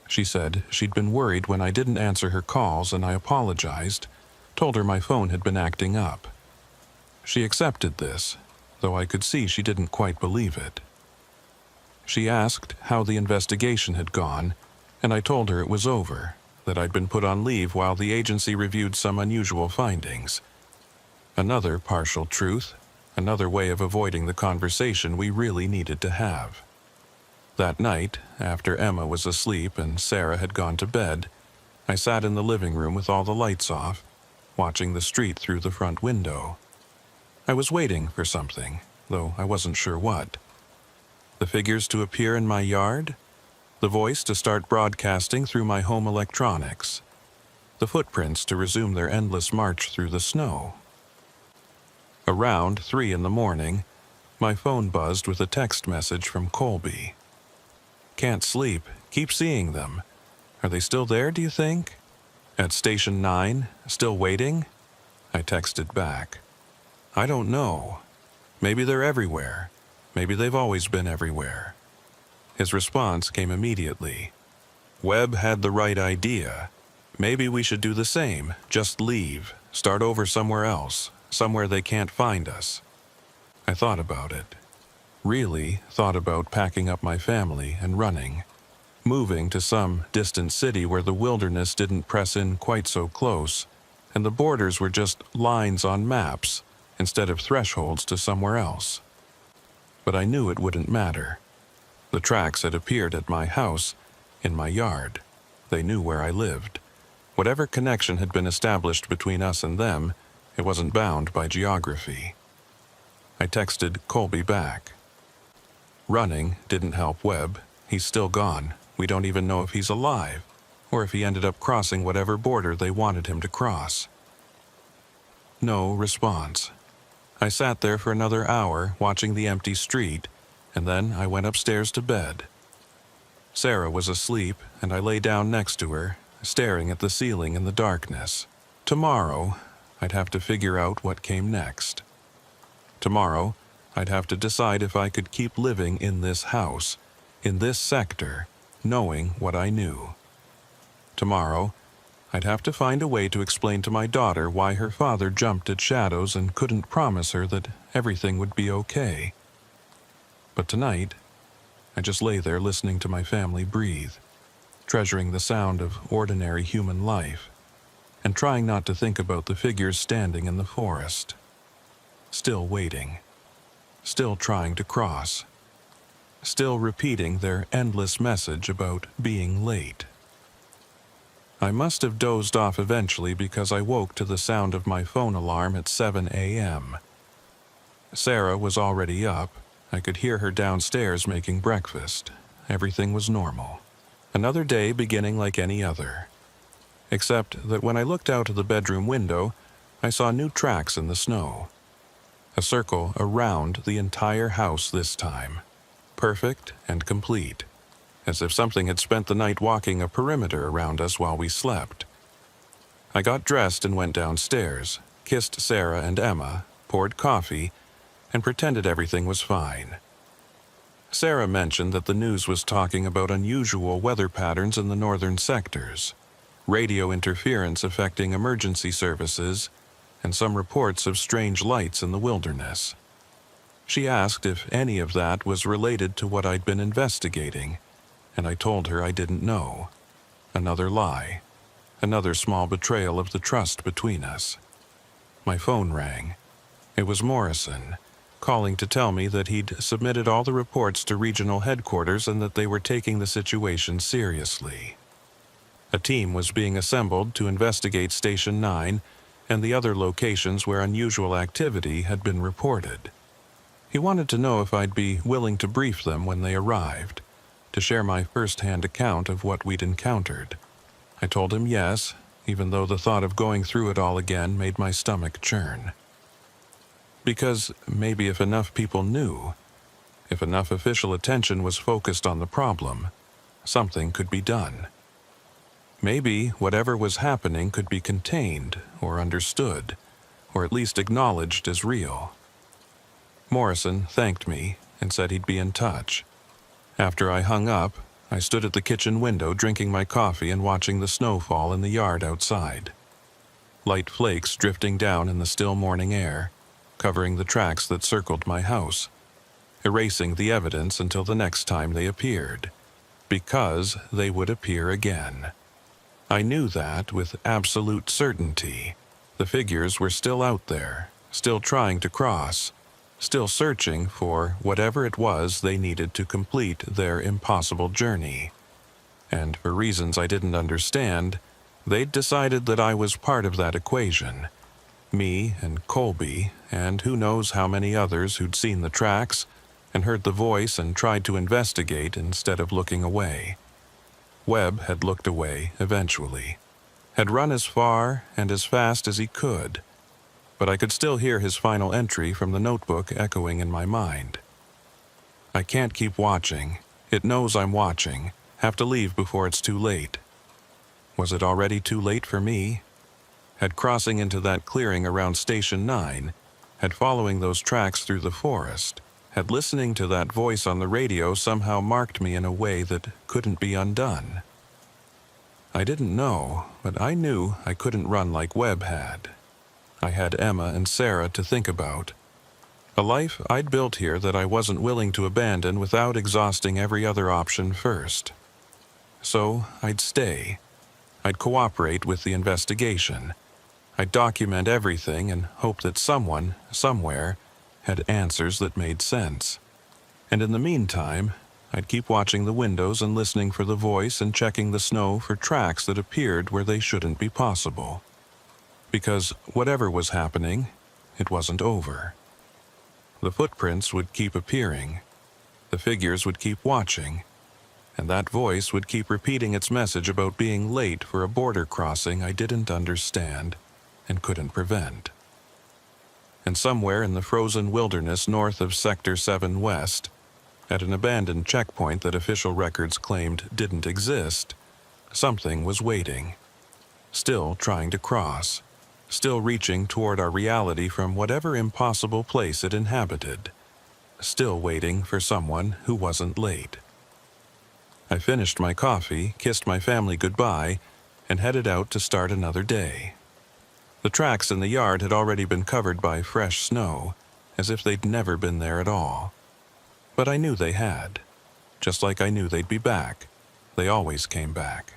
She said she'd been worried when I didn't answer her calls, and I apologized, told her my phone had been acting up. She accepted this, though I could see she didn't quite believe it. She asked how the investigation had gone, and I told her it was over, that I'd been put on leave while the agency reviewed some unusual findings. Another partial truth, another way of avoiding the conversation we really needed to have. That night, after Emma was asleep and Sarah had gone to bed, I sat in the living room with all the lights off, watching the street through the front window. I was waiting for something, though I wasn't sure what. The figures to appear in my yard? The voice to start broadcasting through my home electronics? The footprints to resume their endless march through the snow? Around 3 in the morning, my phone buzzed with a text message from Colby. "Can't sleep. Keep seeing them. Are they still there, do you think? At Station 9? Still waiting?" I texted back. "I don't know. Maybe they're everywhere. Maybe they've always been everywhere." His response came immediately. "Webb had the right idea. Maybe we should do the same. Just leave. Start over somewhere else. Somewhere they can't find us." I thought about it. Really thought about packing up my family and running. Moving to some distant city where the wilderness didn't press in quite so close, and the borders were just lines on maps instead of thresholds to somewhere else. But I knew it wouldn't matter. The tracks had appeared at my house, in my yard. They knew where I lived. Whatever connection had been established between us and them, it wasn't bound by geography. I texted Colby back. Running didn't help Webb. He's still gone. We don't even know if he's alive, or if he ended up crossing whatever border they wanted him to cross. No response. I sat there for another hour watching the empty street, and then I went upstairs to bed. Sarah was asleep, and I lay down next to her, staring at the ceiling in the darkness. Tomorrow, I'd have to figure out what came next. Tomorrow, I'd have to decide if I could keep living in this house, in this sector, knowing what I knew. Tomorrow, I'd have to find a way to explain to my daughter why her father jumped at shadows and couldn't promise her that everything would be okay. But tonight, I just lay there listening to my family breathe, treasuring the sound of ordinary human life, and trying not to think about the figures standing in the forest. Still waiting. Still trying to cross. Still repeating their endless message about being late. I must have dozed off eventually because I woke to the sound of my phone alarm at 7 a.m. Sarah was already up. I could hear her downstairs making breakfast. Everything was normal. Another day beginning like any other. Except that when I looked out of the bedroom window, I saw new tracks in the snow. A circle around the entire house this time. Perfect and complete. As if something had spent the night walking a perimeter around us while we slept. I got dressed and went downstairs, kissed Sarah and Emma, poured coffee, and pretended everything was fine. Sarah mentioned that the news was talking about unusual weather patterns in the northern sectors, radio interference affecting emergency services, and some reports of strange lights in the wilderness. She asked if any of that was related to what I'd been investigating, and I told her I didn't know. Another lie. Another small betrayal of the trust between us. My phone rang. It was Morrison, calling to tell me that he'd submitted all the reports to regional headquarters and that they were taking the situation seriously. A team was being assembled to investigate Station 9 and the other locations where unusual activity had been reported. He wanted to know if I'd be willing to brief them when they arrived, to share my first-hand account of what we'd encountered. I told him yes, even though the thought of going through it all again made my stomach churn. Because maybe if enough people knew, if enough official attention was focused on the problem, something could be done. Maybe whatever was happening could be contained or understood, or at least acknowledged as real. Morrison thanked me and said he'd be in touch. After I hung up, I stood at the kitchen window drinking my coffee and watching the snow fall in the yard outside. Light flakes drifting down in the still morning air, covering the tracks that circled my house, erasing the evidence until the next time they appeared, because they would appear again. I knew that with absolute certainty. The figures were still out there, still trying to cross, still searching for whatever it was they needed to complete their impossible journey. And for reasons I didn't understand, they'd decided that I was part of that equation. Me and Colby, and who knows how many others who'd seen the tracks and heard the voice and tried to investigate instead of looking away. Webb had looked away eventually, had run as far and as fast as he could, but I could still hear his final entry from the notebook echoing in my mind. I can't keep watching. It knows I'm watching. Have to leave before it's too late. Was it already too late for me? Had crossing into that clearing around Station 9, had following those tracks through the forest, had listening to that voice on the radio somehow marked me in a way that couldn't be undone. I didn't know, but I knew I couldn't run like Webb had. I had Emma and Sarah to think about. A life I'd built here that I wasn't willing to abandon without exhausting every other option first. So I'd stay. I'd cooperate with the investigation. I'd document everything and hope that someone, somewhere, had answers that made sense. And in the meantime, I'd keep watching the windows and listening for the voice and checking the snow for tracks that appeared where they shouldn't be possible. Because whatever was happening, it wasn't over. The footprints would keep appearing. The figures would keep watching. And that voice would keep repeating its message about being late for a border crossing I didn't understand and couldn't prevent. And somewhere in the frozen wilderness north of Sector 7 West, at an abandoned checkpoint that official records claimed didn't exist, something was waiting, still trying to cross, still reaching toward our reality from whatever impossible place it inhabited, still waiting for someone who wasn't late. I finished my coffee, kissed my family goodbye, and headed out to start another day. The tracks in the yard had already been covered by fresh snow, as if they'd never been there at all. But I knew they had. Just like I knew they'd be back. They always came back.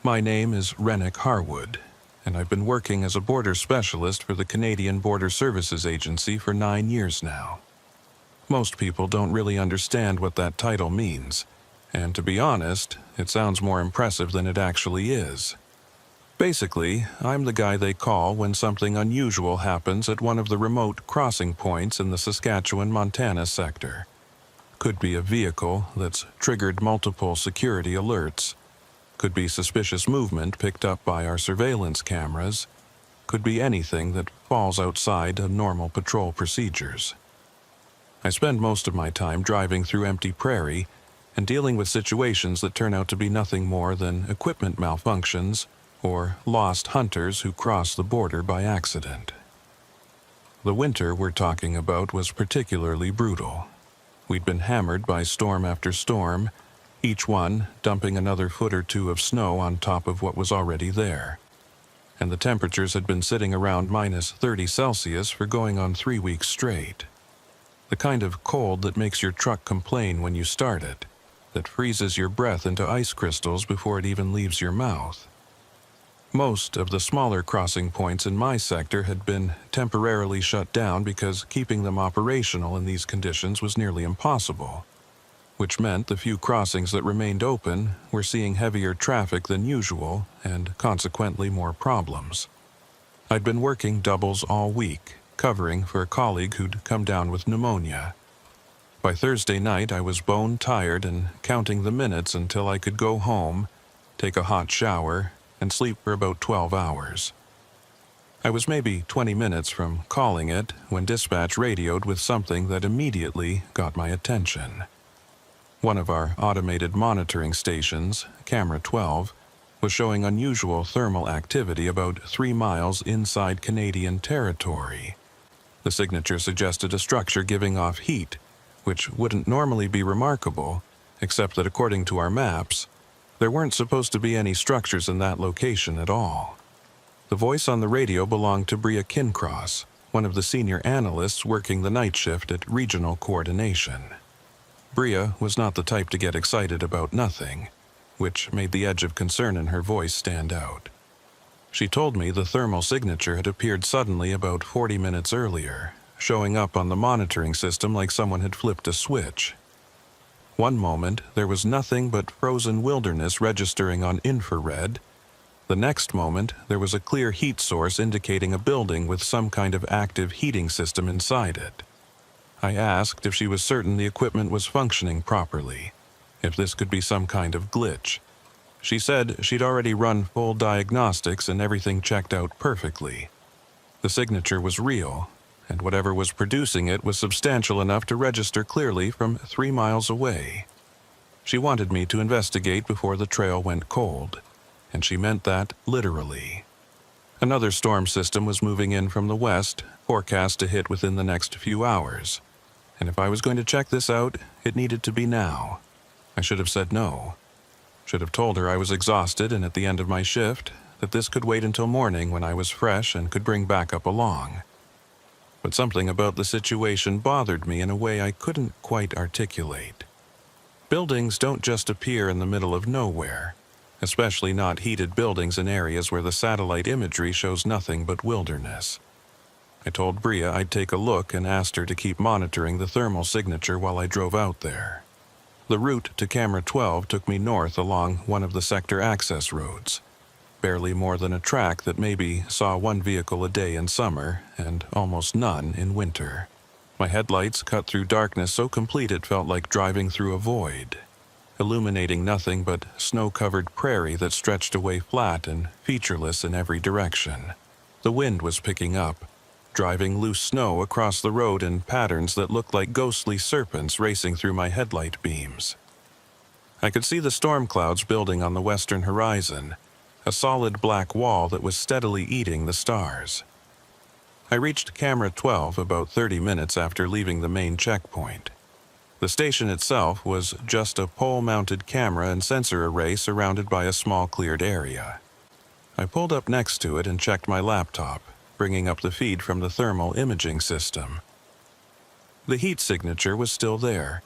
My name is Rennick Harwood, and I've been working as a border specialist for the Canadian Border Services Agency for 9 years now. Most people don't really understand what that title means, and to be honest, it sounds more impressive than it actually is. Basically, I'm the guy they call when something unusual happens at one of the remote crossing points in the Saskatchewan-Montana sector. Could be a vehicle that's triggered multiple security alerts. Could be suspicious movement picked up by our surveillance cameras. Could be anything that falls outside of normal patrol procedures. I spend most of my time driving through empty prairie and dealing with situations that turn out to be nothing more than equipment malfunctions or lost hunters who cross the border by accident. The winter we're talking about was particularly brutal. We'd been hammered by storm after storm, each one dumping another foot or two of snow on top of what was already there. And the temperatures had been sitting around minus 30 Celsius for going on 3 weeks straight. The kind of cold that makes your truck complain when you start it, that freezes your breath into ice crystals before it even leaves your mouth. Most of the smaller crossing points in my sector had been temporarily shut down because keeping them operational in these conditions was nearly impossible, which meant the few crossings that remained open were seeing heavier traffic than usual and consequently more problems. I'd been working doubles all week, covering for a colleague who'd come down with pneumonia. By Thursday night, I was bone tired and counting the minutes until I could go home, take a hot shower, and sleep for about 12 hours. I was maybe 20 minutes from calling it when dispatch radioed with something that immediately got my attention. One of our automated monitoring stations, Camera 12, was showing unusual thermal activity about 3 miles inside Canadian territory. The signature suggested a structure giving off heat, which wouldn't normally be remarkable, except that according to our maps, there weren't supposed to be any structures in that location at all. The voice on the radio belonged to Bria Kincross, one of the senior analysts working the night shift at Regional Coordination. Bria was not the type to get excited about nothing, which made the edge of concern in her voice stand out. She told me the thermal signature had appeared suddenly about 40 minutes earlier, showing up on the monitoring system like someone had flipped a switch. One moment, there was nothing but frozen wilderness registering on infrared. The next moment, there was a clear heat source indicating a building with some kind of active heating system inside it. I asked if she was certain the equipment was functioning properly, if this could be some kind of glitch. She said she'd already run full diagnostics and everything checked out perfectly. The signature was real, and whatever was producing it was substantial enough to register clearly from 3 miles away. She wanted me to investigate before the trail went cold, and she meant that literally. Another storm system was moving in from the west, forecast to hit within the next few hours. And if I was going to check this out, it needed to be now. I should have said no. Should have told her I was exhausted and at the end of my shift, that this could wait until morning when I was fresh and could bring backup along. But something about the situation bothered me in a way I couldn't quite articulate. Buildings don't just appear in the middle of nowhere, especially not heated buildings in areas where the satellite imagery shows nothing but wilderness. I told Bria I'd take a look and asked her to keep monitoring the thermal signature while I drove out there. The route to Camera 12 took me north along one of the sector access roads, barely more than a track that maybe saw 1 vehicle a day in summer and almost none in winter. My headlights cut through darkness so complete it felt like driving through a void, illuminating nothing but snow-covered prairie that stretched away flat and featureless in every direction. The wind was picking up, driving loose snow across the road in patterns that looked like ghostly serpents racing through my headlight beams. I could see the storm clouds building on the western horizon, a solid black wall that was steadily eating the stars. I reached Camera 12 about 30 minutes after leaving the main checkpoint. The station itself was just a pole-mounted camera and sensor array surrounded by a small cleared area. I pulled up next to it and checked my laptop, bringing up the feed from the thermal imaging system. The heat signature was still there,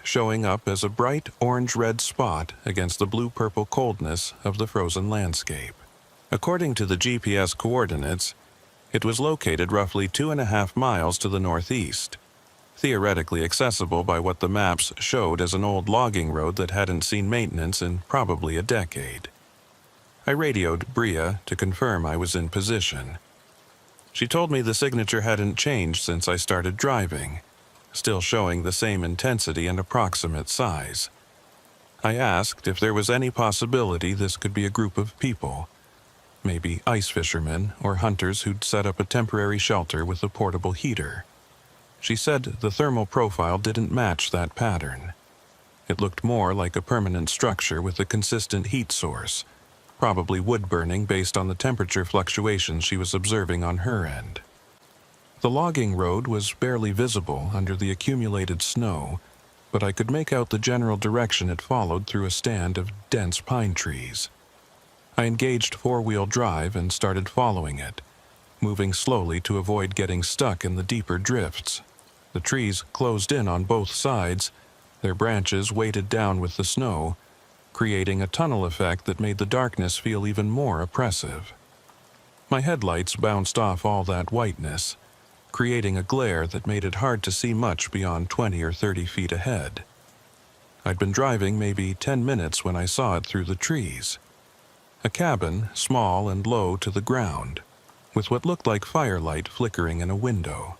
showing up as a bright orange-red spot against the blue-purple coldness of the frozen landscape. According to the GPS coordinates, it was located roughly 2.5 miles to the northeast, theoretically accessible by what the maps showed as an old logging road that hadn't seen maintenance in probably a decade. I radioed Bria to confirm I was in position. She told me the signature hadn't changed since I started driving, still showing the same intensity and approximate size. I asked if there was any possibility this could be a group of people, maybe ice fishermen or hunters who'd set up a temporary shelter with a portable heater. She said the thermal profile didn't match that pattern. It looked more like a permanent structure with a consistent heat source, probably wood burning based on the temperature fluctuations she was observing on her end. The logging road was barely visible under the accumulated snow, but I could make out the general direction it followed through a stand of dense pine trees. I engaged four-wheel drive and started following it, moving slowly to avoid getting stuck in the deeper drifts. The trees closed in on both sides, their branches weighted down with the snow, creating a tunnel effect that made the darkness feel even more oppressive. My headlights bounced off all that whiteness, creating a glare that made it hard to see much beyond 20 or 30 feet ahead. I'd been driving maybe 10 minutes when I saw it through the trees. A cabin, small and low to the ground, with what looked like firelight flickering in a window.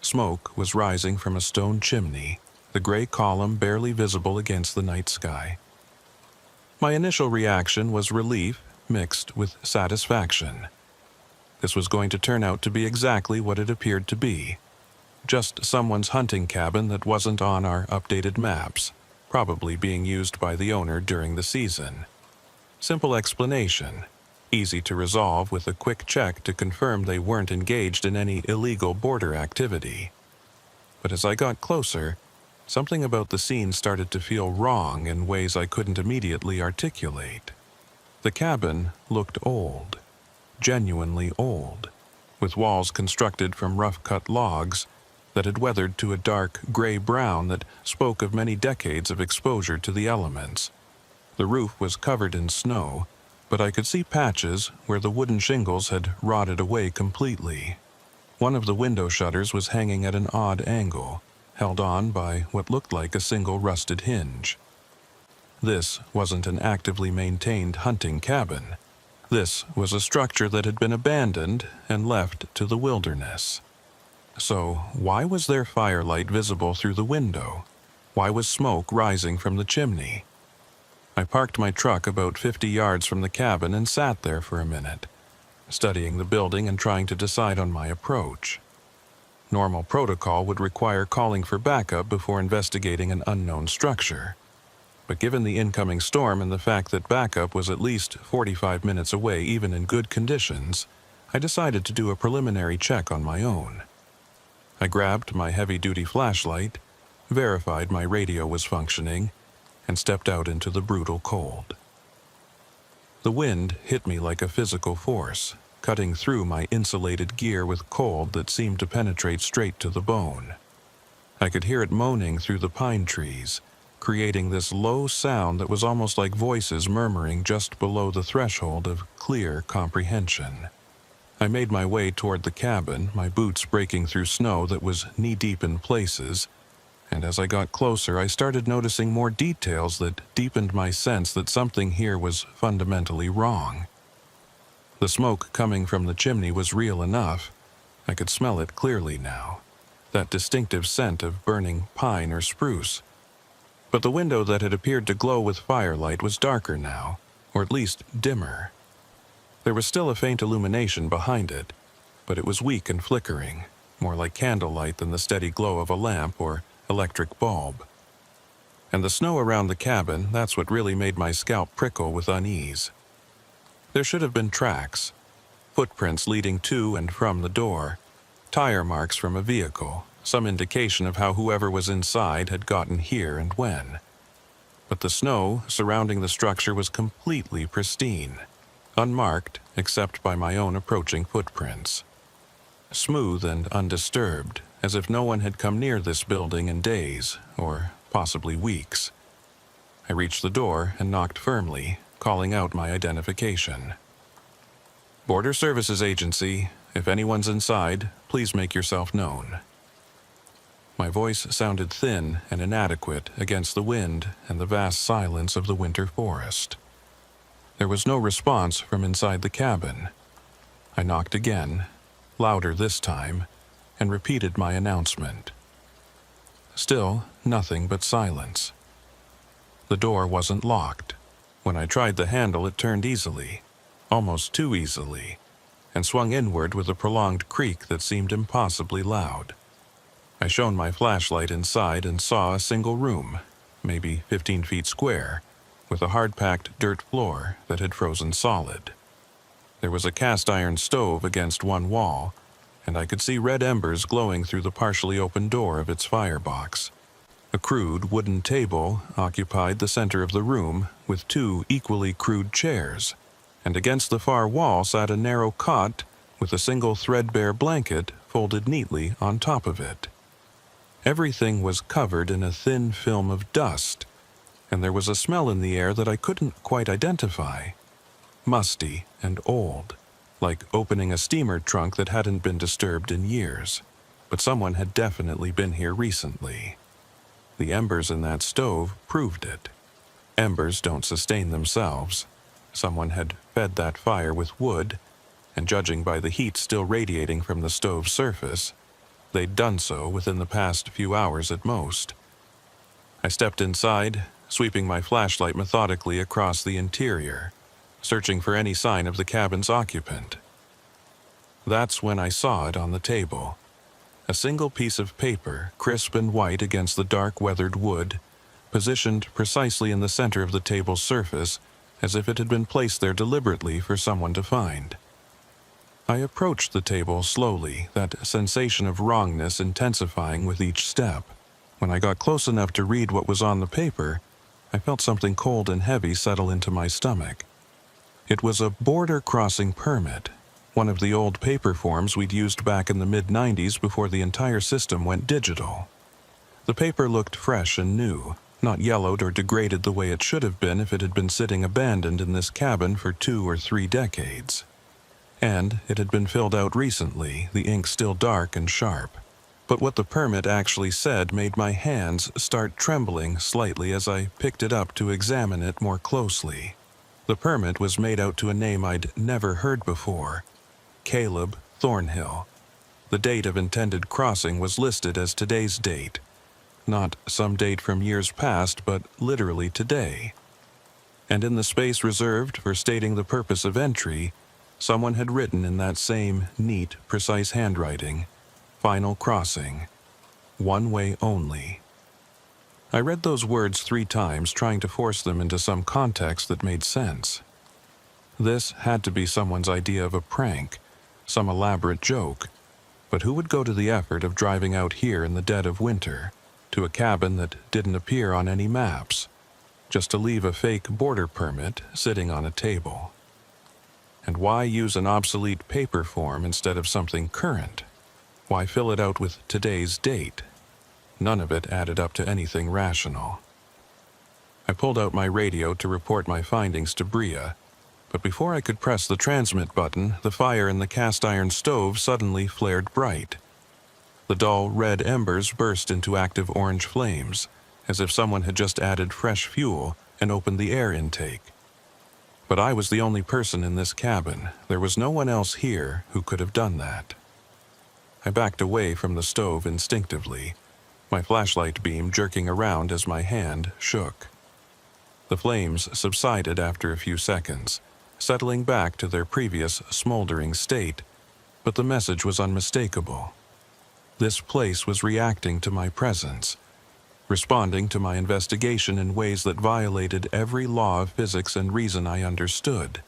Smoke was rising from a stone chimney, the gray column barely visible against the night sky. My initial reaction was relief mixed with satisfaction. This was going to turn out to be exactly what it appeared to be. Just someone's hunting cabin that wasn't on our updated maps, probably being used by the owner during the season. Simple explanation, easy to resolve with a quick check to confirm they weren't engaged in any illegal border activity. But as I got closer, something about the scene started to feel wrong in ways I couldn't immediately articulate. The cabin looked old, genuinely old, with walls constructed from rough-cut logs that had weathered to a dark gray-brown that spoke of many decades of exposure to the elements. The roof was covered in snow, but I could see patches where the wooden shingles had rotted away completely. One of the window shutters was hanging at an odd angle, held on by what looked like a single rusted hinge. This wasn't an actively maintained hunting cabin. This was a structure that had been abandoned and left to the wilderness. So, why was there firelight visible through the window? Why was smoke rising from the chimney? I parked my truck about 50 yards from the cabin and sat there for a minute, studying the building and trying to decide on my approach. Normal protocol would require calling for backup before investigating an unknown structure. But given the incoming storm and the fact that backup was at least 45 minutes away even in good conditions, I decided to do a preliminary check on my own. I grabbed my heavy-duty flashlight, verified my radio was functioning, and stepped out into the brutal cold. The wind hit me like a physical force, cutting through my insulated gear with cold that seemed to penetrate straight to the bone. I could hear it moaning through the pine trees, creating this low sound that was almost like voices murmuring just below the threshold of clear comprehension. I made my way toward the cabin, my boots breaking through snow that was knee-deep in places, and as I got closer I started noticing more details that deepened my sense that something here was fundamentally wrong. The smoke coming from the chimney was real enough. I could smell it clearly now, that distinctive scent of burning pine or spruce. But the window that had appeared to glow with firelight was darker now, or at least dimmer. There was still a faint illumination behind it, but it was weak and flickering, more like candlelight than the steady glow of a lamp or electric bulb. And the snow around the cabin, that's what really made my scalp prickle with unease. There should have been tracks, footprints leading to and from the door, tire marks from a vehicle, some indication of how whoever was inside had gotten here and when. But the snow surrounding the structure was completely pristine, unmarked except by my own approaching footprints. Smooth and undisturbed, as if no one had come near this building in days, or possibly weeks. I reached the door and knocked firmly, calling out my identification. "Border Services Agency, if anyone's inside, please make yourself known." My voice sounded thin and inadequate against the wind and the vast silence of the winter forest. There was no response from inside the cabin. I knocked again, louder this time, and repeated my announcement. Still, nothing but silence. The door wasn't locked. When I tried the handle, it turned easily, almost too easily, and swung inward with a prolonged creak that seemed impossibly loud. I shone my flashlight inside and saw a single room, maybe 15 feet square, with a hard-packed dirt floor that had frozen solid. There was a cast-iron stove against one wall, and I could see red embers glowing through the partially open door of its firebox. A crude wooden table occupied the center of the room with two equally crude chairs, and against the far wall sat a narrow cot with a single threadbare blanket folded neatly on top of it. Everything was covered in a thin film of dust, and there was a smell in the air that I couldn't quite identify. Musty and old, like opening a steamer trunk that hadn't been disturbed in years, but someone had definitely been here recently. The embers in that stove proved it. Embers don't sustain themselves. Someone had fed that fire with wood, and judging by the heat still radiating from the stove's surface, they'd done so within the past few hours at most. I stepped inside, sweeping my flashlight methodically across the interior, searching for any sign of the cabin's occupant. That's when I saw it on the table. A single piece of paper, crisp and white against the dark weathered wood, positioned precisely in the center of the table's surface, as if it had been placed there deliberately for someone to find. I approached the table slowly, that sensation of wrongness intensifying with each step. When I got close enough to read what was on the paper, I felt something cold and heavy settle into my stomach. It was a border crossing permit, one of the old paper forms we'd used back in the mid-90s before the entire system went digital. The paper looked fresh and new, not yellowed or degraded the way it should have been if it had been sitting abandoned in this cabin for 2 or 3 decades. And it had been filled out recently, the ink still dark and sharp. But what the permit actually said made my hands start trembling slightly as I picked it up to examine it more closely. The permit was made out to a name I'd never heard before: Caleb Thornhill. The date of intended crossing was listed as today's date. Not some date from years past, but literally today. And in the space reserved for stating the purpose of entry, someone had written in that same neat, precise handwriting, "Final crossing. One way only." I read those words 3 times, trying to force them into some context that made sense. This had to be someone's idea of a prank, some elaborate joke. But who would go to the effort of driving out here in the dead of winter, to a cabin that didn't appear on any maps, just to leave a fake border permit sitting on a table? And why use an obsolete paper form instead of something current? Why fill it out with today's date? None of it added up to anything rational. I pulled out my radio to report my findings to Bria, but before I could press the transmit button, the fire in the cast-iron stove suddenly flared bright. The dull red embers burst into active orange flames, as if someone had just added fresh fuel and opened the air intake. But I was the only person in this cabin. There was no one else here who could have done that. I backed away from the stove instinctively, my flashlight beam jerking around as my hand shook. The flames subsided after a few seconds, settling back to their previous smoldering state, but the message was unmistakable. This place was reacting to my presence, responding to my investigation in ways that violated every law of physics and reason I understood.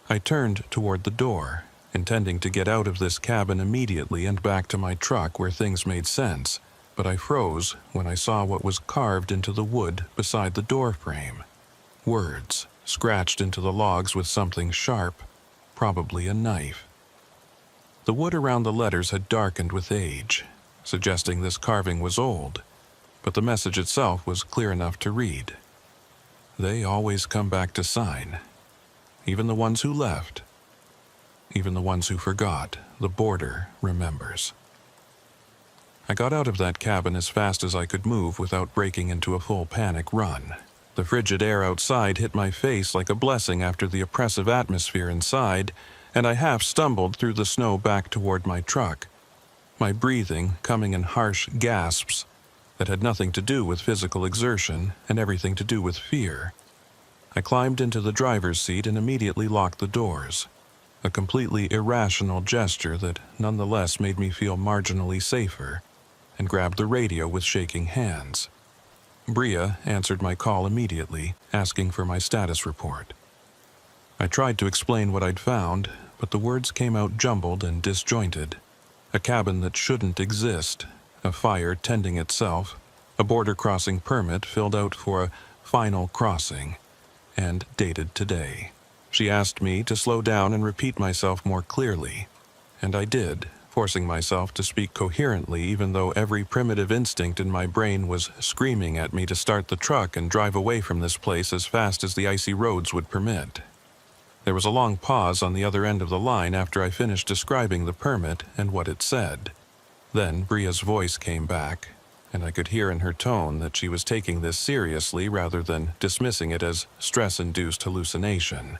I turned toward the door, intending to get out of this cabin immediately and back to my truck where things made sense, but I froze when I saw what was carved into the wood beside the door frame. Words scratched into the logs with something sharp, probably a knife. The wood around the letters had darkened with age, suggesting this carving was old, but the message itself was clear enough to read. They always come back to sign. Even the ones who left. Even the ones who forgot. The border remembers. I got out of that cabin as fast as I could move without breaking into a full panic run. The frigid air outside hit my face like a blessing after the oppressive atmosphere inside, and I half stumbled through the snow back toward my truck, my breathing coming in harsh gasps that had nothing to do with physical exertion and everything to do with fear. I climbed into the driver's seat and immediately locked the doors, a completely irrational gesture that nonetheless made me feel marginally safer, and grabbed the radio with shaking hands. Bria answered my call immediately, asking for my status report. I tried to explain what I'd found, but the words came out jumbled and disjointed. A cabin that shouldn't exist, a fire tending itself, a border crossing permit filled out for a final crossing, and dated today. She asked me to slow down and repeat myself more clearly, and I did, forcing myself to speak coherently even though every primitive instinct in my brain was screaming at me to start the truck and drive away from this place as fast as the icy roads would permit. There was a long pause on the other end of the line after I finished describing the permit and what it said. Then Bria's voice came back, and I could hear in her tone that she was taking this seriously rather than dismissing it as stress-induced hallucination.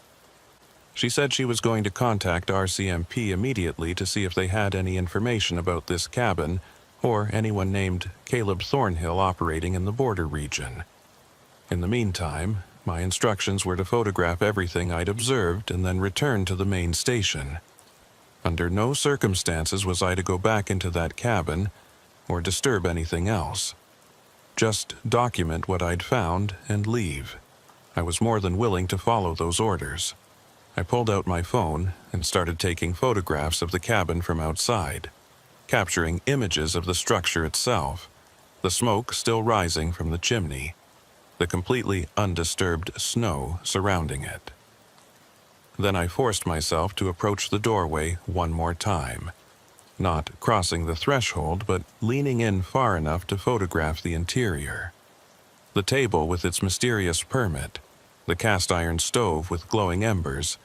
She said she was going to contact RCMP immediately to see if they had any information about this cabin or anyone named Caleb Thornhill operating in the border region. In the meantime, my instructions were to photograph everything I'd observed and then return to the main station. Under no circumstances was I to go back into that cabin or disturb anything else. Just document what I'd found and leave. I was more than willing to follow those orders. I pulled out my phone and started taking photographs of the cabin from outside, capturing images of the structure itself, the smoke still rising from the chimney, the completely undisturbed snow surrounding it. Then I forced myself to approach the doorway one more time, not crossing the threshold, but leaning in far enough to photograph the interior. The table with its mysterious permit, the cast-iron stove with glowing embers,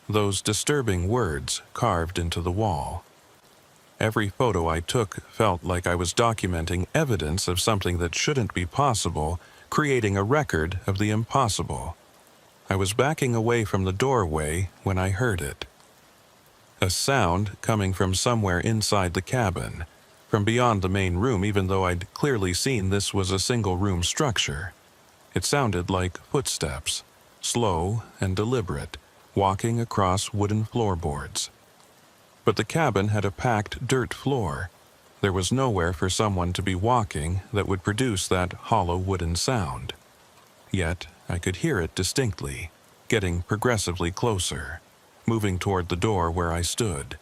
those disturbing words carved into the wall. Every photo I took felt like I was documenting evidence of something that shouldn't be possible, creating a record of the impossible. I was backing away from the doorway when I heard it. A sound coming from somewhere inside the cabin, from beyond the main room, even though I'd clearly seen this was a single-room structure. It sounded like footsteps, slow and deliberate, walking across wooden floorboards. But the cabin had a packed dirt floor. There was nowhere for someone to be walking that would produce that hollow wooden sound. Yet I could hear it distinctly, getting progressively closer, moving toward the door where I stood.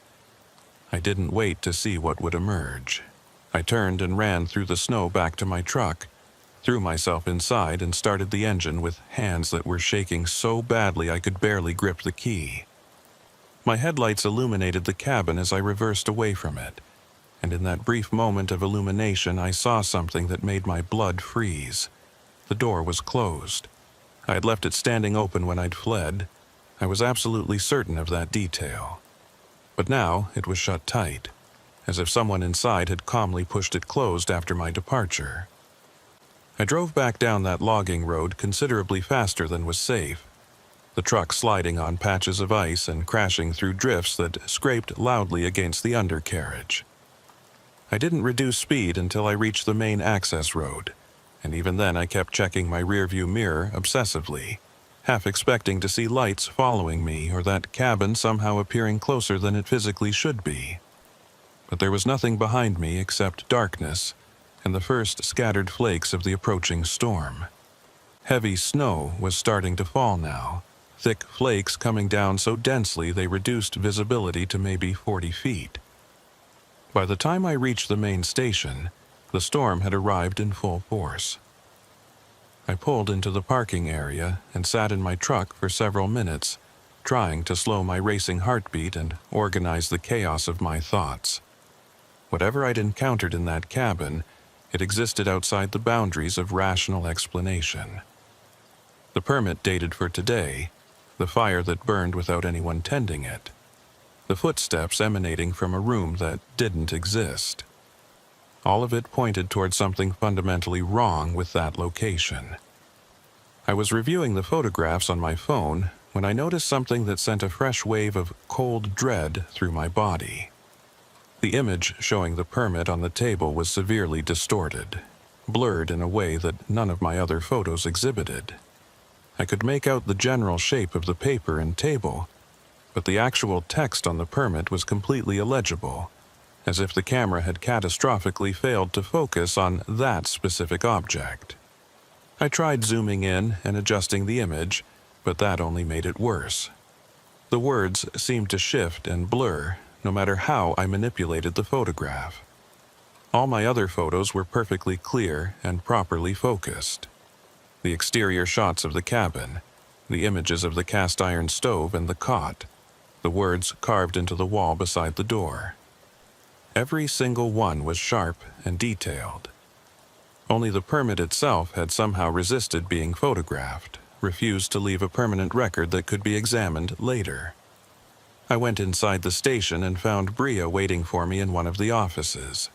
I didn't wait to see what would emerge. I turned and ran through the snow back to my truck, threw myself inside and started the engine with hands that were shaking so badly I could barely grip the key. My headlights illuminated the cabin as I reversed away from it, and in that brief moment of illumination I saw something that made my blood freeze. The door was closed. I had left it standing open when I'd fled. I was absolutely certain of that detail. But now it was shut tight, as if someone inside had calmly pushed it closed after my departure. I drove back down that logging road considerably faster than was safe, the truck sliding on patches of ice and crashing through drifts that scraped loudly against the undercarriage. I didn't reduce speed until I reached the main access road, and even then I kept checking my rearview mirror obsessively, half expecting to see lights following me or that cabin somehow appearing closer than it physically should be. But there was nothing behind me except darkness and the first scattered flakes of the approaching storm. Heavy snow was starting to fall now, thick flakes coming down so densely they reduced visibility to maybe 40 feet. By the time I reached the main station, the storm had arrived in full force. I pulled into the parking area and sat in my truck for several minutes, trying to slow my racing heartbeat and organize the chaos of my thoughts. Whatever I'd encountered in that cabin, it existed outside the boundaries of rational explanation. The permit dated for today, the fire that burned without anyone tending it, the footsteps emanating from a room that didn't exist. All of it pointed toward something fundamentally wrong with that location. I was reviewing the photographs on my phone when I noticed something that sent a fresh wave of cold dread through my body. The image showing the permit on the table was severely distorted, blurred in a way that none of my other photos exhibited. I could make out the general shape of the paper and table, but the actual text on the permit was completely illegible, as if the camera had catastrophically failed to focus on that specific object. I tried zooming in and adjusting the image, but that only made it worse. The words seemed to shift and blur, no matter how I manipulated the photograph. All my other photos were perfectly clear and properly focused. The exterior shots of the cabin, the images of the cast-iron stove and the cot, the words carved into the wall beside the door. Every single one was sharp and detailed. Only the permit itself had somehow resisted being photographed, refused to leave a permanent record that could be examined later. I went inside the station and found Bria waiting for me in one of the offices.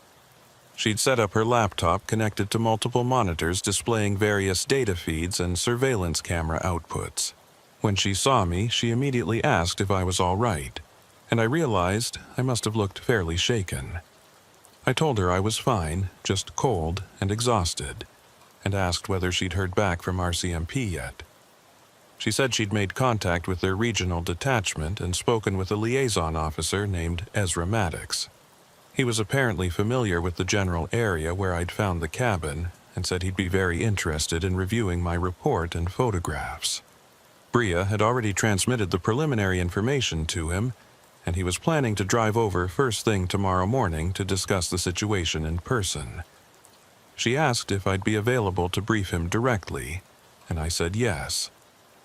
She'd set up her laptop connected to multiple monitors displaying various data feeds and surveillance camera outputs. When she saw me, she immediately asked if I was all right, and I realized I must have looked fairly shaken. I told her I was fine, just cold and exhausted, and asked whether she'd heard back from RCMP yet. She said she'd made contact with their regional detachment and spoken with a liaison officer named Ezra Maddox. He was apparently familiar with the general area where I'd found the cabin and said he'd be very interested in reviewing my report and photographs. Bria had already transmitted the preliminary information to him, and he was planning to drive over first thing tomorrow morning to discuss the situation in person. She asked if I'd be available to brief him directly, and I said yes,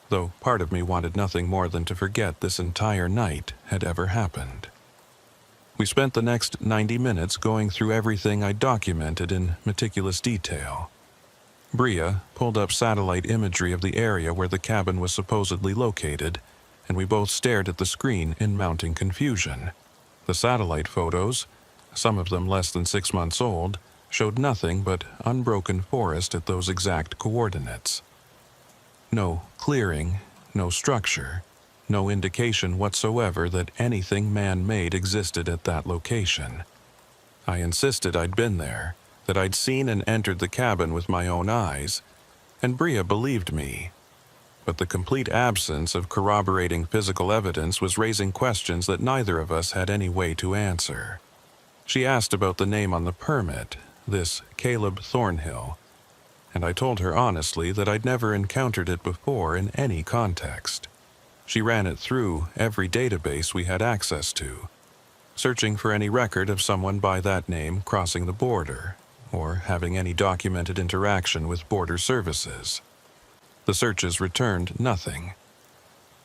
though part of me wanted nothing more than to forget this entire night had ever happened. We spent the next 90 minutes going through everything I documented in meticulous detail. Bria pulled up satellite imagery of the area where the cabin was supposedly located, and we both stared at the screen in mounting confusion. The satellite photos, some of them less than 6 months old, showed nothing but unbroken forest at those exact coordinates. No clearing, no structure, no indication whatsoever that anything man-made existed at that location. I insisted I'd been there, that I'd seen and entered the cabin with my own eyes, and Bria believed me. But the complete absence of corroborating physical evidence was raising questions that neither of us had any way to answer. She asked about the name on the permit, this Caleb Thornhill, and I told her honestly that I'd never encountered it before in any context. She ran it through every database we had access to, searching for any record of someone by that name crossing the border, or having any documented interaction with border services. The searches returned nothing.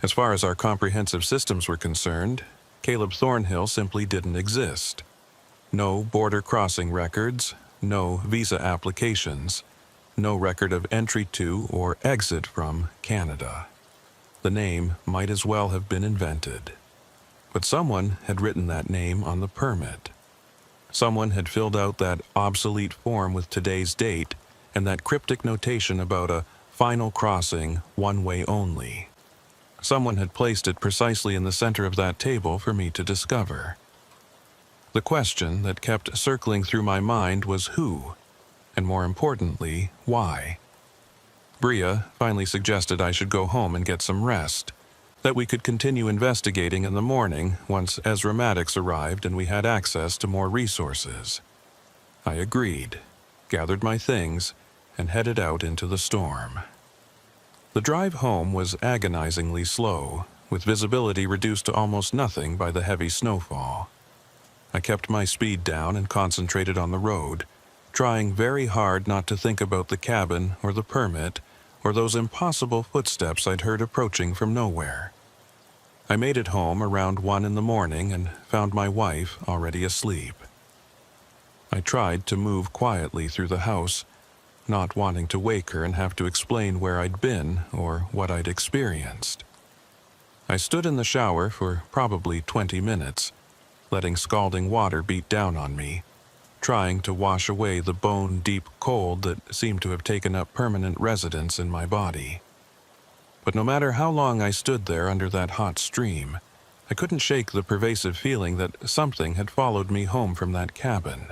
As far as our comprehensive systems were concerned, Caleb Thornhill simply didn't exist. No border crossing records, no visa applications, no record of entry to or exit from Canada. The name might as well have been invented. But someone had written that name on the permit. Someone had filled out that obsolete form with today's date and that cryptic notation about a final crossing, one way only. Someone had placed it precisely in the center of that table for me to discover. The question that kept circling through my mind was who, and more importantly, why. Bria finally suggested I should go home and get some rest, that we could continue investigating in the morning once Ezra Maddox arrived and we had access to more resources. I agreed, gathered my things, and headed out into the storm. The drive home was agonizingly slow, with visibility reduced to almost nothing by the heavy snowfall. I kept my speed down and concentrated on the road, trying very hard not to think about the cabin or the permit or those impossible footsteps I'd heard approaching from nowhere. I made it home around 1 in the morning and found my wife already asleep. I tried to move quietly through the house, not wanting to wake her and have to explain where I'd been or what I'd experienced. I stood in the shower for probably 20 minutes, letting scalding water beat down on me, trying to wash away the bone-deep cold that seemed to have taken up permanent residence in my body. But no matter how long I stood there under that hot stream, I couldn't shake the pervasive feeling that something had followed me home from that cabin.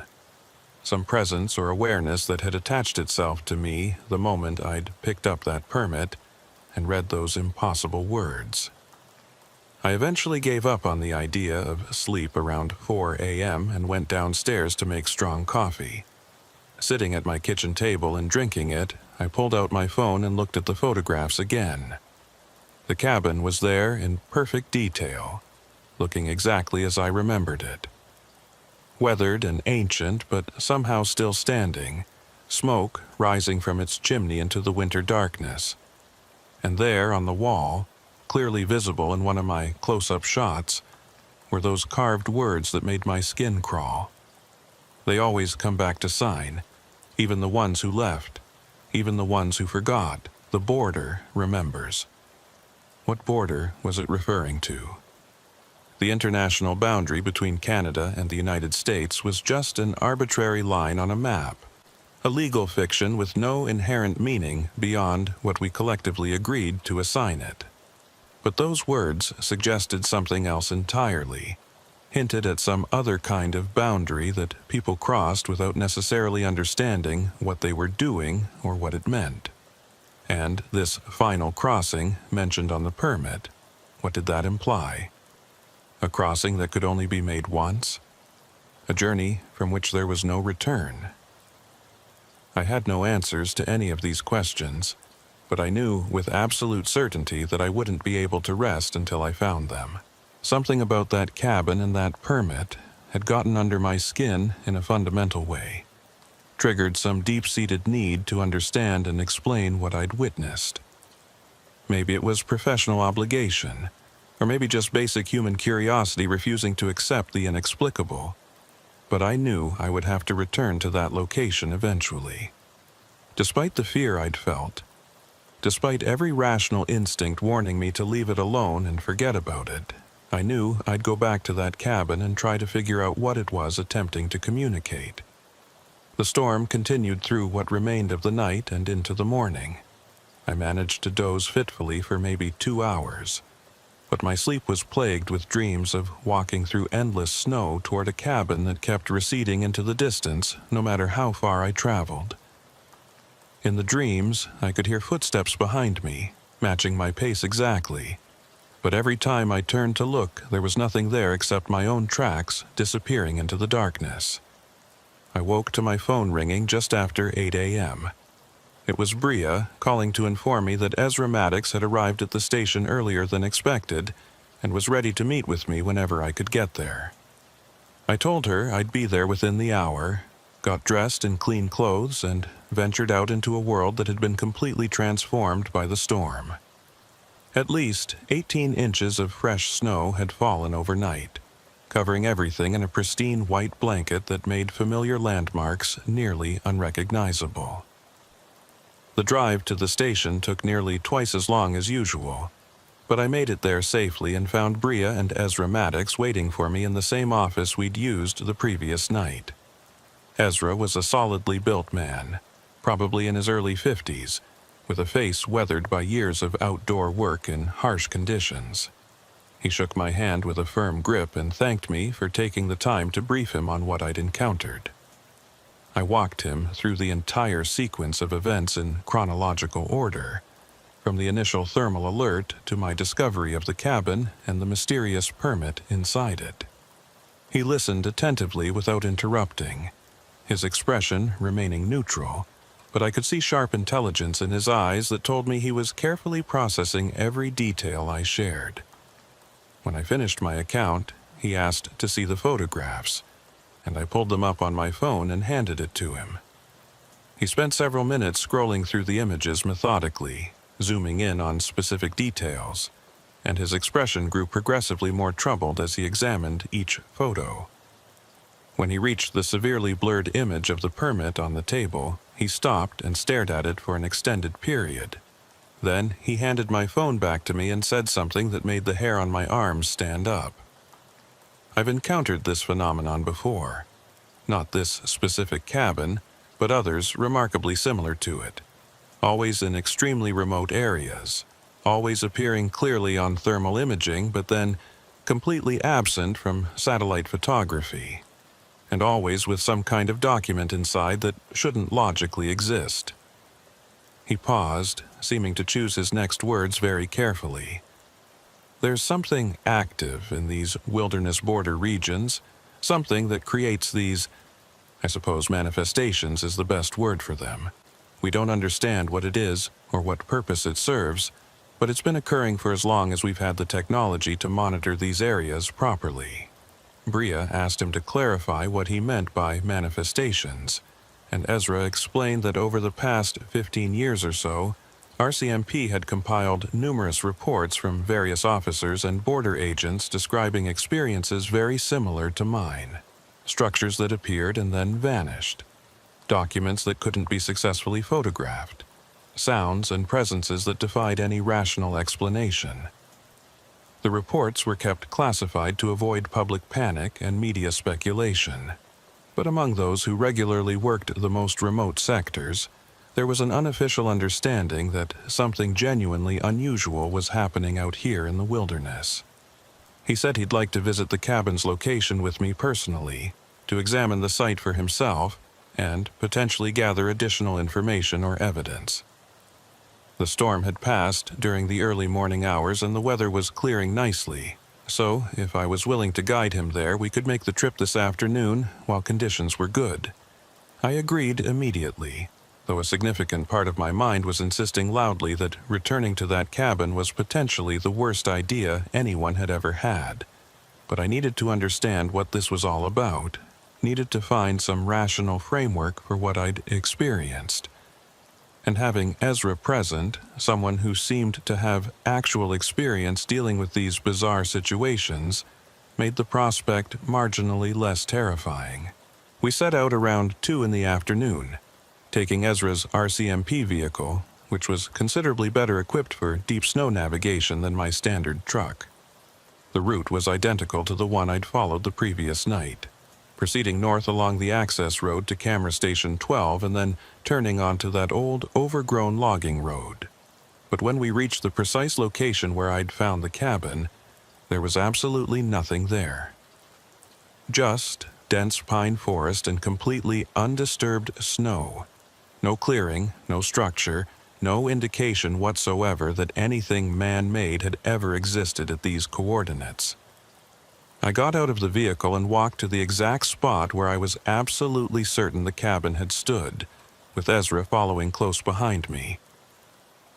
Some presence or awareness that had attached itself to me the moment I'd picked up that permit and read those impossible words. I eventually gave up on the idea of sleep around 4 a.m. and went downstairs to make strong coffee. Sitting at my kitchen table and drinking it, I pulled out my phone and looked at the photographs again. The cabin was there in perfect detail, looking exactly as I remembered it. Weathered and ancient, but somehow still standing, smoke rising from its chimney into the winter darkness. And there on the wall, clearly visible in one of my close-up shots, were those carved words that made my skin crawl. They always come back to sign, even the ones who left, even the ones who forgot. The border remembers. What border was it referring to? The international boundary between Canada and the United States was just an arbitrary line on a map, a legal fiction with no inherent meaning beyond what we collectively agreed to assign it. But those words suggested something else entirely, hinted at some other kind of boundary that people crossed without necessarily understanding what they were doing or what it meant. And this final crossing mentioned on the permit, what did that imply? A crossing that could only be made once? A journey from which there was no return? I had no answers to any of these questions, but I knew with absolute certainty that I wouldn't be able to rest until I found them. Something about that cabin and that permit had gotten under my skin in a fundamental way, triggered some deep-seated need to understand and explain what I'd witnessed. Maybe it was professional obligation, or maybe just basic human curiosity refusing to accept the inexplicable, but I knew I would have to return to that location eventually. Despite the fear I'd felt, despite every rational instinct warning me to leave it alone and forget about it, I knew I'd go back to that cabin and try to figure out what it was attempting to communicate. The storm continued through what remained of the night and into the morning. I managed to doze fitfully for maybe 2 hours, but my sleep was plagued with dreams of walking through endless snow toward a cabin that kept receding into the distance no matter how far I traveled. In the dreams, I could hear footsteps behind me, matching my pace exactly, but every time I turned to look, there was nothing there except my own tracks disappearing into the darkness. I woke to my phone ringing just after 8 a.m. It was Bria calling to inform me that Ezra Maddox had arrived at the station earlier than expected and was ready to meet with me whenever I could get there. I told her I'd be there within the hour, got dressed in clean clothes, and ventured out into a world that had been completely transformed by the storm. At least 18 inches of fresh snow had fallen overnight, covering everything in a pristine white blanket that made familiar landmarks nearly unrecognizable. The drive to the station took nearly twice as long as usual, but I made it there safely and found Bria and Ezra Maddox waiting for me in the same office we'd used the previous night. Ezra was a solidly built man, probably in his early 50s, with a face weathered by years of outdoor work in harsh conditions. He shook my hand with a firm grip and thanked me for taking the time to brief him on what I'd encountered. I walked him through the entire sequence of events in chronological order, from the initial thermal alert to my discovery of the cabin and the mysterious permit inside it. He listened attentively without interrupting, his expression remaining neutral, but I could see sharp intelligence in his eyes that told me he was carefully processing every detail I shared. When I finished my account, he asked to see the photographs, and I pulled them up on my phone and handed it to him. He spent several minutes scrolling through the images methodically, zooming in on specific details, and his expression grew progressively more troubled as he examined each photo. When he reached the severely blurred image of the permit on the table, he stopped and stared at it for an extended period. Then he handed my phone back to me and said something that made the hair on my arms stand up. I've encountered this phenomenon before. Not this specific cabin, but others remarkably similar to it. Always in extremely remote areas, always appearing clearly on thermal imaging, but then completely absent from satellite photography, and always with some kind of document inside that shouldn't logically exist. He paused, seeming to choose his next words very carefully. There's something active in these wilderness border regions, something that creates these, I suppose manifestations is the best word for them. We don't understand what it is or what purpose it serves, but it's been occurring for as long as we've had the technology to monitor these areas properly. Bria asked him to clarify what he meant by manifestations, and Ezra explained that over the past 15 years or so, RCMP had compiled numerous reports from various officers and border agents describing experiences very similar to mine. Structures that appeared and then vanished. Documents that couldn't be successfully photographed. Sounds and presences that defied any rational explanation. The reports were kept classified to avoid public panic and media speculation. But among those who regularly worked the most remote sectors, there was an unofficial understanding that something genuinely unusual was happening out here in the wilderness. He said he'd like to visit the cabin's location with me personally, to examine the site for himself, and potentially gather additional information or evidence. The storm had passed during the early morning hours and the weather was clearing nicely, so if I was willing to guide him there, we could make the trip this afternoon while conditions were good. I agreed immediately, though a significant part of my mind was insisting loudly that returning to that cabin was potentially the worst idea anyone had ever had. But I needed to understand what this was all about, needed to find some rational framework for what I'd experienced. And having Ezra present, someone who seemed to have actual experience dealing with these bizarre situations, made the prospect marginally less terrifying. We set out around 2 in the afternoon, taking Ezra's RCMP vehicle, which was considerably better equipped for deep snow navigation than my standard truck. The route was identical to the one I'd followed the previous night, proceeding north along the access road to Camera Station 12 and then turning onto that old, overgrown logging road. But when we reached the precise location where I'd found the cabin, there was absolutely nothing there. Just dense pine forest and completely undisturbed snow. No clearing, no structure, no indication whatsoever that anything man-made had ever existed at these coordinates. I got out of the vehicle and walked to the exact spot where I was absolutely certain the cabin had stood, with Ezra following close behind me.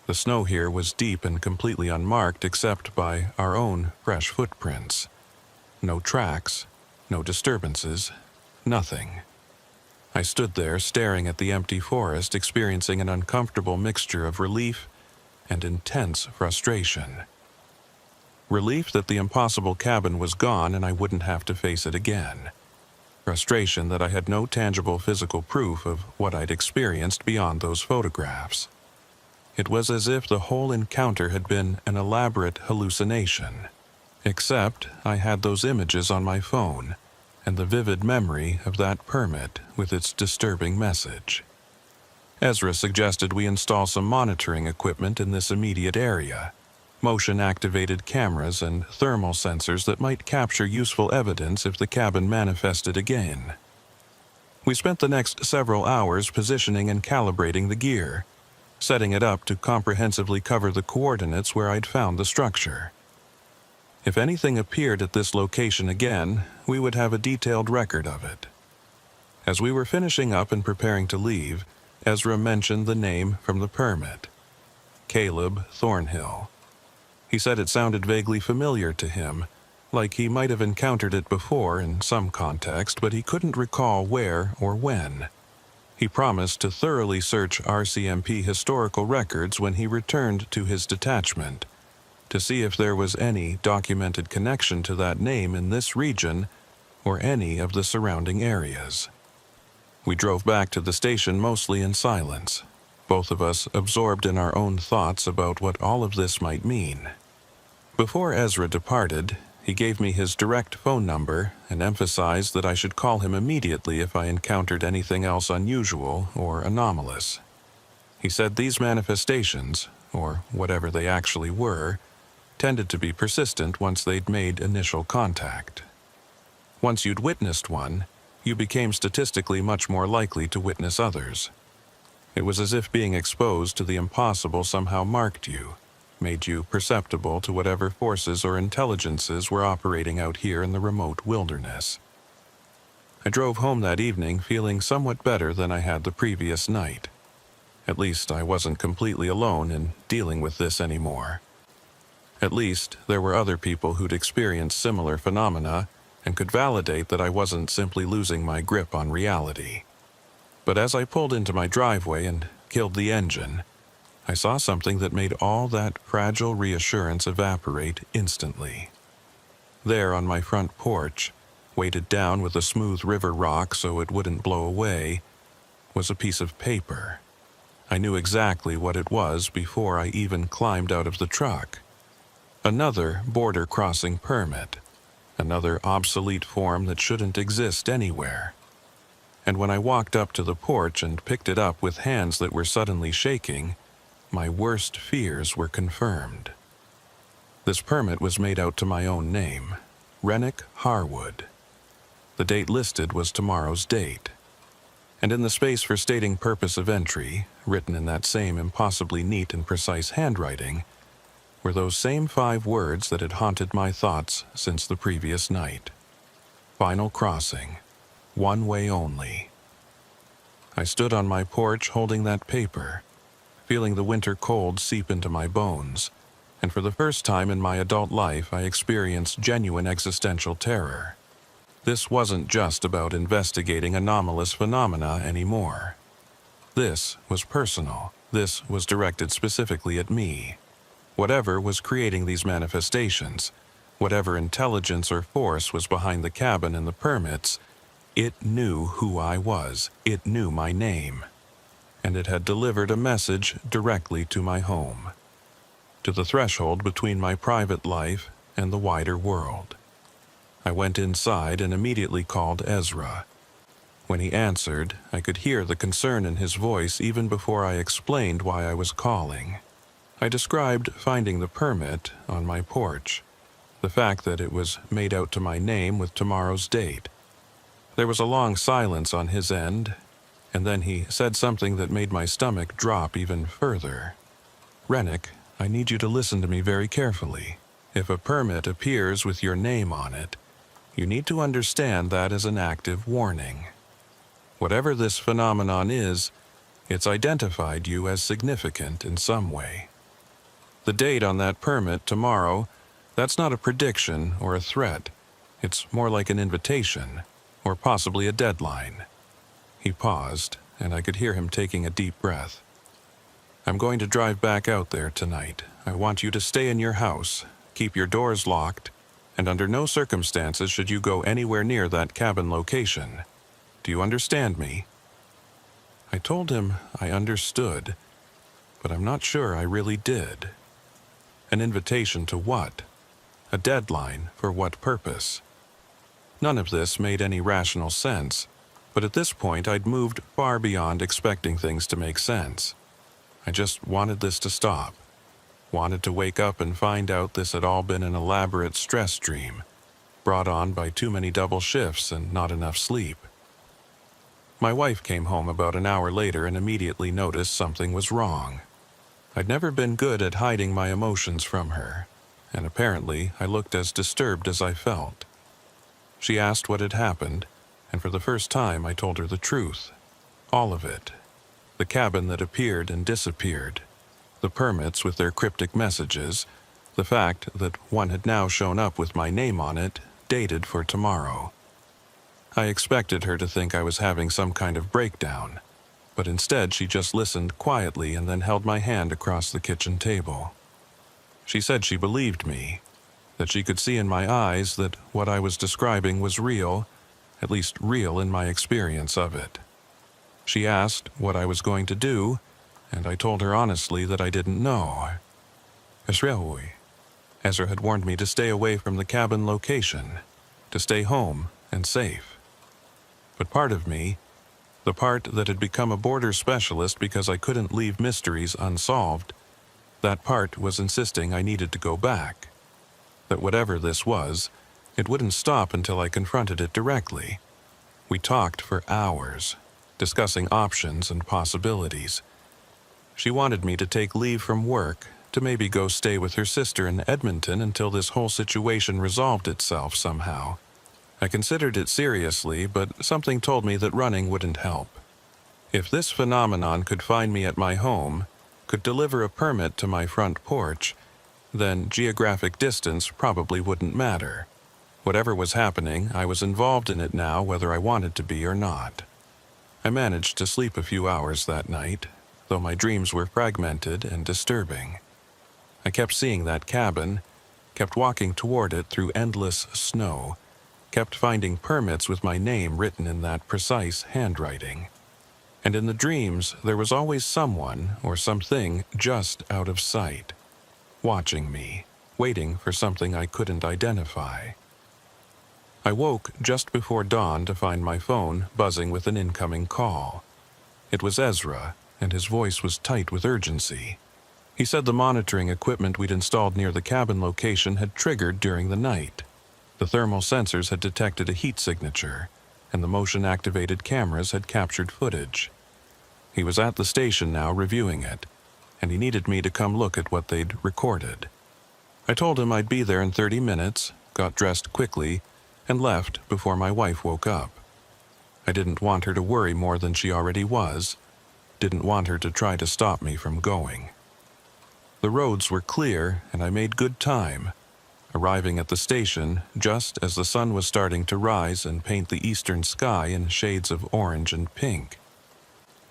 The snow here was deep and completely unmarked except by our own fresh footprints. No tracks, no disturbances, nothing. I stood there staring at the empty forest, experiencing an uncomfortable mixture of relief and intense frustration. Relief that the impossible cabin was gone and I wouldn't have to face it again. Frustration that I had no tangible physical proof of what I'd experienced beyond those photographs. It was as if the whole encounter had been an elaborate hallucination. Except I had those images on my phone, and the vivid memory of that permit with its disturbing message. Ezra suggested we install some monitoring equipment in this immediate area, motion-activated cameras and thermal sensors that might capture useful evidence if the cabin manifested again. We spent the next several hours positioning and calibrating the gear, setting it up to comprehensively cover the coordinates where I'd found the structure. If anything appeared at this location again, we would have a detailed record of it. As we were finishing up and preparing to leave, Ezra mentioned the name from the permit, Caleb Thornhill. He said it sounded vaguely familiar to him, like he might have encountered it before in some context, but he couldn't recall where or when. He promised to thoroughly search RCMP historical records when he returned to his detachment, to see if there was any documented connection to that name in this region or any of the surrounding areas. We drove back to the station mostly in silence, both of us absorbed in our own thoughts about what all of this might mean. Before Ezra departed, he gave me his direct phone number and emphasized that I should call him immediately if I encountered anything else unusual or anomalous. He said these manifestations, or whatever they actually were, tended to be persistent once they'd made initial contact. Once you'd witnessed one, you became statistically much more likely to witness others. It was as if being exposed to the impossible somehow marked you, made you perceptible to whatever forces or intelligences were operating out here in the remote wilderness. I drove home that evening feeling somewhat better than I had the previous night. At least I wasn't completely alone in dealing with this anymore. At least there were other people who'd experienced similar phenomena and could validate that I wasn't simply losing my grip on reality. But as I pulled into my driveway and killed the engine, I saw something that made all that fragile reassurance evaporate instantly. There on my front porch, weighted down with a smooth river rock so it wouldn't blow away, was a piece of paper. I knew exactly what it was before I even climbed out of the truck. Another border crossing permit, another obsolete form that shouldn't exist anywhere. And when I walked up to the porch and picked it up with hands that were suddenly shaking, my worst fears were confirmed. This permit was made out to my own name, Rennick Harwood. The date listed was tomorrow's date. And in the space for stating purpose of entry, written in that same impossibly neat and precise handwriting, were those same 5 words that had haunted my thoughts since the previous night. Final crossing. One way only. I stood on my porch holding that paper, feeling the winter cold seep into my bones, and for the first time in my adult life I experienced genuine existential terror. This wasn't just about investigating anomalous phenomena anymore. This was personal. This was directed specifically at me. Whatever was creating these manifestations, whatever intelligence or force was behind the cabin and the permits, it knew who I was. It knew my name. and it had delivered a message directly to my home, to the threshold between my private life and the wider world. I went inside and immediately called Ezra. When he answered, I could hear the concern in his voice even before I explained why I was calling. I described finding the permit on my porch, the fact that it was made out to my name with tomorrow's date. There was a long silence on his end, and then he said something that made my stomach drop even further. "Rennick, I need you to listen to me very carefully. If a permit appears with your name on it, you need to understand that as an active warning. Whatever this phenomenon is, it's identified you as significant in some way. The date on that permit, tomorrow, that's not a prediction or a threat. It's more like an invitation, or possibly a deadline." He paused, and I could hear him taking a deep breath. "I'm going to drive back out there tonight. I want you to stay in your house, keep your doors locked, and under no circumstances should you go anywhere near that cabin location. Do you understand me?" I told him I understood, but I'm not sure I really did. An invitation to what? A deadline for what purpose? None of this made any rational sense, but at this point I'd moved far beyond expecting things to make sense. I just wanted this to stop. Wanted to wake up and find out this had all been an elaborate stress dream, brought on by too many double shifts and not enough sleep. My wife came home about an hour later and immediately noticed something was wrong. I'd never been good at hiding my emotions from her, and apparently I looked as disturbed as I felt. She asked what had happened, and for the first time I told her the truth. All of it. The cabin that appeared and disappeared, the permits with their cryptic messages, the fact that one had now shown up with my name on it, dated for tomorrow. I expected her to think I was having some kind of breakdown, but instead she just listened quietly and then held my hand across the kitchen table. She said she believed me, that she could see in my eyes that what I was describing was real, at least real in my experience of it. She asked what I was going to do, and I told her honestly that I didn't know. Ezra had warned me to stay away from the cabin location, to stay home and safe. But part of me, the part that had become a border specialist because I couldn't leave mysteries unsolved, that part was insisting I needed to go back. That whatever this was, it wouldn't stop until I confronted it directly. We talked for hours, discussing options and possibilities. She wanted me to take leave from work, to maybe go stay with her sister in Edmonton until this whole situation resolved itself somehow. I considered it seriously, but something told me that running wouldn't help. If this phenomenon could find me at my home, could deliver a permit to my front porch, then geographic distance probably wouldn't matter. Whatever was happening, I was involved in it now whether I wanted to be or not. I managed to sleep a few hours that night, though my dreams were fragmented and disturbing. I kept seeing that cabin, kept walking toward it through endless snow, kept finding permits with my name written in that precise handwriting. And in the dreams, there was always someone or something just out of sight, watching me, waiting for something I couldn't identify. I woke just before dawn to find my phone buzzing with an incoming call. It was Ezra, and his voice was tight with urgency. He said the monitoring equipment we'd installed near the cabin location had triggered during the night. The thermal sensors had detected a heat signature, and the motion-activated cameras had captured footage. He was at the station now reviewing it, and he needed me to come look at what they'd recorded. I told him I'd be there in 30 minutes, got dressed quickly, and left before my wife woke up. I didn't want her to worry more than she already was, didn't want her to try to stop me from going. The roads were clear, and I made good time, arriving at the station just as the sun was starting to rise and paint the eastern sky in shades of orange and pink.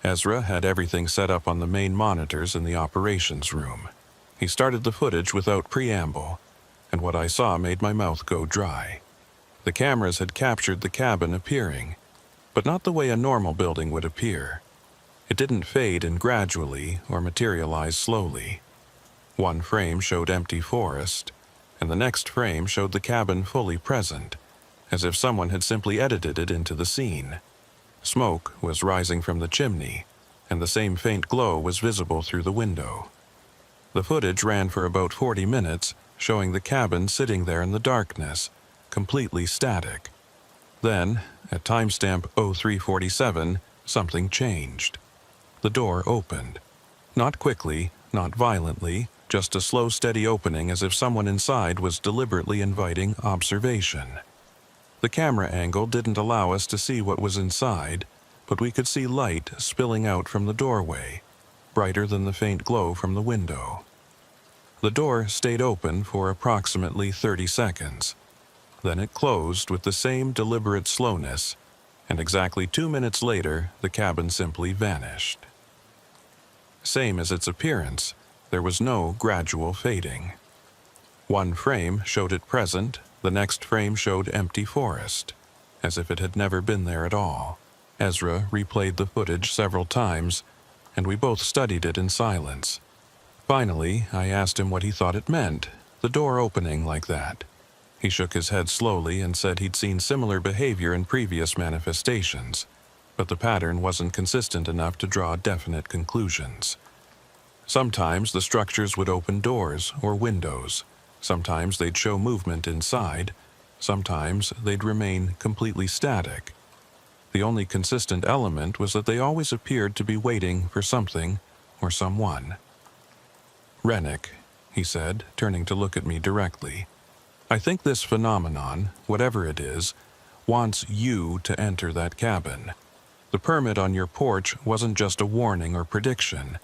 Ezra had everything set up on the main monitors in the operations room. He started the footage without preamble, and what I saw made my mouth go dry. The cameras had captured the cabin appearing, but not the way a normal building would appear. It didn't fade in gradually or materialize slowly. One frame showed empty forest, and the next frame showed the cabin fully present, as if someone had simply edited it into the scene. Smoke was rising from the chimney, and the same faint glow was visible through the window. The footage ran for about 40 minutes, showing the cabin sitting there in the darkness, completely static. Then, at timestamp 0347, something changed. The door opened. Not quickly, not violently, just a slow, steady opening as if someone inside was deliberately inviting observation. The camera angle didn't allow us to see what was inside, but we could see light spilling out from the doorway, brighter than the faint glow from the window. The door stayed open for approximately 30 seconds. Then it closed with the same deliberate slowness, and exactly 2 minutes later, the cabin simply vanished. Same as its appearance, there was no gradual fading. One frame showed it present, the next frame showed empty forest, as if it had never been there at all. Ezra replayed the footage several times, and we both studied it in silence. Finally, I asked him what he thought it meant, the door opening like that. He shook his head slowly and said he'd seen similar behavior in previous manifestations, but the pattern wasn't consistent enough to draw definite conclusions. Sometimes the structures would open doors or windows. Sometimes they'd show movement inside. Sometimes they'd remain completely static. The only consistent element was that they always appeared to be waiting for something or someone. "Rennick," he said, turning to look at me directly, "I think this phenomenon, whatever it is, wants you to enter that cabin. The permit on your porch wasn't just a warning or prediction.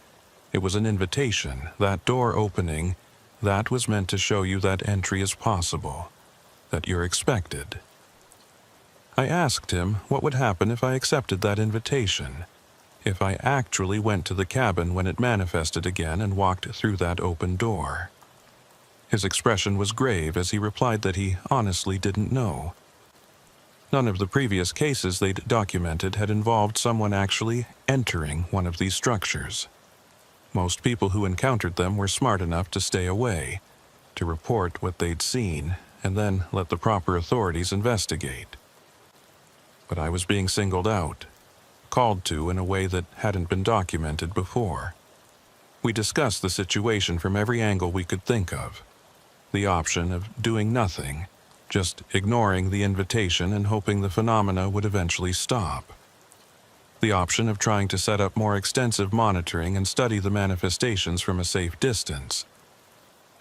It was an invitation, that door opening, that was meant to show you that entry is possible, that you're expected." I asked him what would happen if I accepted that invitation, if I actually went to the cabin when it manifested again and walked through that open door. His expression was grave as he replied that he honestly didn't know. None of the previous cases they'd documented had involved someone actually entering one of these structures. Most people who encountered them were smart enough to stay away, to report what they'd seen, and then let the proper authorities investigate. But I was being singled out, called to in a way that hadn't been documented before. We discussed the situation from every angle we could think of. The option of doing nothing, just ignoring the invitation and hoping the phenomena would eventually stop. The option of trying to set up more extensive monitoring and study the manifestations from a safe distance.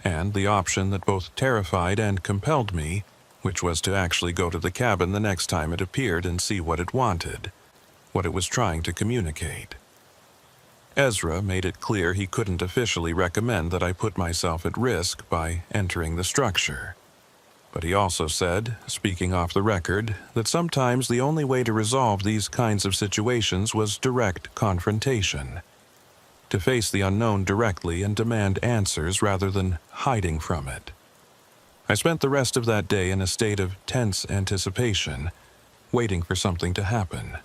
And the option that both terrified and compelled me, which was to actually go to the cabin the next time it appeared and see what it wanted, what it was trying to communicate. Ezra made it clear he couldn't officially recommend that I put myself at risk by entering the structure. But he also said, speaking off the record, that sometimes the only way to resolve these kinds of situations was direct confrontation. To face the unknown directly and demand answers rather than hiding from it. I spent the rest of that day in a state of tense anticipation, waiting for something to happen.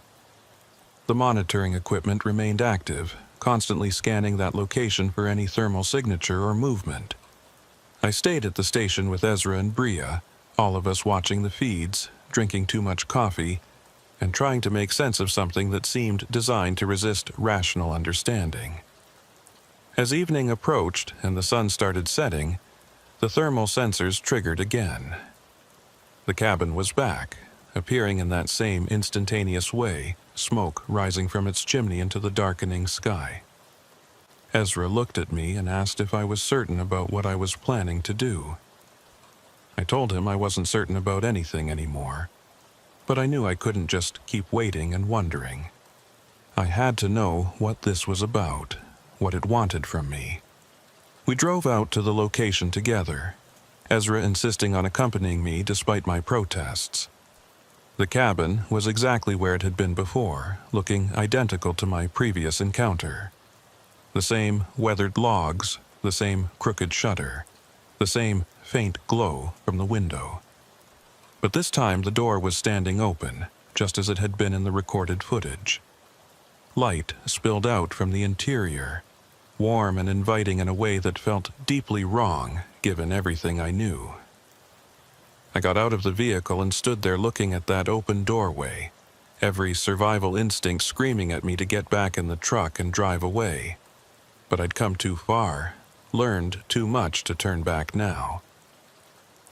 The monitoring equipment remained active, constantly scanning that location for any thermal signature or movement. I stayed at the station with Ezra and Bria, all of us watching the feeds, drinking too much coffee, and trying to make sense of something that seemed designed to resist rational understanding. As evening approached and the sun started setting, the thermal sensors triggered again. The cabin was back, appearing in that same instantaneous way, smoke rising from its chimney into the darkening sky. Ezra looked at me and asked if I was certain about what I was planning to do. I told him I wasn't certain about anything anymore, but I knew I couldn't just keep waiting and wondering. I had to know what this was about, what it wanted from me. We drove out to the location together, Ezra insisting on accompanying me despite my protests. The cabin was exactly where it had been before, looking identical to my previous encounter. The same weathered logs, the same crooked shutter, the same faint glow from the window. But this time the door was standing open, just as it had been in the recorded footage. Light spilled out from the interior, warm and inviting in a way that felt deeply wrong, given everything I knew. I got out of the vehicle and stood there looking at that open doorway, every survival instinct screaming at me to get back in the truck and drive away. But I'd come too far, learned too much to turn back now.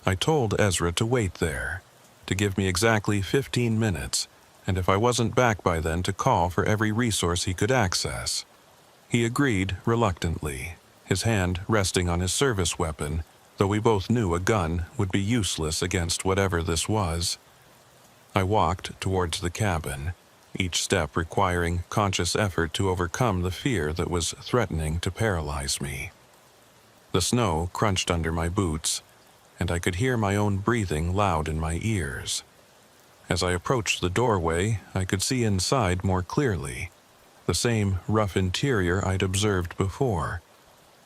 I told Ezra to wait there, to give me exactly 15 minutes, and if I wasn't back by then to call for every resource he could access. He agreed reluctantly, his hand resting on his service weapon, though we both knew a gun would be useless against whatever this was. I walked towards the cabin, each step requiring conscious effort to overcome the fear that was threatening to paralyze me. The snow crunched under my boots, and I could hear my own breathing loud in my ears. As I approached the doorway, I could see inside more clearly, the same rough interior I'd observed before.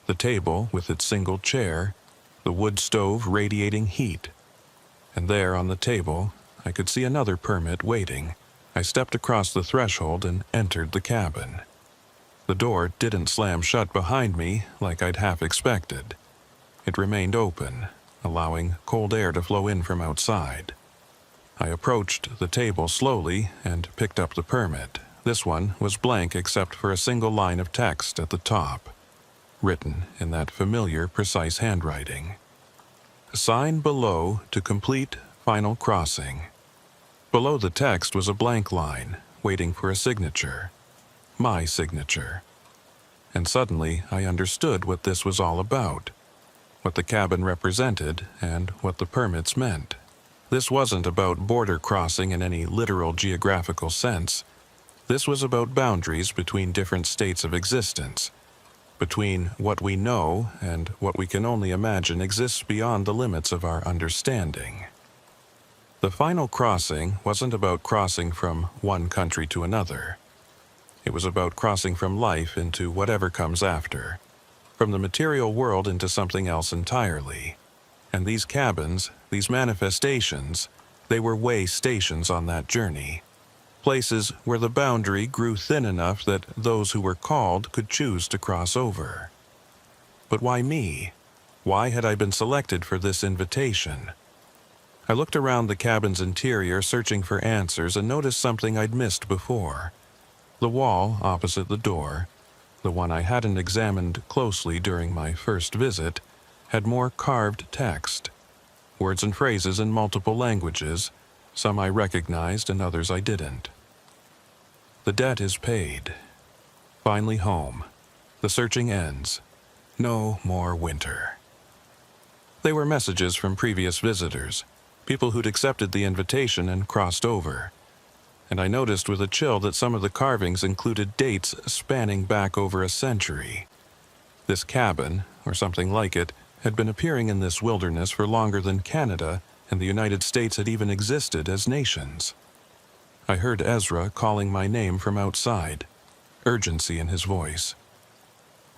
The table with its single chair, the wood stove radiating heat. And there on the table, I could see another permit waiting. I stepped across the threshold and entered the cabin. The door didn't slam shut behind me like I'd half expected. It remained open, allowing cold air to flow in from outside. I approached the table slowly and picked up the permit. This one was blank except for a single line of text at the top, written in that familiar, precise handwriting. Sign below to complete final crossing. Below the text was a blank line, waiting for a signature. My signature. And suddenly I understood what this was all about, what the cabin represented, and what the permits meant. This wasn't about border crossing in any literal geographical sense. This was about boundaries between different states of existence, between what we know and what we can only imagine exists beyond the limits of our understanding. The final crossing wasn't about crossing from one country to another. It was about crossing from life into whatever comes after, from the material world into something else entirely. And these cabins, these manifestations, they were way stations on that journey. Places where the boundary grew thin enough that those who were called could choose to cross over. But why me? Why had I been selected for this invitation? I looked around the cabin's interior searching for answers and noticed something I'd missed before. The wall opposite the door, the one I hadn't examined closely during my first visit, had more carved text, words and phrases in multiple languages, some I recognized and others I didn't. The debt is paid. Finally home. The searching ends. No more winter. They were messages from previous visitors, people who'd accepted the invitation and crossed over. And I noticed with a chill that some of the carvings included dates spanning back over a century. This cabin, or something like it, had been appearing in this wilderness for longer than Canada and the United States had even existed as nations. I heard Ezra calling my name from outside, urgency in his voice.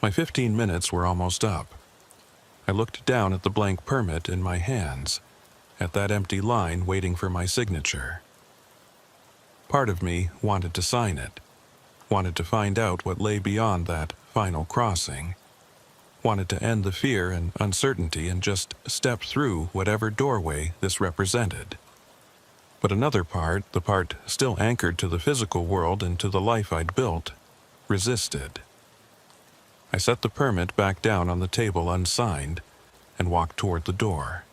My 15 minutes were almost up. I looked down at the blank permit in my hands, at that empty line waiting for my signature. Part of me wanted to sign it, wanted to find out what lay beyond that final crossing, wanted to end the fear and uncertainty and just step through whatever doorway this represented. But another part, the part still anchored to the physical world and to the life I'd built, resisted. I set the permit back down on the table unsigned and walked toward the door.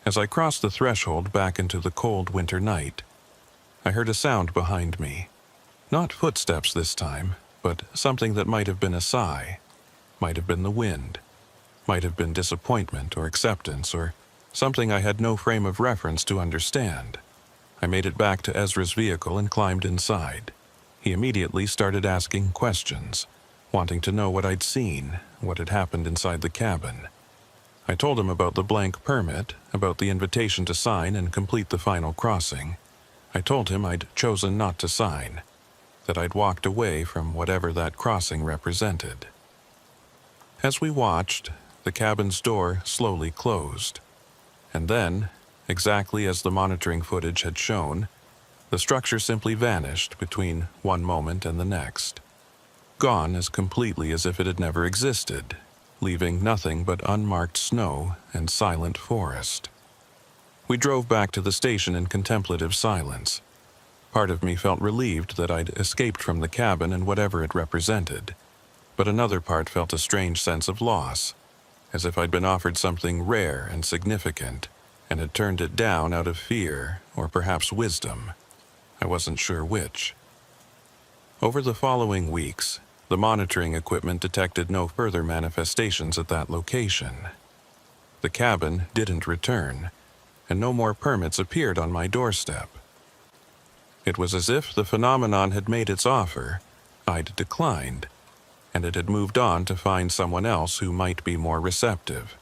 As I crossed the threshold back into the cold winter night, I heard a sound behind me. Not footsteps this time, but something that might have been a sigh, might have been the wind, might have been disappointment or acceptance or something I had no frame of reference to understand. I made it back to Ezra's vehicle and climbed inside. He immediately started asking questions, wanting to know what I'd seen, what had happened inside the cabin. I told him about the blank permit, about the invitation to sign and complete the final crossing. I told him I'd chosen not to sign, that I'd walked away from whatever that crossing represented. As we watched, the cabin's door slowly closed. And then, exactly as the monitoring footage had shown, The structure simply vanished between one moment and the next, gone as completely as if it had never existed, leaving nothing but unmarked snow and silent forest. We drove back to the station in contemplative silence. Part of me felt relieved that I'd escaped from the cabin and whatever it represented, but another part felt a strange sense of loss, as if I'd been offered something rare and significant, and had turned it down out of fear or perhaps wisdom. I wasn't sure which. Over the following weeks, the monitoring equipment detected no further manifestations at that location. The cabin didn't return, and no more permits appeared on my doorstep. It was as if the phenomenon had made its offer, I'd declined, and it had moved on to find someone else who might be more receptive.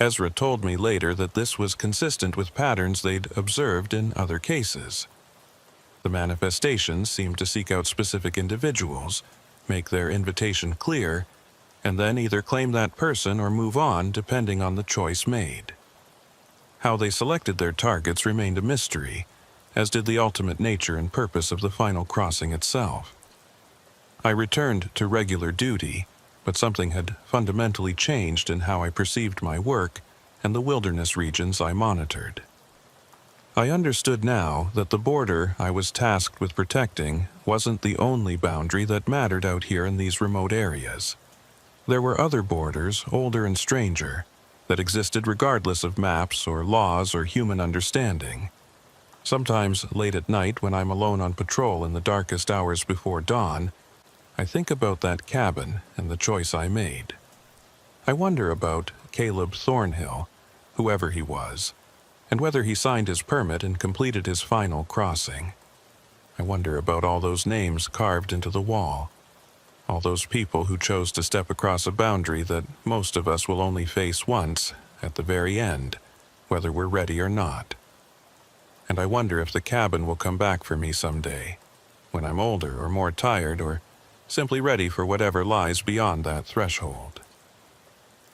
Ezra told me later that this was consistent with patterns they'd observed in other cases. The manifestations seemed to seek out specific individuals, make their invitation clear, and then either claim that person or move on depending on the choice made. How they selected their targets remained a mystery, as did the ultimate nature and purpose of the final crossing itself. I returned to regular duty, but something had fundamentally changed in how I perceived my work and the wilderness regions I monitored. I understood now that the border I was tasked with protecting wasn't the only boundary that mattered out here in these remote areas. There were other borders, older and stranger, that existed regardless of maps or laws or human understanding. Sometimes late at night when I'm alone on patrol in the darkest hours before dawn, I think about that cabin and the choice I made. I wonder about Caleb Thornhill, whoever he was, and whether he signed his permit and completed his final crossing. I wonder about all those names carved into the wall, all those people who chose to step across a boundary that most of us will only face once, at the very end, whether we're ready or not. And I wonder if the cabin will come back for me someday, when I'm older or more tired or simply ready for whatever lies beyond that threshold.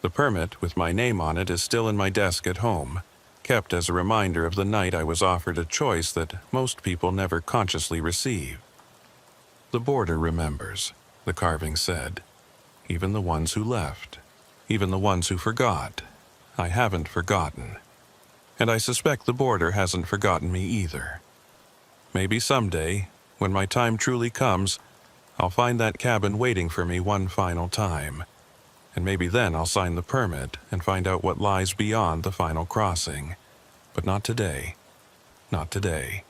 The permit with my name on it is still in my desk at home, kept as a reminder of the night I was offered a choice that most people never consciously receive. The border remembers, the carving said, even the ones who left, even the ones who forgot. I haven't forgotten. And I suspect the border hasn't forgotten me either. Maybe someday, when my time truly comes, I'll find that cabin waiting for me one final time. And maybe then I'll sign the permit and find out what lies beyond the final crossing. But not today. Not today.